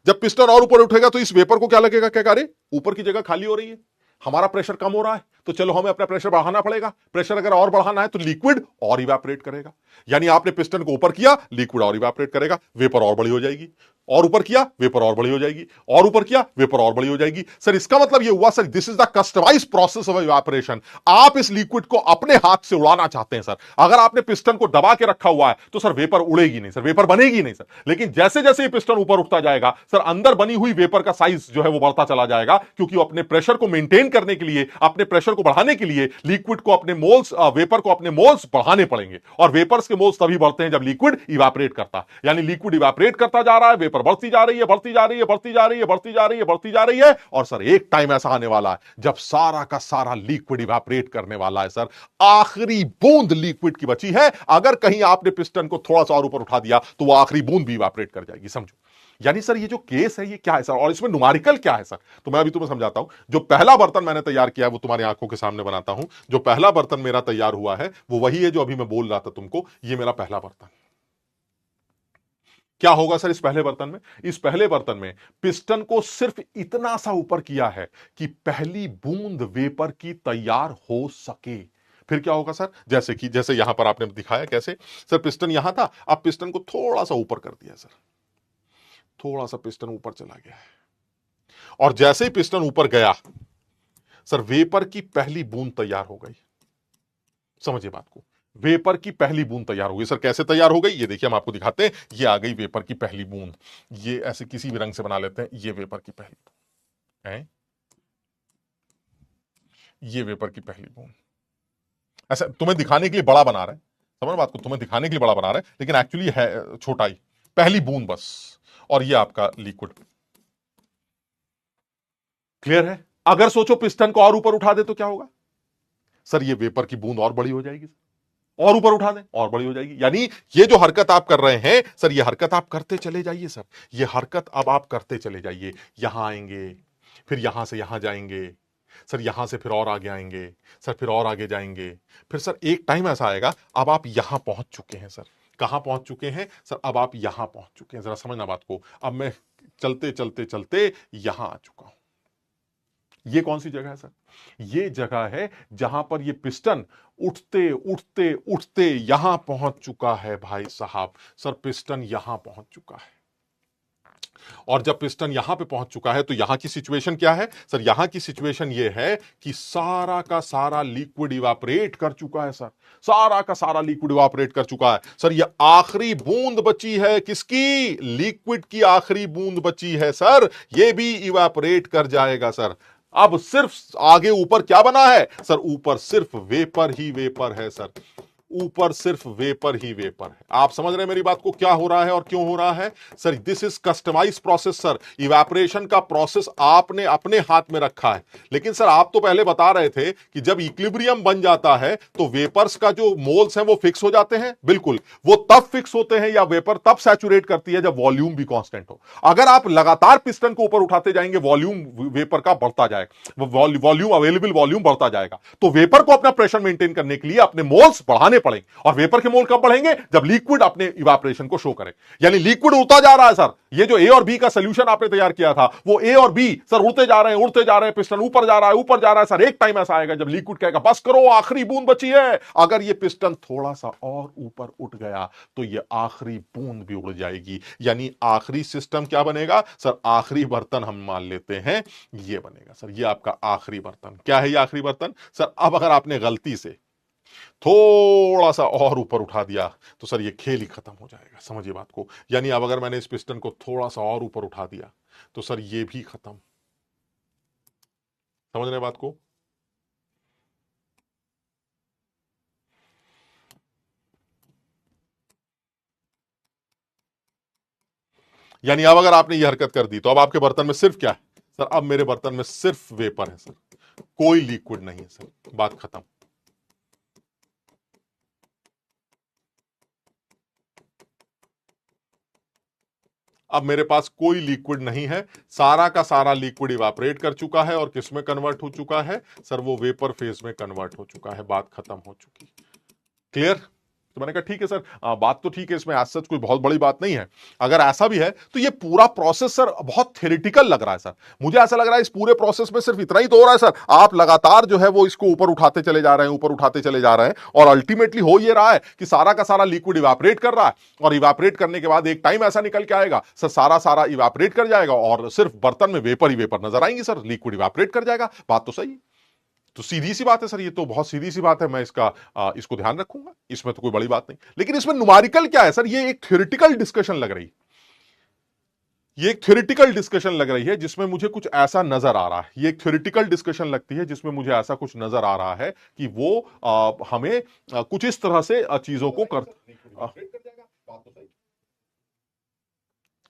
A: जब पिस्टन और ऊपर उठेगा तो इस वेपर को क्या लगेगा, क्या करे, ऊपर की जगह खाली हो रही है, हमारा प्रेशर कम हो रहा है, तो चलो हमें अपना प्रेशर बढ़ाना पड़ेगा। प्रेशर अगर और बढ़ाना है तो लिक्विड और इवेपोरेट करेगा। यानी आपने पिस्टन को ऊपर किया, लिक्विड और इवेपोरेट करेगा, वेपर और बड़ी हो जाएगी। और ऊपर किया, वेपर और बड़ी हो जाएगी, और ऊपर किया, वेपर और बड़ी हो जाएगी। सर इसका मतलब ये हुआ sir, this is the customized process of evaporation. आप इस लिक्विड को अपने हाथ से उड़ाना चाहते हैं सर। अगर आपने पिस्टन को दबा के रखा हुआ है तो सर वेपर उड़ेगी नहीं सर, वेपर बनेगी नहीं सर। लेकिन जैसे जैसे ये पिस्टन ऊपर उठता जाएगा सर, अंदर बनी हुई वेपर का साइज जो है वो बढ़ता चला जाएगा, क्योंकि वो अपने प्रेशर को मेंटेन करने के लिए, अपने प्रेशर को बढ़ाने के लिए लिक्विड को अपने मोल्स, वेपर को अपने मोल्स बढ़ाने पड़ेंगे। और वेपर्स के मोल्स तभी बढ़ते हैं जब लिक्विड इवेपोरेट करता है। यानी लिक्विड इवेपोरेट करता जा रहा है, वेपर बढ़ती जा रही है, बढ़ती जा रही है, बढ़ती जा रही है, बढ़ती जा रही है, बढ़ती जा रही है। और सर एक टाइम ऐसा आने वाला है जब सारा का सारा लिक्विड इवेपोरेट करने वाला है सर। आखिरी बूंद लिक्विड की बची है, अगर कहीं आपने पिस्टन को थोड़ा सा और ऊपर उठा दिया तो वो आखिरी बूंद भी इवेपोरेट कर जाएगी, समझो। यानी सर ये जो केस है ये क्या है सर, और इसमें न्यूमेरिकल क्या है सर? तो मैं अभी तुम्हें समझाता हूं। जो पहला बर्तन मैंने तैयार किया है वो तुम्हारी आंखों के सामने बनाता हूं। जो पहला बर्तन मेरा तैयार हुआ है वो वही है जो अभी मैं बोल रहा था तुमको। ये मेरा पहला बर्तन। क्या होगा सर इस पहले बर्तन में? इस पहले बर्तन में पिस्टन को सिर्फ इतना सा ऊपर किया है कि पहली बूंद वेपर की तैयार हो सके। फिर क्या होगा सर? जैसे यहां पर आपने दिखाया कैसे सर, पिस्टन यहां था, अब पिस्टन को थोड़ा सा ऊपर कर दिया सर, थोड़ा सा पिस्टन ऊपर चला गया है। और जैसे ही पिस्टन ऊपर गया सर, वेपर की पहली बूंद तैयार हो गई। समझिए बात को, वेपर की पहली बूंद तैयार हो गई। सर कैसे तैयार हो गई? ये देखिए हम आपको दिखाते हैं। ये आ गई वेपर की पहली बूंद। ये ऐसे किसी भी रंग से बना लेते हैं। ये वेपर की पहली बूंद है, ये वेपर की पहली बूंद। ऐसा तुम्हें दिखाने के लिए बड़ा बना रहे हैं, समझ बात को, तुम्हें दिखाने के लिए बड़ा बना रहे हैं, लेकिन एक्चुअली है छोटा ही, पहली बूंद बस। और ये आपका लिक्विड। क्लियर है? अगर सोचो पिस्टन को और ऊपर उठा दे तो क्या होगा सर? ये वेपर की बूंद और बड़ी हो जाएगी, और ऊपर उठा दें और बड़ी हो जाएगी। यानी ये जो हरकत आप कर रहे हैं सर, ये हरकत आप करते चले जाइए सर, ये हरकत अब आप करते चले जाइए। यहां आएंगे, फिर यहां से यहां जाएंगे सर, यहां से फिर और आगे आएंगे सर, फिर और आगे जाएंगे। फिर सर एक टाइम ऐसा आएगा, अब आप यहां पहुंच चुके हैं सर। कहां पहुंच चुके हैं सर? अब आप यहां पहुंच चुके हैं। जरा समझना बात को। अब मैं चलते चलते चलते यहां आ चुका हूं। ये कौन सी जगह है सर? ये जगह है जहां पर ये पिस्टन उठते उठते उठते यहां पहुंच चुका है भाई साहब। सर पिस्टन यहां पहुंच चुका है, और जब पिस्टन यहां पे पहुंच चुका है तो यहां की सिचुएशन क्या है सर? यहां की सिचुएशन ये है कि सारा का सारा लिक्विड इवापोरेट कर चुका है सर, सारा का सारा लिक्विड इवापोरेट कर चुका है सर। ये आखिरी बूंद बची है, किसकी? लिक्विड की आखिरी बूंद बची है सर, ये भी इवापोरेट कर जाएगा सर। अब सिर्फ आगे ऊपर क्या बना है सर? ऊपर सिर्फ वेपर ही वेपर है सर, ऊपर सिर्फ वेपर ही वेपर है। आप समझ रहे हैं मेरी बात को, क्या हो रहा है और क्यों हो रहा है sir? This is customize process sir. Evaporation का प्रोसेस आपने अपने हाथ में रखा है। लेकिन सर आप तो पहले बता रहे थे कि जब इक्विलिब्रियम बन जाता है तो वेपर्स का जो मोल्स हैं वो फिक्स हो जाते हैं। बिल्कुल, वो तब फिक्स होते हैं या वेपर तब सैचुरेट करती है जब वॉल्यूम भी कांस्टेंट हो। अगर आप लगातार पिस्टन को ऊपर उठाते जाएंगे, वॉल्यूम वेपर का बढ़ता जाएगा, वॉल्यूम अवेलेबल वॉल्यूम बढ़ता जाएगा, तो वेपर को अपना प्रेशर मेंटेन करने के लिए अपने मोल्स बढ़ाने पड़ेंगे। और वेपर के मोल कब बढ़ेंगे? जब लिक्विड अपने इवापोरेशन को शो करे, यानी लिक्विड उड़ता जा रहा है सर। ये जो ए और बी का सोल्यूशन आपने तैयार किया था, वो ए और बी सर उड़ते जा रहे हैं, उड़ते जा रहे हैं, पिस्टन ऊपर जा रहा है, ऊपर जा रहा है सर। एक टाइम ऐसा आएगा जब लिक्विड कहेगा बस करो, आखिरी बूंद बची है। अगर ये पिस्टन थोड़ा सा और ऊपर उठ गया तो ये आखिरी बूंद भी उड़ जाएगी, यानी आखिरी सिस्टम क्या बनेगा सर? आखिरी बर्तन हम मान लेते हैं ये बनेगा सर। ये आपका आखिरी बर्तन क्या है? ये आखिरी बर्तन सर। अब अगर आपने गलती से थोड़ा सा और ऊपर उठा दिया तो सर ये खेल ही खत्म हो जाएगा। समझिए बात को, यानी अब अगर मैंने इस पिस्टन को थोड़ा सा और ऊपर उठा दिया तो सर ये भी खत्म। समझ रहे बात को? यानी अब अगर आपने ये हरकत कर दी तो अब आपके बर्तन में सिर्फ क्या है सर? अब मेरे बर्तन में सिर्फ वेपर है सर, कोई लिक्विड नहीं है सर। बात खत्म। अब मेरे पास कोई लिक्विड नहीं है, सारा का सारा लिक्विड इवापोरेट कर चुका है और किस में कन्वर्ट हो चुका है सर? वो वेपर फेज में कन्वर्ट हो चुका है। बात खत्म हो चुकी। क्लियर? तो मैंने कहा ठीक है सर, बात तो ठीक है, इसमें आज सच कोई बहुत बड़ी बात नहीं है। अगर ऐसा भी है तो ये पूरा प्रोसेस सर बहुत थ्योरेटिकल लग रहा है सर। मुझे ऐसा लग रहा है इस पूरे प्रोसेस में सिर्फ इतना ही तो हो रहा है सर, आप लगातार जो है वो इसको ऊपर उठाते चले जा रहे हैं, ऊपर उठाते चले जा रहे हैं, और अल्टीमेटली हो ये रहा है कि सारा का सारा लिक्विड इवापोरेट कर रहा है, और इवापोरेट करने के बाद एक टाइम ऐसा निकल के आएगा सर, सारा सारा इवापोरेट कर जाएगा और सिर्फ बर्तन में वेपर ही वेपर नजर आएंगी सर, लिक्विड इवापोरेट कर जाएगा। बात तो सही है। तो सीधी सी बात है सर, ये तो बहुत सीधी सी बात है। मैं इसको ध्यान रखूंगा, इसमें तो कोई बड़ी बात नहीं। लेकिन इसमें न्यूमेरिकल क्या है सर? ये एक थ्योरेटिकल डिस्कशन लग रही है, ये एक थ्योरेटिकल डिस्कशन लग रही है जिसमें मुझे कुछ ऐसा नजर आ रहा है। ये एक थ्योरेटिकल डिस्कशन लगती है जिसमें मुझे ऐसा कुछ नजर आ रहा है कि वो हमें कुछ इस तरह से चीजों को है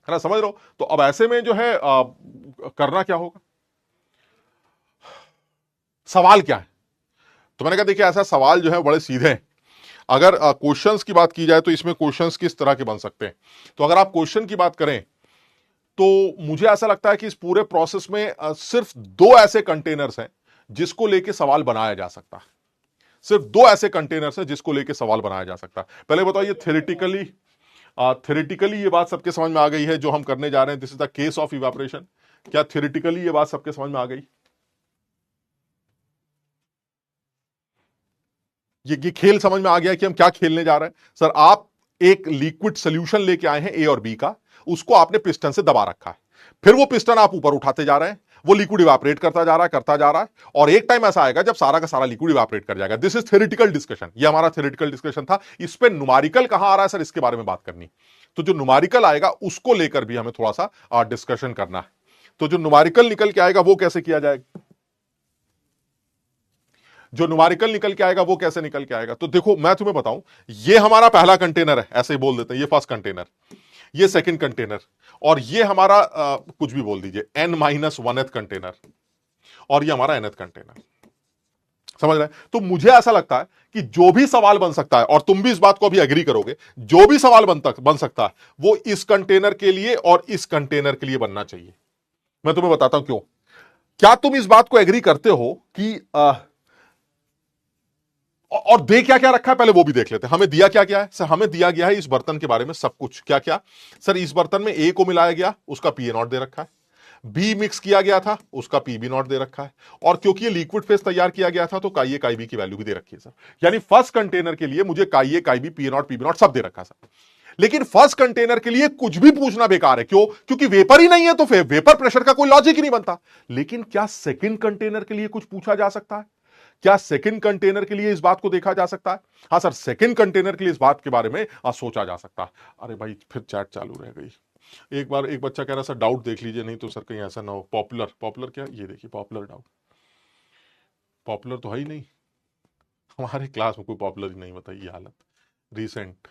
A: ना, समझ रहे हो? तो अब ऐसे में जो है करना क्या होगा? सवाल क्या है? तो मैंने कहा देखिए, ऐसा सवाल जो है बड़े सीधे हैं। अगर क्वेश्चंस की बात की जाए तो इसमें क्वेश्चंस किस तरह के बन सकते हैं? तो अगर आप क्वेश्चन की बात करें तो मुझे ऐसा लगता है कि इस पूरे प्रोसेस में सिर्फ दो ऐसे कंटेनर्स हैं जिसको लेके सवाल बनाया जा सकता है। सिर्फ दो ऐसे कंटेनर्स हैं जिसको लेके सवाल बनाया जा सकता है। पहले बताइए, थ्योरेटिकली ये बात सबके समझ में आ गई है जो हम करने जा रहे हैं? This is the case of evaporation. क्या थ्योरेटिकली ये बात सबके समझ में आ गई? ये खेल समझ में आ गया कि हम क्या खेलने जा रहे हैं? सर, आप एक लिक्विड सोल्यूशन लेके आए हैं ए और बी का, उसको आपने पिस्टन से दबा रखा है, फिर वो पिस्टन आप ऊपर उठाते जा रहे हैं, वो लिक्विड इवापोरेट करता जा रहा है, करता जा रहा है, और एक टाइम ऐसा आएगा जब सारा का सारा लिक्विड इवापोरेट कर जाएगा। This is theoretical discussion. ये हमारा थ्योरेटिकल डिस्कशन था। इस पे न्यूमेरिकल कहां आ रहा है सर? इसके बारे में बात करनी। तो जो न्यूमेरिकल आएगा उसको लेकर भी हमें थोड़ा सा डिस्कशन करना है। तो जो न्यूमेरिकल निकल के आएगा वो कैसे किया जाएगा? जो न्यूमेरिकल निकल के आएगा वो कैसे निकल के आएगा? तो देखो, मैं तुम्हें बताऊं, ये हमारा पहला कंटेनर है, ऐसे ही बोल देते हैं, ये फर्स्ट कंटेनर, ये सेकंड कंटेनर, और ये हमारा कुछ भी बोल दीजिए n-1th कंटेनर, और ये हमारा nth कंटेनर। समझ रहे हैं? तो मुझे ऐसा लगता है कि जो भी सवाल बन सकता है, और तुम भी इस बात को अभी एग्री करोगे, जो भी सवाल बन सकता है वो इस कंटेनर के लिए और इस कंटेनर के लिए बनना चाहिए। मैं तुम्हें बताता हूं क्यों। क्या तुम इस बात को एग्री करते हो कि और दे क्या क्या रखा है, पहले वो भी देख लेते हैं। हमें दिया क्या क्या है सर? हमें दिया गया है इस बर्तन के बारे में सब कुछ। क्या क्या सर? इस बर्तन में ए को मिलाया गया, उसका पी0 दे रखा है, बी मिक्स किया गया था, उसका पीबी0 दे रखा है, और क्योंकि ये लिक्विड फेस तैयार किया गया था तो काई ए काई बी की वैल्यू भी दे रखी है सर। यानी फर्स्ट कंटेनर के लिए मुझे काई ए काई बी पी0 पीबी0 सब दे रखा है सर। लेकिन फर्स्ट कंटेनर के लिए कुछ भी पूछना बेकार है। क्यों? क्योंकि वेपर ही नहीं है, तो फिर वेपर प्रेशर का कोई लॉजिक ही नहीं बनता। लेकिन क्या सेकंड कंटेनर के लिए कुछ पूछा जा सकता है? क्या सेकंड कंटेनर के लिए इस बात को देखा जा सकता है? हाँ सर, सेकंड कंटेनर के लिए इस बात के बारे में सोचा जा सकता है। अरे भाई, फिर चैट चालू रह गई। एक बार एक बच्चा कह रहा सर डाउट देख लीजिए, नहीं तो सर कहीं ऐसा ना हो। पॉपुलर क्या? ये देखिए, पॉपुलर डाउट। पॉपुलर तो है ही नहीं, हमारे क्लास में कोई पॉपुलर ही नहीं। बताइए हालत। रिसेंट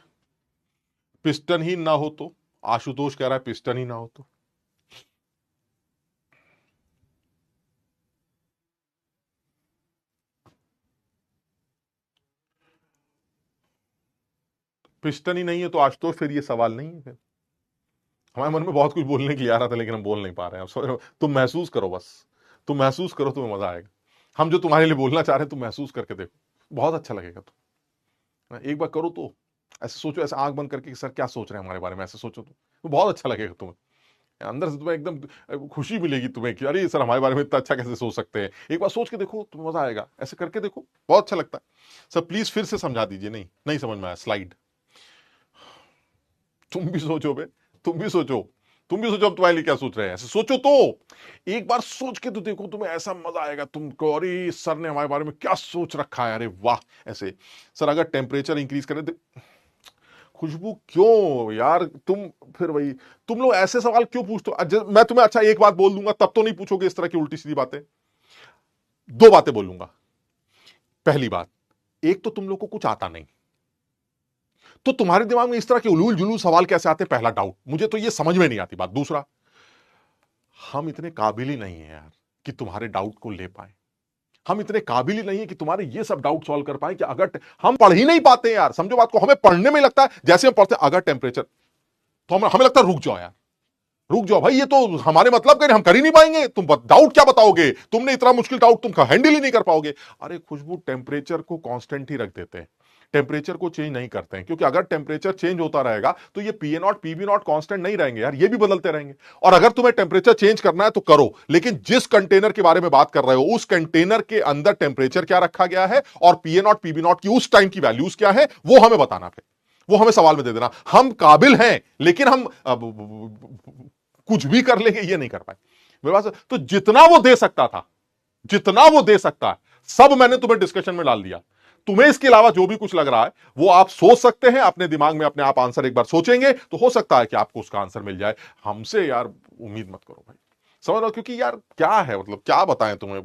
A: पिस्टन ही ना हो तो, आशुतोष कह रहा है पिस्टन ही ना हो तो। पिस्टन ही नहीं है तो आशुतोष फिर ये सवाल नहीं है। फिर हमारे मन में बहुत कुछ बोलने की आ रहा था लेकिन हम बोल नहीं पा रहे हैं। तुम महसूस करो, बस तुम महसूस करो, तुम्हें मजा आएगा। हम जो तुम्हारे लिए बोलना चाह रहे हैं तुम महसूस करके देखो, बहुत अच्छा लगेगा। एक बार करो तो, ऐसे सोचो, ऐसे आंख बंद करके कि सर क्या सोच रहे हैं हमारे बारे में, ऐसे सोचो तो बहुत अच्छा लगेगा तुम्हें, अंदर से तुम्हें एकदम खुशी मिलेगी तुम्हें कि अरे सर हमारे बारे में इतना अच्छा कैसे सोच सकते हैं। एक बार सोच के देखो, तुम्हें मजा आएगा, ऐसे करके देखो, बहुत अच्छा लगता है। सर प्लीज फिर से समझा दीजिए, नहीं नहीं समझ में आया स्लाइड। तुम भी सोचो बे, तुम भी सोचो, तुम भी सोचो, अब तुम्हारे लिए क्या सोच रहे हैं, ऐसे सोचो तो, एक बार सोच के तो देखो, तुम्हें ऐसा मजा आएगा तुमको, अरे सर ने हमारे बारे में क्या सोच रखा है, अरे वाह। ऐसे सर अगर टेम्परेचर इंक्रीज करें तो, खुशबू क्यों यार तुम फिर वही, तुम लोग ऐसे सवाल क्यों पूछते हो? मैं तुम्हें अच्छा एक बात बोल दूंगा, तब तो नहीं पूछोगे इस तरह की उल्टी सीधी बातें। दो बातें बोलूंगा। पहली बात, एक तो तुम लोग को कुछ आता नहीं, तो तुम्हारे दिमाग में इस तरह के उलूल जुलूल सवाल कैसे आते? पहला डाउट, मुझे तो ये समझ में नहीं आती बात। दूसरा, हम इतने काबिल ही नहीं है यार कि तुम्हारे डाउट को ले पाए, हम इतने काबिल ही नहीं है कि तुम्हारे ये सब डाउट सॉल्व कर पाए कि अगर हम पढ़ ही नहीं पाते यार, समझो बात को, हमें पढ़ने में लगता है जैसे हम पढ़ते अगर टेम्परेचर, तो हमें लगता है रुक जाओ यार, रुक जाओ भाई, ये तो हमारे मतलब का हम कर ही नहीं पाएंगे, तुम डाउट क्या बताओगे, तुमने इतना मुश्किल डाउट तुम हैंडल ही नहीं कर पाओगे। अरे खुशबू, टेम्परेचर को कांस्टेंट ही रख देते हैं, टेम्परेचर को चेंज नहीं करते हैं, क्योंकि अगर टेम्परेचर चेंज होता रहेगा तो ये पीए नॉट पीबी नॉट कांस्टेंट नहीं रहेंगे यार, ये भी बदलते रहेंगे। और अगर तुम्हें टेम्परेचर चेंज करना है तो करो, लेकिन जिस कंटेनर के बारे में बात कर रहे हो उस कंटेनर के अंदर टेम्परेचर क्या रखा गया है और पीए नॉट पीबी नॉट की उस टाइम की वैल्यूज क्या है, वो हमें बताना, फिर वो हमें सवाल में दे देना। हम काबिल हैं, लेकिन हम कुछ भी कर लेंगे ये नहीं कर पाए मेरे पास। तो जितना वो दे सकता था, जितना वो दे सकता है, सब मैंने तुम्हें डिस्कशन में डाल दिया। तुम्हें इसके अलावा जो भी कुछ लग रहा है वो आप सोच सकते हैं अपने दिमाग में, अपने आप आंसर एक बार सोचेंगे तो हो सकता है कि आपको उसका आंसर मिल जाए। हमसे यार उम्मीद मत करो भाई, समझ रहे हो? क्योंकि यार क्या है, मतलब क्या बताएं तुम्हें,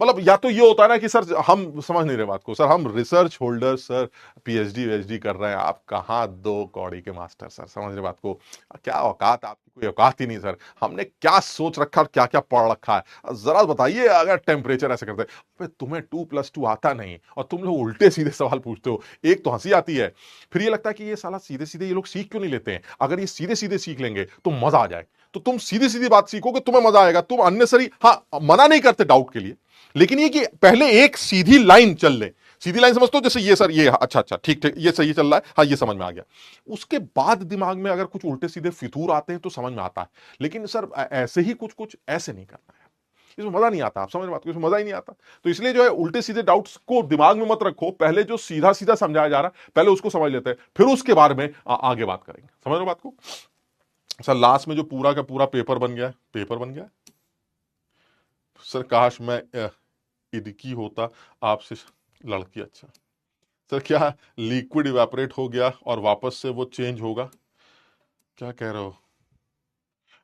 A: मतलब या तो ये होता है ना कि सर हम समझ नहीं रहे बात को, सर हम research holder, sir PhD VHD कर रहे हैं, आप कहाँ दो कौड़ी के मास्टर, सर समझ रहे बात को, क्या औकात, आपकी कोई औकात ही नहीं सर, हमने क्या सोच रखा और क्या क्या पढ़ रखा है, जरा बताइए। अगर टेम्परेचर ऐसे करते हैं, तुम्हें 2+2 आता नहीं और तुम लोग उल्टे सीधे सवाल पूछते हो, एक तो हंसी आती है, फिर ये लगता है कि ये साला सीधे सीधे ये लोग सीख क्यों नहीं लेते हैं, अगर ये सीधे सीधे सीख लेंगे तो मजा आ जाए, तो तुम सीधी सीधी बात सीखोगे, तुम्हें मजा आएगा, तुम अननेसरी, हाँ मना नहीं करते डाउट के लिए, लेकिन ये कि पहले एक सीधी लाइन चल ले, सीधी लाइन समझते हो, जैसे ये सर ये अच्छा अच्छा ठीक ठीक ये सही चल रहा है, हाँ ये समझ में आ गया, उसके बाद दिमाग में अगर कुछ उल्टे सीधे फितूर आते हैं तो समझ में आता है, लेकिन सर ऐसे ही कुछ कुछ ऐसे नहीं करना है, इसमें मजा नहीं आता, आप समझ बात को, इसमें मजा ही नहीं आता। तो इसलिए जो है उल्टे सीधे डाउट्स को दिमाग में मत रखो, पहले जो सीधा सीधा समझाया जा रहा है पहले उसको समझ लेते हैं, फिर उसके बारे में आगे बात करेंगे, समझ रहे बात को। सर लास्ट में जो पूरा का पूरा पेपर बन गया, पेपर बन गया सर, काश मैं इनकी होता आपसे लड़की, अच्छा सर क्या लिक्विड इवेपोरेट हो गया और वापस से वो चेंज होगा, क्या कह रहे हो?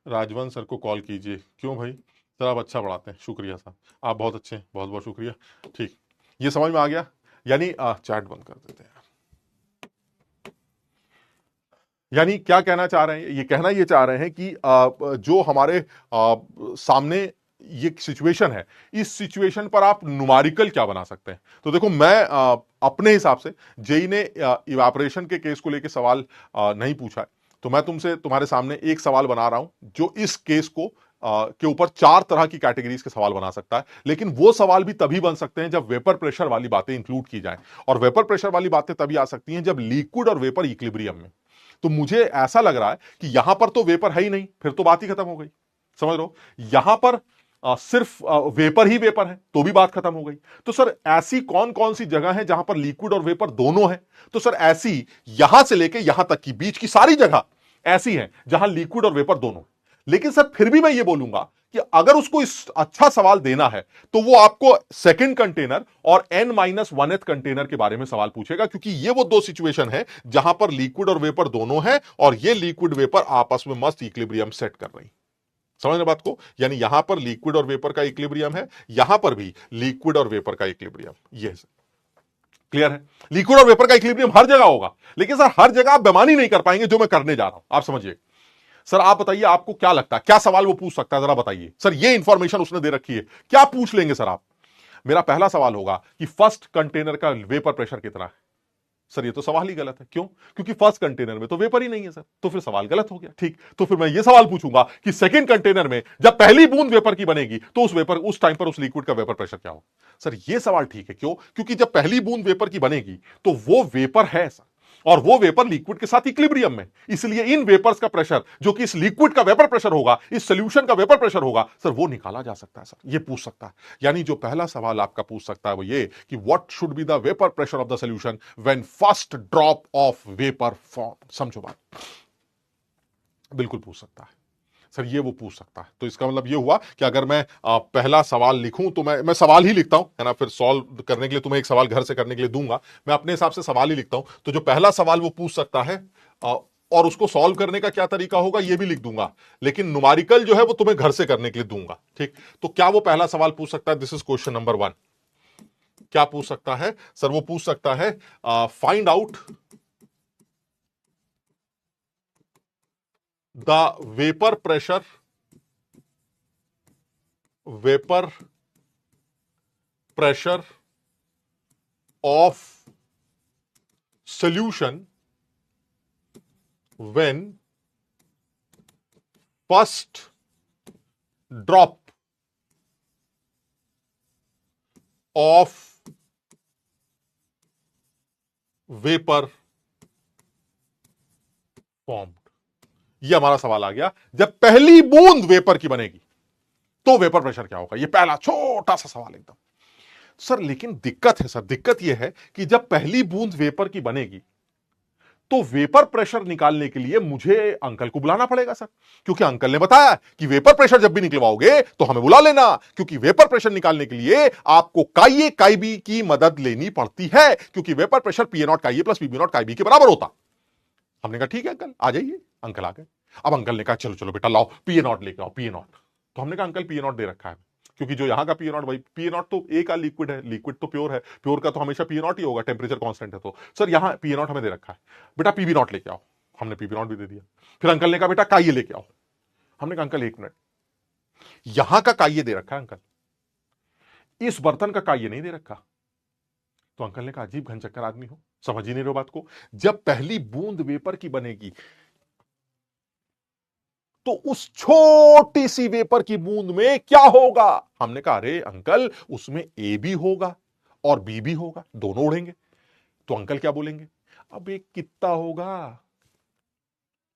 A: राजवंश सर को कॉल कीजिए, क्यों भाई? सर आप अच्छा पढ़ाते हैं, शुक्रिया साहब, आप बहुत अच्छे हैं, बहुत बहुत शुक्रिया। ठीक, ये समझ में आ गया, यानी चैट बंद कर देते हैं। यानी क्या कहना चाह रहे हैं, ये कहना ये चाह रहे हैं कि जो हमारे सामने ये सिचुएशन है, इस सिचुएशन पर आप नुमेरिकल क्या बना सकते हैं। तो देखो मैं अपने हिसाब से, जेई ने इवेपोरेशन के केस को लेकर सवाल नहीं पूछा है, तो मैं तुमसे तुम्हारे सामने एक सवाल बना रहा हूं जो इस केस को के ऊपर 4 तरह की कैटेगरीज के सवाल बना सकता है, लेकिन वो सवाल भी तभी बन सकते हैं जब वेपर प्रेशर वाली बातें इंक्लूड की जाएं, और वेपर प्रेशर वाली बातें तभी आ सकती हैं जब लिक्विड और वेपर इक्विलिब्रियम में। तो मुझे ऐसा लग रहा है कि यहां पर तो वेपर है ही नहीं, फिर तो बात ही खत्म हो गई, समझ लो। यहां पर सिर्फ वेपर ही वेपर है तो भी बात खत्म हो गई। तो सर ऐसी कौन कौन सी जगह है जहां पर लिक्विड और वेपर दोनों है? तो सर ऐसी यहां से लेके यहां तक की बीच की सारी जगह ऐसी है जहां लिक्विड और वेपर दोनों। लेकिन सर फिर भी मैं ये बोलूंगा कि अगर उसको इस अच्छा सवाल देना है तो वो आपको सेकंड कंटेनर और n-1th कंटेनर के बारे में सवाल पूछेगा, क्योंकि ये वो दो सिचुएशन है जहां पर लिक्विड और वेपर दोनों है और ये लिक्विड वेपर आपस में मस्त इक्विलिब्रियम सेट कर रही। समझ रहे बात को? यानी यहां पर लिक्विड और वेपर का इक्विलिब्रियम है, यहां पर भी लिक्विड और वेपर का इक्विलिब्रियम। ये क्लियर है? लिक्विड और वेपर का इक्विलिब्रियम हर जगह होगा, लेकिन सर हर जगह आप बेमानी नहीं कर पाएंगे जो मैं करने जा रहा हूं, आप समझिए। सर आप बताइए, आपको क्या लगता है क्या सवाल वो पूछ सकता है, जरा बताइए सर। ये इंफॉर्मेशन उसने दे रखी है, क्या पूछ लेंगे सर आप? मेरा पहला सवाल होगा कि फर्स्ट कंटेनर का वेपर प्रेशर कितना है, सर ये तो सवाल ही गलत है। क्यों? क्योंकि फर्स्ट कंटेनर में तो वेपर ही नहीं है सर, तो फिर सवाल गलत हो गया। ठीक, तो फिर मैं ये सवाल पूछूंगा कि सेकंड कंटेनर में जब पहली बूंद वेपर की बनेगी तो उस टाइम पर उस लिक्विड का वेपर प्रेशर क्या होगा? सर ये सवाल ठीक है। क्यों? क्योंकि जब पहली बूंद वेपर की बनेगी तो वो वेपर है सर, और वो वेपर लिक्विड के साथ इक्विलिब्रियम में, इसलिए इन वेपर्स का प्रेशर जो कि इस लिक्विड का वेपर प्रेशर होगा, इस सॉल्यूशन का वेपर प्रेशर होगा सर, वो निकाला जा सकता है सर, ये पूछ सकता है। यानी जो पहला सवाल आपका पूछ सकता है वो ये कि what should be the vapour pressure of the solution when first drop of vapour form. समझो बात, बिल्कुल पूछ सकता है सर, ये वो पूछ सकता है। तो इसका मतलब ये हुआ कि अगर मैं पहला सवाल लिखूं तो मैं सवाल ही लिखता हूं, है ना, फिर सॉल्व करने के लिए तुम्हें एक सवाल घर से करने के लिए दूंगा, मैं अपने हिसाब से सवाल ही लिखता हूं। तो जो पहला सवाल वो पूछ सकता है और उसको सॉल्व करने का क्या तरीका होगा ये भी लिख दूंगा, लेकिन न्यूमेरिकल जो है वो तुम्हें घर से करने के लिए दूंगा। ठीक, तो क्या वो पहला सवाल पूछ सकता है? This is question number 1। क्या पूछ सकता है सर? वो पूछ सकता है find out the vapour pressure of solution when first drop of vapor formed। ये हमारा सवाल आ गया, जब पहली बूंद वेपर की बनेगी तो वेपर प्रेशर क्या होगा। ये पहला छोटा सा सवाल एकदम। सर लेकिन दिक्कत है सर, दिक्कत यह है कि जब पहली बूंद वेपर की बनेगी तो वेपर प्रेशर निकालने के लिए मुझे अंकल को बुलाना पड़ेगा सर, क्योंकि अंकल ने बताया कि वेपर प्रेशर जब भी निकलवाओगे तो हमें बुला लेना, क्योंकि वेपर प्रेशर निकालने के लिए आपको काई काई बी की मदद लेनी पड़ती है, क्योंकि vapour pressure P A not काई ए plus P B naught chi B के बराबर होता। हमने कहा ठीक है अंकल आ जाइए। अंकल आ गए। अब अंकल ने कहा चलो चलो बेटा लाओ पी ए नॉट लेके आओ, पी ए नॉट। तो हमने कहा uncle P A not they रखा है, क्योंकि जो यहां का पी ए नॉट, भाई पी ए नॉट तो ए का लिक्विड है, लिक्विड तो प्योर है, प्योर का तो हमेशा पी ए नॉट ही होगा, टेम्परेचर कांस्टेंट है। तो सर यहां पी ए नॉट हमें दे रखा है, बेटा पी बी नॉट लेके आओ। हमने पी बी नॉट भी दे दिया। फिर अंकल ने कहा बेटा काइये लेके आओ। हमने कहा अंकल एक मिनट, यहां का काइये दे रखा है अंकल, इस बर्तन का काइये नहीं दे रखा। तो अंकल ने कहा अजीब घनचक्कर आदमी हो, समझ ही नहीं रहे बात को। जब पहली बूंद वेपर की बनेगी तो उस छोटी सी वेपर की बूंद में क्या होगा? हमने कहा अरे अंकल उसमें ए भी होगा और बी भी होगा, दोनों उड़ेंगे। तो अंकल क्या बोलेंगे? अब एक कितना होगा?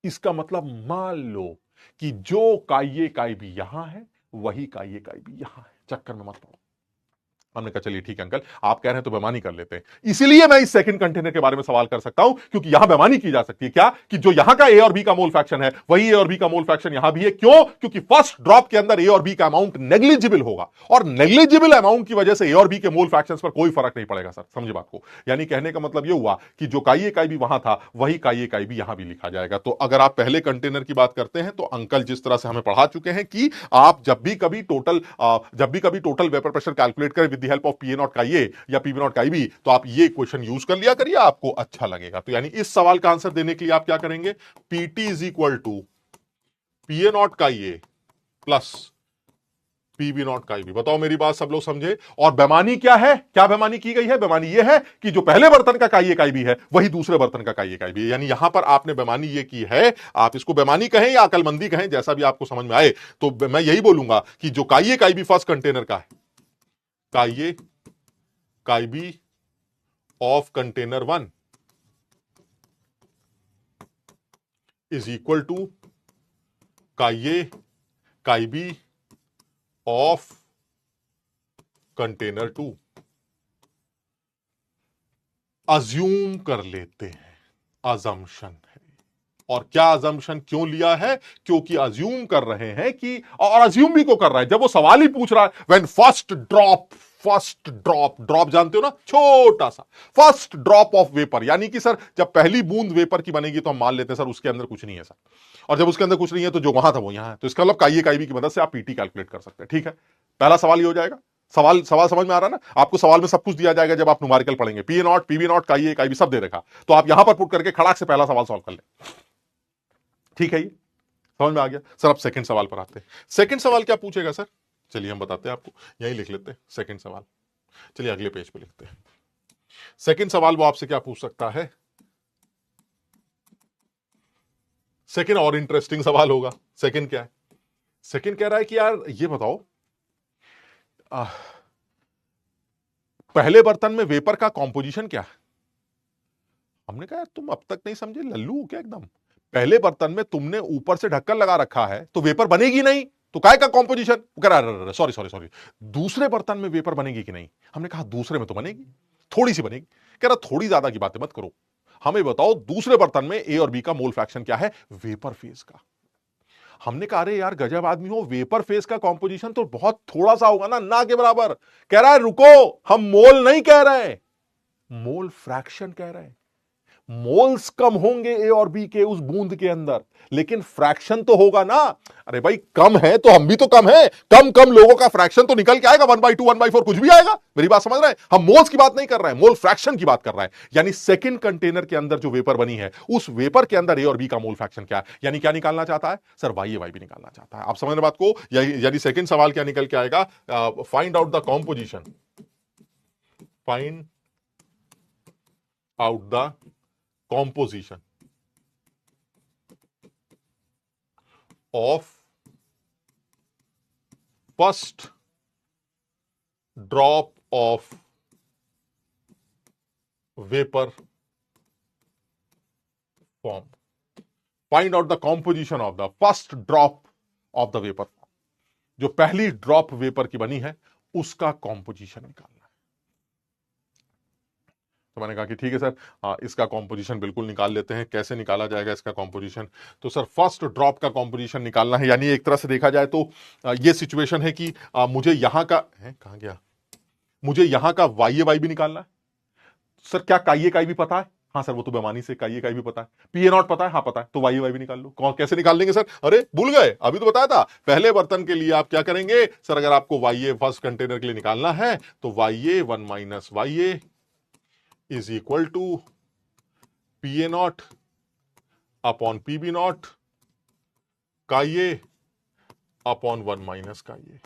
A: इसका मतलब मान लो कि जो काइये काई भी यहां है वही काइये काई भी यहां है, चक्कर में मत पड़ो। हमने कहा चलिए ठीक है अंकल, आप कह रहे हैं तो बेमानी कर लेते हैं। इसीलिए मैं इस सेकंड कंटेनर के बारे में सवाल कर सकता हूं, क्योंकि यहां बेमानी की जा सकती है। क्या? कि जो यहां का ए और बी का मोल फ्रैक्शन है वही ए और बी का मोल फ्रैक्शन यहां भी है। क्यों? क्योंकि फर्स्ट ड्रॉप के अंदर ए और बी का अमाउंट नेग्लिजिबल होगा, और नेग्लिजिबल अमाउंट की वजह से ए और बी के मोल फ्रैक्शन पर कोई फर्क नहीं पड़ेगा सर। समझे बात को? यानी कहने का मतलब यह हुआ कि जो काइये काई भी वहां था वही काइये काई भी यहां भी लिखा जाएगा। तो अगर आप पहले कंटेनर की बात करते हैं तो अंकल जिस तरह से हमें पढ़ा चुके हैं कि आप जब भी कभी टोटल वेपर प्रेशर कैलकुलेट करें with the help of P A naught chi A या P B naught chi B, तो आप ये क्वेश्चन यूज कर लिया करिए, आपको अच्छा लगेगा। तो यानी इस सवाल का आंसर देने के लिए आप क्या करेंगे? P T is equal to P A naught chi A plus P B naught chi B. बताओ मेरी बात सब लोग समझे? और बेमानी क्या है? क्या बेमानी की गई है? बेमानी यह है कि जो पहले बर्तन का काइये काई बी है वही दूसरे बर्तन का काइये काई बी है। यानी यहां पर आपने बेमानी ये की है, आप इसको बेमानी कहें या अकलमंदी कहें, जैसा भी आपको समझ में आए, तो मैं यही बोलूंगा कि जो काइये काई बी फर्स्ट कंटेनर का है, chi A chi B of container 1 is equal to chi A chi B of container 2। Assume कर लेते हैं, अजम्पशन है। और क्या अजम्पशन क्यों लिया है? क्योंकि अज्यूम कर रहे हैं कि, और अज्यूम भी को कर रहा है, जब वो सवाल ही पूछ रहा है व्हेन फर्स्ट ड्रॉप जानते हो ना, छोटा सा फर्स्ट ड्रॉप ऑफ वेपर, यानी कि सर जब पहली बूंद वेपर की बनेगी तो हम मान लेते हैं सर उसके अंदर कुछ नहीं है सर, और जब उसके अंदर कुछ नहीं है तो जो वहां था वो यहां है। तो इसका मतलब काइये काई बी की मदद से आप पीटी कैलकुलेट कर सकते हैं। ठीक है, पहला सवाल ही हो जाएगा। सवाल समझ में आ रहा है ना? आपको सवाल में सब कुछ दिया जाएगा जब आप न्यूमेरिकल पढ़ेंगे, P A naught P B naught chi A chi B सब दे रखा, तो आप यहां पर पुट करके खड़ाक से पहला सवाल सॉल्व कर ले। ठीक है, ये समझ में आ गया सर। अब सेकंड सवाल पर आते हैं। सेकंड सवाल क्या पूछेगा सर? चलिए हम बताते हैं आपको, यही लिख लेते हैं सेकंड सवाल। चलिए अगले पेज पे लिखते हैं। सेकंड सवाल वो आपसे क्या पूछ सकता है? सेकंड और इंटरेस्टिंग सवाल होगा। सेकंड क्या है? सेकंड कह रहा है कि यार ये बताओ, आह, पहले बर्तन में वेपर का कॉम्पोजिशन क्या है? हमने कहा तुम अब तक नहीं समझे, लल्लू हो क्या एकदम? पहले बर्तन में तुमने ऊपर से ढक्कन लगा रखा है तो वेपर बनेगी नहीं, तो काय का कॉम्पोजिशन? कह रहा सॉरी सॉरी सॉरी, दूसरे बर्तन में वेपर बनेगी कि नहीं? हमने कहा दूसरे में तो बनेगी, थोड़ी सी बनेगी। कह रहा थोड़ी ज्यादा की बातें मत करो, हमें बताओ दूसरे बर्तन में ए और बी का मोल फ्रैक्शन क्या है वेपर फेज का। हमने कहा अरे यार गजब आदमी हो, वेपर फेज का कॉम्पोजिशन तो बहुत थोड़ा सा होगा ना, ना के बराबर। कह रहा है रुको, हम मोल नहीं कह रहे, मोल फ्रैक्शन कह रहे हैं। मोल्स कम होंगे ए और बी के उस बूंद के अंदर, लेकिन फ्रैक्शन तो होगा ना। अरे भाई कम है तो हम भी तो कम है, कम कम लोगों का फ्रैक्शन तो निकल के आएगा, 1/2 1/4 कुछ भी आएगा। मेरी बात समझ रहे हैं? हम मोल्स की बात नहीं कर रहे हैं, मोल फ्रैक्शन की बात कर रहे हैं। यानी सेकंड कंटेनर के अंदर जो वेपर बनी है उस वेपर के अंदर ए और बी का मोल फ्रैक्शन क्या है, यानी क्या निकालना चाहता है सर? वाई वाई भी निकालना चाहता है। आप समझ रहे बात को? यानी सेकंड सवाल क्या निकल के आएगा? Find out the composition, find out the composition of first drop of vapor form. Find out the composition of the first drop of the vapor form. जो पहली ड्रॉप वेपर की बनी है उसका कॉम्पोजिशन निकालना है। तो मैंने कहा कि ठीक है सर, इसका कॉम्पोजिशन बिल्कुल निकाल लेते हैं। कैसे निकाला जाएगा इसका कॉम्पोजिशन? तो सर फर्स्ट ड्रॉप का कॉम्पोजिशन निकालना है, यानी एक तरह से देखा जाए तो ये सिचुएशन है कि मुझे यहां का है, कहां गया, मुझे यहां का वाई वाई भी निकालना है। सर क्या काइए काई भी पता है? हाँ सर वो तो बेमानी से काइए काई भी पता है। पी ए नॉट पता है? हाँ पता है। तो वाई वाई भी निकाल लो। कौन कैसे निकाल लेंगे सर? अरे भूल गए, अभी तो बताया था। पहले बर्तन के लिए आप क्या करेंगे सर, अगर आपको वाई ए फर्स्ट कंटेनर के लिए निकालना है तो Y A 1 minus Y A is equal to P A naught upon P B naught chi A upon 1 minus chi A.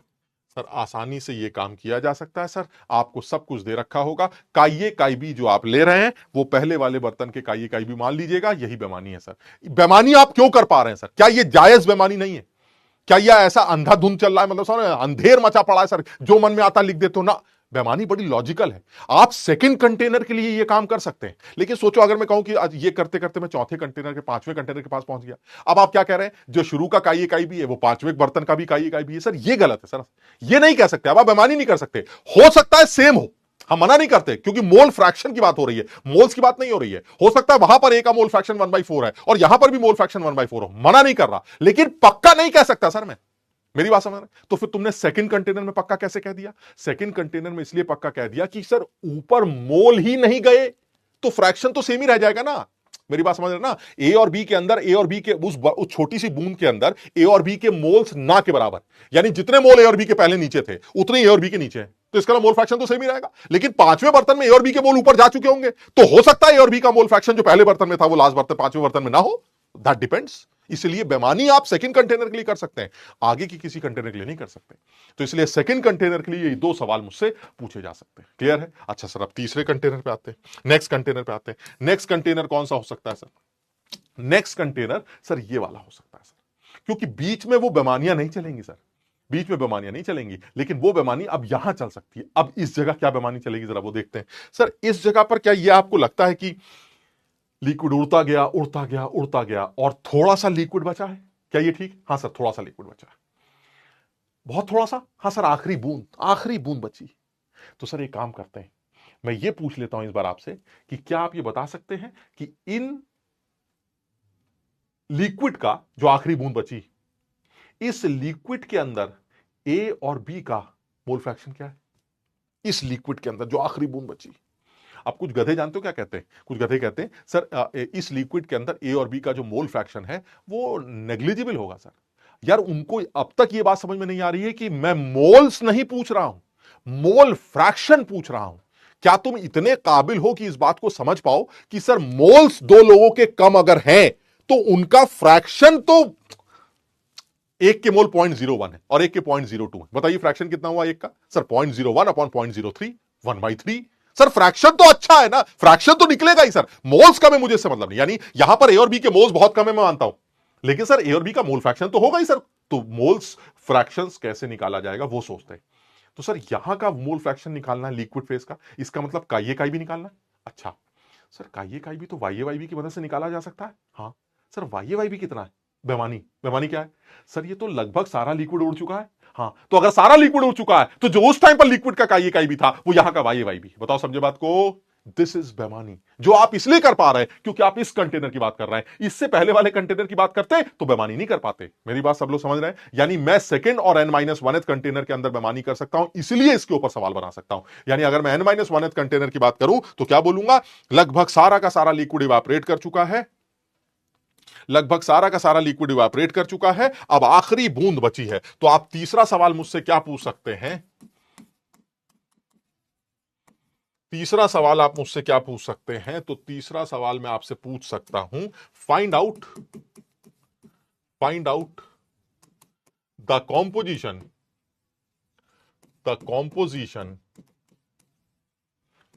A: Sir आसानी से ये काम किया जा सकता है सर, आपको सब कुछ दे रखा होगा। काइए काई बी जो आप ले रहे हैं वो पहले वाले बर्तन के काइए काई बी मान लीजिएगा, यही बेमानी है सर। बेमानी आप क्यों कर पा रहे हैं सर? क्या ये जायज बेमानी नहीं है? क्या यह ऐसा अंधाधुंध चल रहा है, मतलब सर अंधेर मचा पड़ा है सर, जो मन में आता लिख देते हो ना? बेमानी बड़ी लॉजिकल है। आप सेकंड कंटेनर के लिए ये काम कर सकते हैं, लेकिन सोचो अगर मैं कहूं कि आज ये करते करते मैं चौथे कंटेनर के पांचवें कंटेनर के पास पहुंच गया, अब आप क्या कह रहे हैं, जो शुरू का काई काई भी है वो पांचवें बर्तन का भी काई काई भी है। सर ये गलत है सर, ये नहीं कह सकते, अब आप बेमानी नहीं कर सकते। हो सकता है सेम हो, हम मना नहीं करते, क्योंकि मोल फ्रैक्शन की बात हो रही है, मोल्स की बात नहीं हो रही है। हो सकता है वहां पर ए का मोल फ्रैक्शन 1/4 है और यहां पर भी मोल फ्रैक्शन 1/4 हो, मना नहीं कर रहा, लेकिन पक्का नहीं कह सकता सर मैं। मेरी बात समझ रहे? तो फिर तुमने सेकंड कंटेनर में पक्का कैसे कह दिया? सेकंड कंटेनर में इसलिए पक्का कह दिया कि सर ऊपर मोल ही नहीं गए तो फ्रैक्शन तो सेम ही रह जाएगा ना। मेरी बात समझ रहे ना? ए और बी के अंदर, ए और बी के उस छोटी सी बूंद के अंदर ए और बी के मोल्स ना के बराबर, यानी जितने मोल ए और बी के पहले नीचे थे उतने ए और बी के नीचे हैं, तो इसका मोल फ्रैक्शन तो सेम ही रहेगा। लेकिन पांचवें बर्तन में ए और बी के मोल ऊपर जा चुके होंगे, तो हो सकता है ए और बी का मोल फ्रैक्शन जो पहले बर्तन में था वो लास्ट बर्तन पांचवें बर्तन में ना हो। That depends. इसलिए बेमानी आप सेकंड कंटेनर के लिए कर सकते हैं, आगे की किसी कंटेनर के लिए नहीं कर सकते। तो इसलिए सेकंड कंटेनर के लिए ये दो सवाल मुझसे पूछे जा सकते हैं। क्लियर है? अच्छा सर अब तीसरे कंटेनर पे आते हैं, नेक्स्ट कंटेनर पे आते हैं। नेक्स्ट कंटेनर कौन सा हो सकता है सर? नेक्स्ट कंटेनर सर ये वाला हो सकता है सर, क्योंकि बीच में वो बेमानियां नहीं चलेंगी सर, बीच में बेमानियां नहीं चलेंगी, लेकिन वो बेमानी अब यहां चल सकती है। अब इस जगह क्या बेमानी चलेगी जरा वो देखते हैं। सर इस जगह पर क्या ये आपको लगता है कि लिक्विड उड़ता गया उड़ता गया उड़ता गया और थोड़ा सा लिक्विड बचा है? क्या ये ठीक? हाँ सर थोड़ा सा लिक्विड बचा है, बहुत थोड़ा सा। हाँ सर आखिरी बूंद बची। तो सर एक काम करते हैं, मैं ये पूछ लेता हूं इस बार आपसे कि क्या आप ये बता सकते हैं कि इन लिक्विड का जो आखिरी बूंद बची, इस लिक्विड के अंदर ए और बी का मोल फ्रैक्शन क्या है? इस लिक्विड के अंदर जो आखिरी बूंद बची। अब कुछ गधे जानते हो क्या कहते हैं? कुछ गधे कहते हैं सर इस लिक्विड के अंदर ए और बी का जो मोल फ्रैक्शन है वो नेग्लिजिबल होगा सर। यार उनको अब तक ये बात समझ में नहीं आ रही है कि मैं मोल्स नहीं पूछ रहा हूं, मोल फ्रैक्शन पूछ रहा हूं। क्या तुम इतने काबिल हो कि इस बात को समझ पाओ कि सर मोल्स दो लोगों के कम अगर हैं तो उनका फ्रैक्शन तो एक के मोल 0.01 है और एक के 0.02 है। बताइए फ्रैक्शन कितना हुआ एक का? Sir 0.01 upon 0.03, 1/3। सर फ्रैक्शन तो अच्छा है ना, फ्रैक्शन तो निकलेगा ही सर, मोल्स कम है मुझे इससे मतलब नहीं, यानी यहां पर ए और बी के मोल्स बहुत कम है मैं मानता हूं, लेकिन सर ए और बी का मोल फ्रैक्शन तो होगा ही सर, तो मोल्स फ्रैक्शंस कैसे निकाला जाएगा वो सोचते हैं। तो सर यहां का मोल फ्रैक्शन निकालना है लिक्विड फेज का, इसका मतलब काइए काई भी निकालना है। अच्छा सर काइए काई भी तो वाई वाई बी की मदद से निकाला जा सकता है। हाँ सर वाई वाई बी कितना है, बेमानी बेमानी क्या है सर, ये तो लगभग सारा लिक्विड उड़ चुका है। हाँ तो अगर सारा लिक्विड उड़ चुका है तो जो उस टाइम पर लिक्विड का काइए काई भी था वो यहां का वाई वाई भी। बताओ समझे बात को, दिस इज बेमानी, जो आप इसलिए कर पा रहे हैं क्योंकि आप इस कंटेनर की बात कर रहे हैं, इससे पहले वाले कंटेनर की बात करते तो बेमानी नहीं कर पाते। मेरी बात सब लोग समझ रहे हैं, यानी मैं सेकंड और n-1th कंटेनर के अंदर बेमानी कर सकता हूं, इसलिए इसके ऊपर सवाल बना सकता हूं। यानी अगर मैं n-1th कंटेनर की बात करूं तो क्या बोलूंगा, लगभग सारा का सारा लिक्विड इवापोरेट कर चुका है, लगभग सारा का सारा लिक्विड इवापोरेट कर चुका है, अब आखिरी बूंद बची है। तो आप तीसरा सवाल मुझसे क्या पूछ सकते हैं, तीसरा सवाल आप मुझसे क्या पूछ सकते हैं, तो तीसरा सवाल मैं आपसे पूछ सकता हूं, find out the composition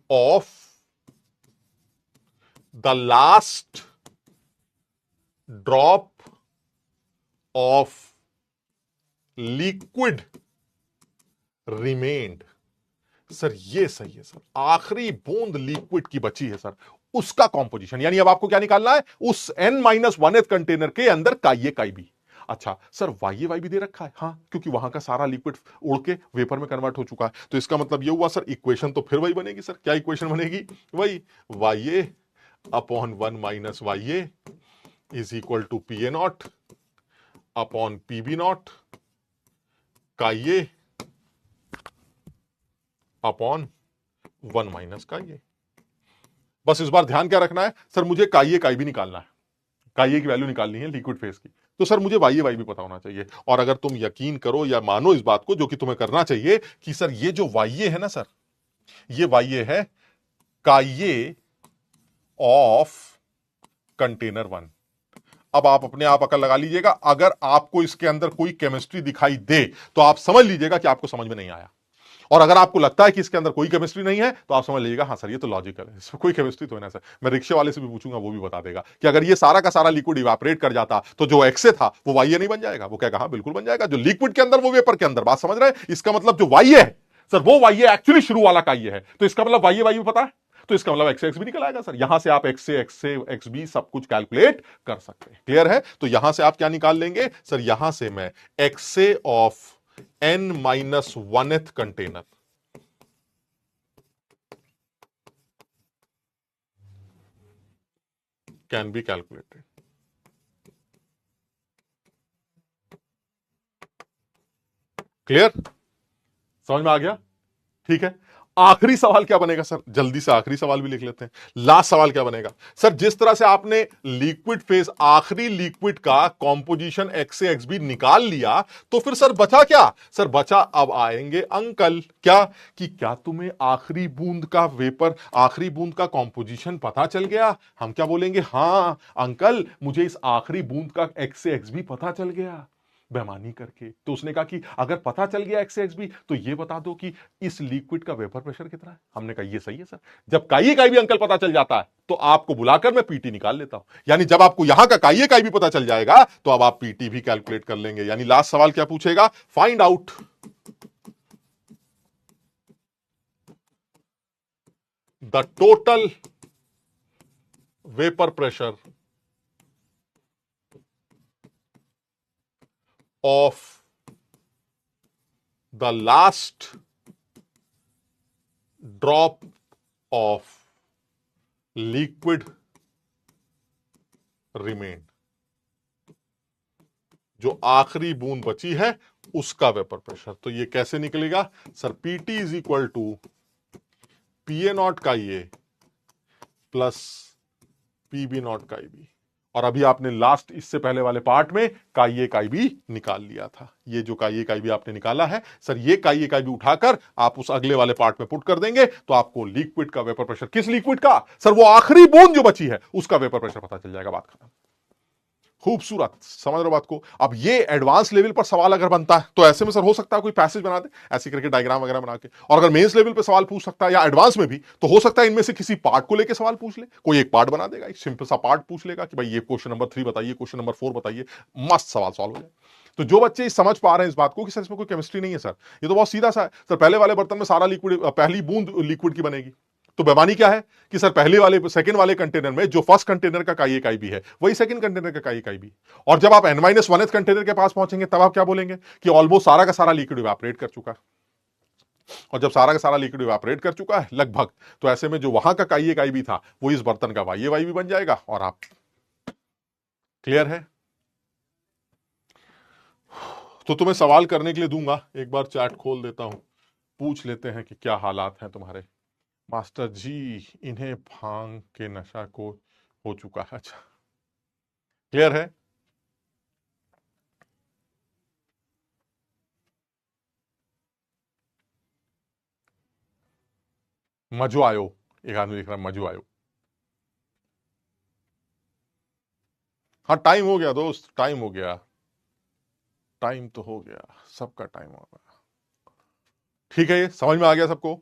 A: of the last drop of liquid remained. Sir ये सही है सर, आखिरी बूंद लिक्विड की बची है सर, उसका कॉम्पोजिशन, यानी अब आपको क्या निकालना है, उस n-1th कंटेनर के अंदर काइए काई भी। अच्छा सर वाई वाई भी दे रखा है, हाँ क्योंकि वहां का सारा लिक्विड उड़ के वेपर में कन्वर्ट हो चुका है, तो इसका मतलब ये हुआ सर इक्वेशन तो फिर वही बनेगी सर, क्या इक्वेशन बनेगी, वही Y upon 1 minus Y is equal to P A naught upon P B naught chi A upon 1 minus chi A. बस इस बार ध्यान क्या रखना है सर, मुझे काइए काई भी निकालना है, काइए की वैल्यू निकालनी है लिक्विड फेज की, तो सर मुझे वाई वाई भी पता होना चाहिए। और अगर तुम यकीन करो या मानो इस बात को, जो कि तुम्हें करना चाहिए, कि सर ये जो वाई है ना सर, ये वाई है काइए ऑफ कंटेनर 1। अब आप अपने आप अकल लगा लीजिएगा, अगर आपको इसके अंदर कोई केमिस्ट्री दिखाई दे तो आप समझ लीजिएगा कि आपको समझ में नहीं आया, और अगर आपको लगता है कि इसके अंदर कोई केमिस्ट्री नहीं है तो आप समझ लीजिएगा हाँ सर ये तो लॉजिकल है, इसमें कोई केमिस्ट्री तो है ना सर। मैं रिक्शे वाले से भी पूछूंगा, वो भी बता देगा कि अगर ये सारा का सारा लिक्विड इवापोरेट कर जाता तो जो एक्से था वो वाई नहीं बन जाएगा, वो कहेगा हाँ बिल्कुल बन जाएगा, जो लिक्विड के अंदर वो वेपर के अंदर। बात समझ रहे हैं, इसका मतलब जो वाई है सर वो वाई एक्चुअली शुरू वाला का ये है, तो इसका मतलब वाई वाई पता है, तो इसका मतलब एक्स एक्स भी निकल आएगा सर, यहां से आप एक्स से एक्स बी सब कुछ कैलकुलेट कर सकते हैं। क्लियर है, तो यहां से आप क्या निकाल लेंगे सर, यहां से मैं x of n-1th container can be calculated. Clear, समझ में आ गया, ठीक है। आखिरी सवाल क्या बनेगा सर, जल्दी से आखिरी सवाल भी लिख लेते हैं, लास्ट सवाल क्या बनेगा सर, जिस तरह से आपने लिक्विड फेज आखिरी लिक्विड का कॉम्पोजिशन एक्स से एक्स बी निकाल लिया, तो फिर सर बचा क्या सर, बचा अब आएंगे अंकल, क्या कि क्या तुम्हें आखिरी बूंद का वेपर, आखिरी बूंद का कॉम्पोजिशन पता चल गया। हम क्या बोलेंगे, हाँ अंकल मुझे इस आखिरी बूंद का एक्स से एक्स बी पता चल गया, बेमानी करके। तो उसने कहा कि अगर पता चल गया एक्स एक्स बी तो ये बता दो कि इस लिक्विड का वेपर प्रेशर कितना है। हमने कहा ये सही है सर, जब काइए काई भी अंकल पता चल जाता है तो आपको बुलाकर मैं पीटी निकाल लेता हूं, यानी जब आपको यहां का काइए काई भी पता चल जाएगा तो अब आप पीटी भी कैलकुलेट कर लेंगे। यानी लास्ट सवाल क्या पूछेगा, find out the total vapour pressure of the last drop of liquid remained, जो आखिरी बूंद बची है उसका वेपर प्रेशर। तो ये कैसे निकलेगा sir, PT is equal to P A naught का ये प्लस पी बी नॉट का बी, और अभी आपने लास्ट इससे पहले वाले पार्ट में काइए काई भी निकाल लिया था। ये जो काइए काई भी आपने निकाला है सर, ये काइए काई भी उठाकर आप उस अगले वाले पार्ट में पुट कर देंगे तो आपको लिक्विड का वेपर प्रेशर, किस लिक्विड का सर, वो आखिरी बूंद जो बची है उसका वेपर प्रेशर पता चल जाएगा, बात खत्म। खूबसूरत, समझ रहे हो बात को। अब ये एडवांस लेवल पर सवाल अगर बनता है तो ऐसे में सर हो सकता है कोई पैसेज बना दे ऐसे करके डायग्राम वगैरह बना के, और अगर मेंस लेवल पे सवाल पूछ सकता है या एडवांस में भी, तो हो सकता है इनमें से किसी पार्ट को लेके सवाल पूछ ले, कोई एक पार्ट बना देगा, एक सिंपल सा पार्ट पूछ लेगा कि भाई ये क्वेश्चन नंबर 3 बताइए, क्वेश्चन नंबर 4 बताइए, मस्त सवाल सॉल्व हो जाए। तो जो बच्चे समझ पा रहे हैं इस बात को कि सर इसमें कोई केमिस्ट्री नहीं है सर, ये तो बहुत सीधा सा है सर, पहले वाले बर्तन में सारा लिक्विड, पहली बूंद लिक्विड की बनेगी, तो बेमानी क्या है कि सर पहले वाले सेकंड वाले कंटेनर में जो फर्स्ट कंटेनर का काई इकाई भी है वही सेकंड कंटेनर का काई इकाई भी, और जब आप n-1th कंटेनर के पास पहुंचेंगे तब आप क्या बोलेंगे कि ऑलमोस्ट सारा का सारा लिक्विड इवेपोरेट कर चुका है, और जब सारा का सारा लिक्विड इवेपोरेट कर चुका है लगभग, तो ऐसे में जो वहां का काई इकाई भी था वो इस बर्तन का वाई भी बन जाएगा, और आप क्लियर है। तो तुम्हें सवाल करने के लिए दूंगा, एक बार चैट खोल देता हूं, पूछ लेते हैं कि क्या हालात हैं तुम्हारे। मास्टर जी इन्हें भांग के नशा को हो चुका है, अच्छा क्लियर है। मजो आयो, एक आदमी लिख रहा है मजो आयो। हाँ टाइम हो गया दोस्त, टाइम हो गया, टाइम तो हो गया, सबका टाइम हो गया। ठीक है, ये समझ में आ गया सबको,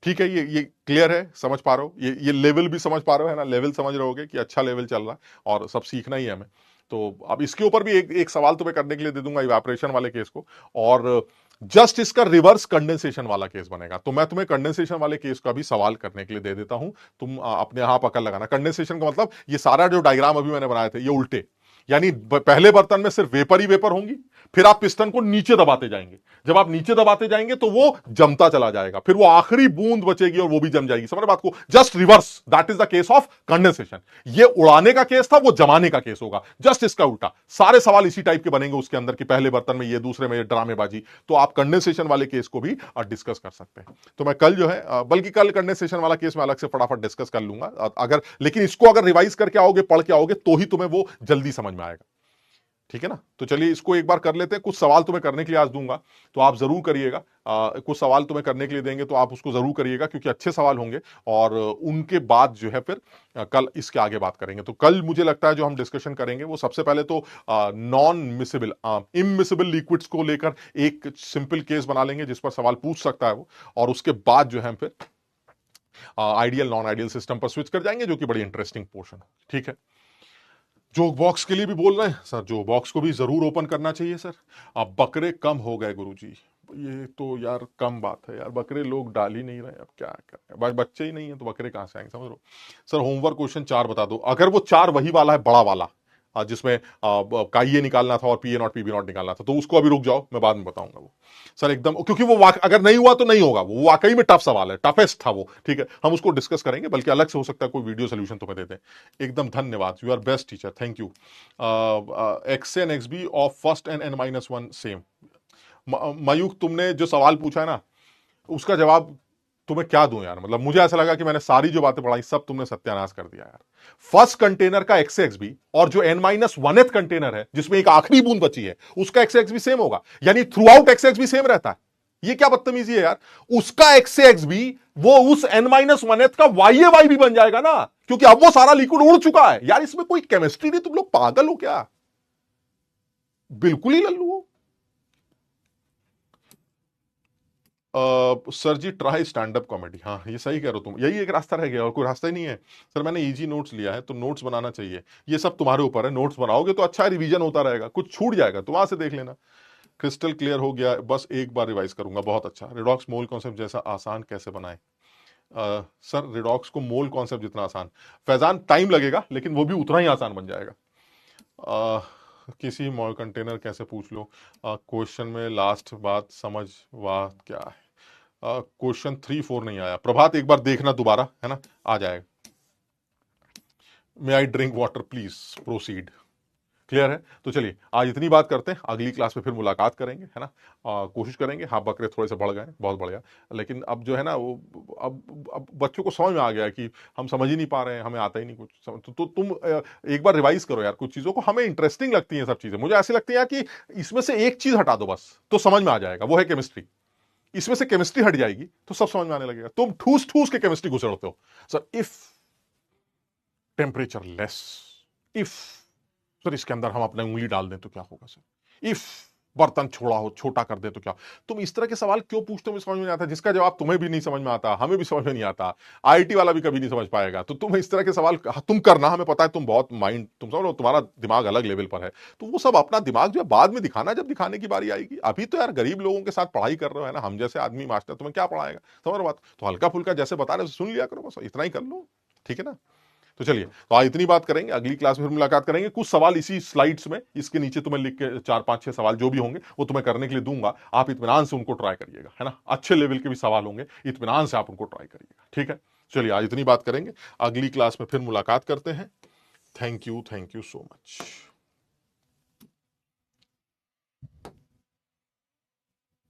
A: ठीक है, ये क्लियर है, समझ पा रहे हो, ये लेवल भी समझ पा रहे हो है ना, लेवल समझ रहे होगे कि अच्छा लेवल चल रहा है और सब सीखना ही है हमें। तो अब इसके ऊपर भी एक सवाल तुम्हें करने के लिए दे दूंगा इवेपोरेशन वाले केस को, और जस्ट इसका रिवर्स कंडेंसेशन वाला केस बनेगा, तो मैं तुम्हें कंडेंसेशन वाले केस का भी सवाल करने के लिए दे देता हूं, तुम अपने यहां पकड़ लगाना। कंडेंसेशन का मतलब ये सारा जो डायग्राम अभी मैंने बनाए थे ये उल्टे, यानी पहले बर्तन में सिर्फ वेपर ही वेपर होंगी, फिर आप पिस्टन को नीचे दबाते जाएंगे, जब आप नीचे दबाते जाएंगे तो वो जमता चला जाएगा, फिर वो आखिरी बूंद बचेगी और वो भी जम जाएगी, समझ बात को, just reverse, that is the case of condensation. ये उड़ाने का केस था, वो जमाने का केस होगा, जस्ट इसका उल्टा। सारे सवाल इसी टाइप के बनेंगे उसके अंदर कि पहले बर्तन में ये, दूसरे में ये, ड्रामेबाजी। तो आप कंडेंसेशन वाले केस को भी डिस्कस कर सकते हैं। तो मैं कल जो है, बल्कि कल कंडेंसेशन वाला केस मैं अलग से फटाफट डिस्कस कर लूंगा, अगर लेकिन इसको अगर रिवाइज करके आओगे, पढ़ के आओगे, तो ही तुम्हें वो जल्दी समझ में आएगा, ठीक है ना। तो चलिए इसको एक बार कर लेते हैं, कुछ सवाल तुम्हें करने के लिए आज दूंगा तो आप जरूर करिएगा, कुछ सवाल तुम्हें करने के लिए देंगे तो आप उसको जरूर करिएगा, क्योंकि अच्छे सवाल होंगे, और उनके बाद जो है फिर कल इसके आगे बात करेंगे। तो कल मुझे लगता है जो हम डिस्कशन करेंगे वो सबसे पहले तो नॉन मिसिबल, इमिसिबल लिक्विड्स को लेकर एक सिंपल केस बना लेंगे जिस पर सवाल पूछ सकता है वो, और उसके बाद जो है हम फिर आइडियल नॉन आइडियल सिस्टम पर स्विच कर जाएंगे, जो कि बड़ी इंटरेस्टिंग पोर्शन, ठीक है। जोक बॉक्स के लिए भी बोल रहे हैं सर, जोक बॉक्स को भी जरूर ओपन करना चाहिए सर। अब बकरे कम हो गए गुरुजी, ये तो यार कम बात है यार, बकरे लोग डाल ही नहीं रहे, अब क्या करें, बच्चे ही नहीं है तो बकरे कहां से आएंगे, समझ लो। सर होमवर्क क्वेश्चन 4 बता दो, अगर वो 4 वही वाला है बड़ा वाला, जिसमें काईए निकालना था और पीए नॉट पीबी नॉट निकालना था, तो उसको अभी रुक जाओ, मैं बाद में बताऊंगा वो सर एकदम, क्योंकि वो अगर नहीं हुआ तो नहीं होगा, वो वाकई में टफ सवाल है, टफेस्ट था वो, ठीक है, हम उसको डिस्कस करेंगे, बल्कि अलग से हो सकता है कोई वीडियो सोल्यूशन तुम्हें दे दें। एकदम धन्यवाद, you are best teacher, thank you. X N X B of first N n-1 same. Mayukh तुमने जो सवाल पूछा है ना, उसका जवाब तुम्हें क्या दूं यार, मतलब मुझे ऐसा लगा कि मैंने सारी जो बातें पढ़ाई सब तुमने सत्यानाश कर दिया यार। फर्स्ट कंटेनर का XXB और जो n-1th कंटेनर है जिसमें एक आखिरी बूंद बची है उसका XXB सेम होगा, यानी थ्रू आउट XXB सेम रहता है। ये क्या बदतमीजी है यार, उसका XXB वो उस n-1th का YAY भी बन जाएगा ना, क्योंकि अब वो सारा लिक्विड उड़ चुका है यार, इसमें कोई केमिस्ट्री नहीं, तुम लोग पागल हो क्या, बिल्कुल ही लल्लू हो। सर जी ट्राई स्टैंड अप कॉमेडी, हाँ ये सही कह रहे हो तुम, यही एक रास्ता रह गया और कोई रास्ता ही नहीं है। सर मैंने इजी नोट्स लिया है तो नोट्स बनाना चाहिए, ये सब तुम्हारे ऊपर है, नोट्स बनाओगे तो अच्छा रिवीजन होता रहेगा, कुछ छूट जाएगा तो वहां से देख लेना। क्रिस्टल क्लियर हो गया, बस एक बार रिवाइज करूंगा, बहुत अच्छा। रिडॉक्स मोल कॉन्सेप्ट जैसा आसान कैसे बनाए? सर रिडॉक्स को मोल कॉन्सेप्ट जितना आसान, फैजान टाइम लगेगा लेकिन वो भी उतना ही आसान बन जाएगा। किसी मॉल कंटेनर कैसे पूछ लो, क्वेश्चन में लास्ट बात समझ वाह क्या है, क्वेश्चन 3-4 नहीं आया, प्रभात एक बार देखना दोबारा, है ना, आ जाएगा। May I drink water please proceed, clear है। तो चलिए आज इतनी बात करते हैं, अगली क्लास में फिर मुलाकात करेंगे, है ना, कोशिश करेंगे। हाँ बकरे थोड़े से बढ़ गए, बहुत बढ़ गया, लेकिन अब जो है ना वो अब बच्चों को समझ में आ गया कि हम समझ ही नहीं पा रहे हैं, हमें आता ही नहीं कुछ तो तुम एक बार रिवाइज करो यार कुछ चीज़ों को, हमें इंटरेस्टिंग लगती हैं सब चीज़ें, मुझे ऐसी लगती है कि इसमें से एक चीज़ हटा दो बस तो समझ में आ जाएगा, वो है केमिस्ट्री। इसमें से केमिस्ट्री हट जाएगी तो सब समझ में आने लगेगा, तुम ठूस ठूस के केमिस्ट्री घुसेड़ते हो। Sir if temperature less. If sir इसके अंदर हम अपनी उंगली डाल दें तो क्या होगा सर? इफ बर्तन छोटा कर दे तो क्या? तुम इस तरह के सवाल क्यों पूछते हो, मुझे समझ में नहीं आता, जिसका जवाब तुम्हें भी नहीं समझ में आता, हमें भी समझ में नहीं आता, आईटी वाला भी कभी नहीं समझ पाएगा। तो तुम इस तरह के सवाल तुम करना, हमें पता है तुम बहुत माइंड, तुम समझ लो तुम्हारा दिमाग अलग लेवल पर है, तो वो सब अपना दिमाग जो है बाद में दिखाना, जब दिखाने की बारी आएगी। अभी तो यार गरीब लोगों के साथ पढ़ाई कर रहे हो, है ना, हम जैसे आदमी मास्टर तुम्हें क्या पढ़ाएगा, समझ रहे बात? तो हल्का फुल्का जैसे बता रहे सुन लिया करो, बस इतना ही कर लो, ठीक है ना? तो चलिए, तो आज इतनी बात करेंगे, अगली क्लास में फिर मुलाकात करेंगे। कुछ सवाल इसी स्लाइड्स में, इसके नीचे तुम्हें लिख के 4 5 6 सवाल जो भी होंगे वो तुम्हें करने के लिए दूंगा, आप इत्मीनान से उनको ट्राई करिएगा, है ना? अच्छे लेवल के भी सवाल होंगे, इत्मीनान से आप उनको ट्राई करिएगा, ठीक है? चलिए, आज इतनी बात करेंगे, अगली क्लास में फिर मुलाकात करते हैं। Thank you so much.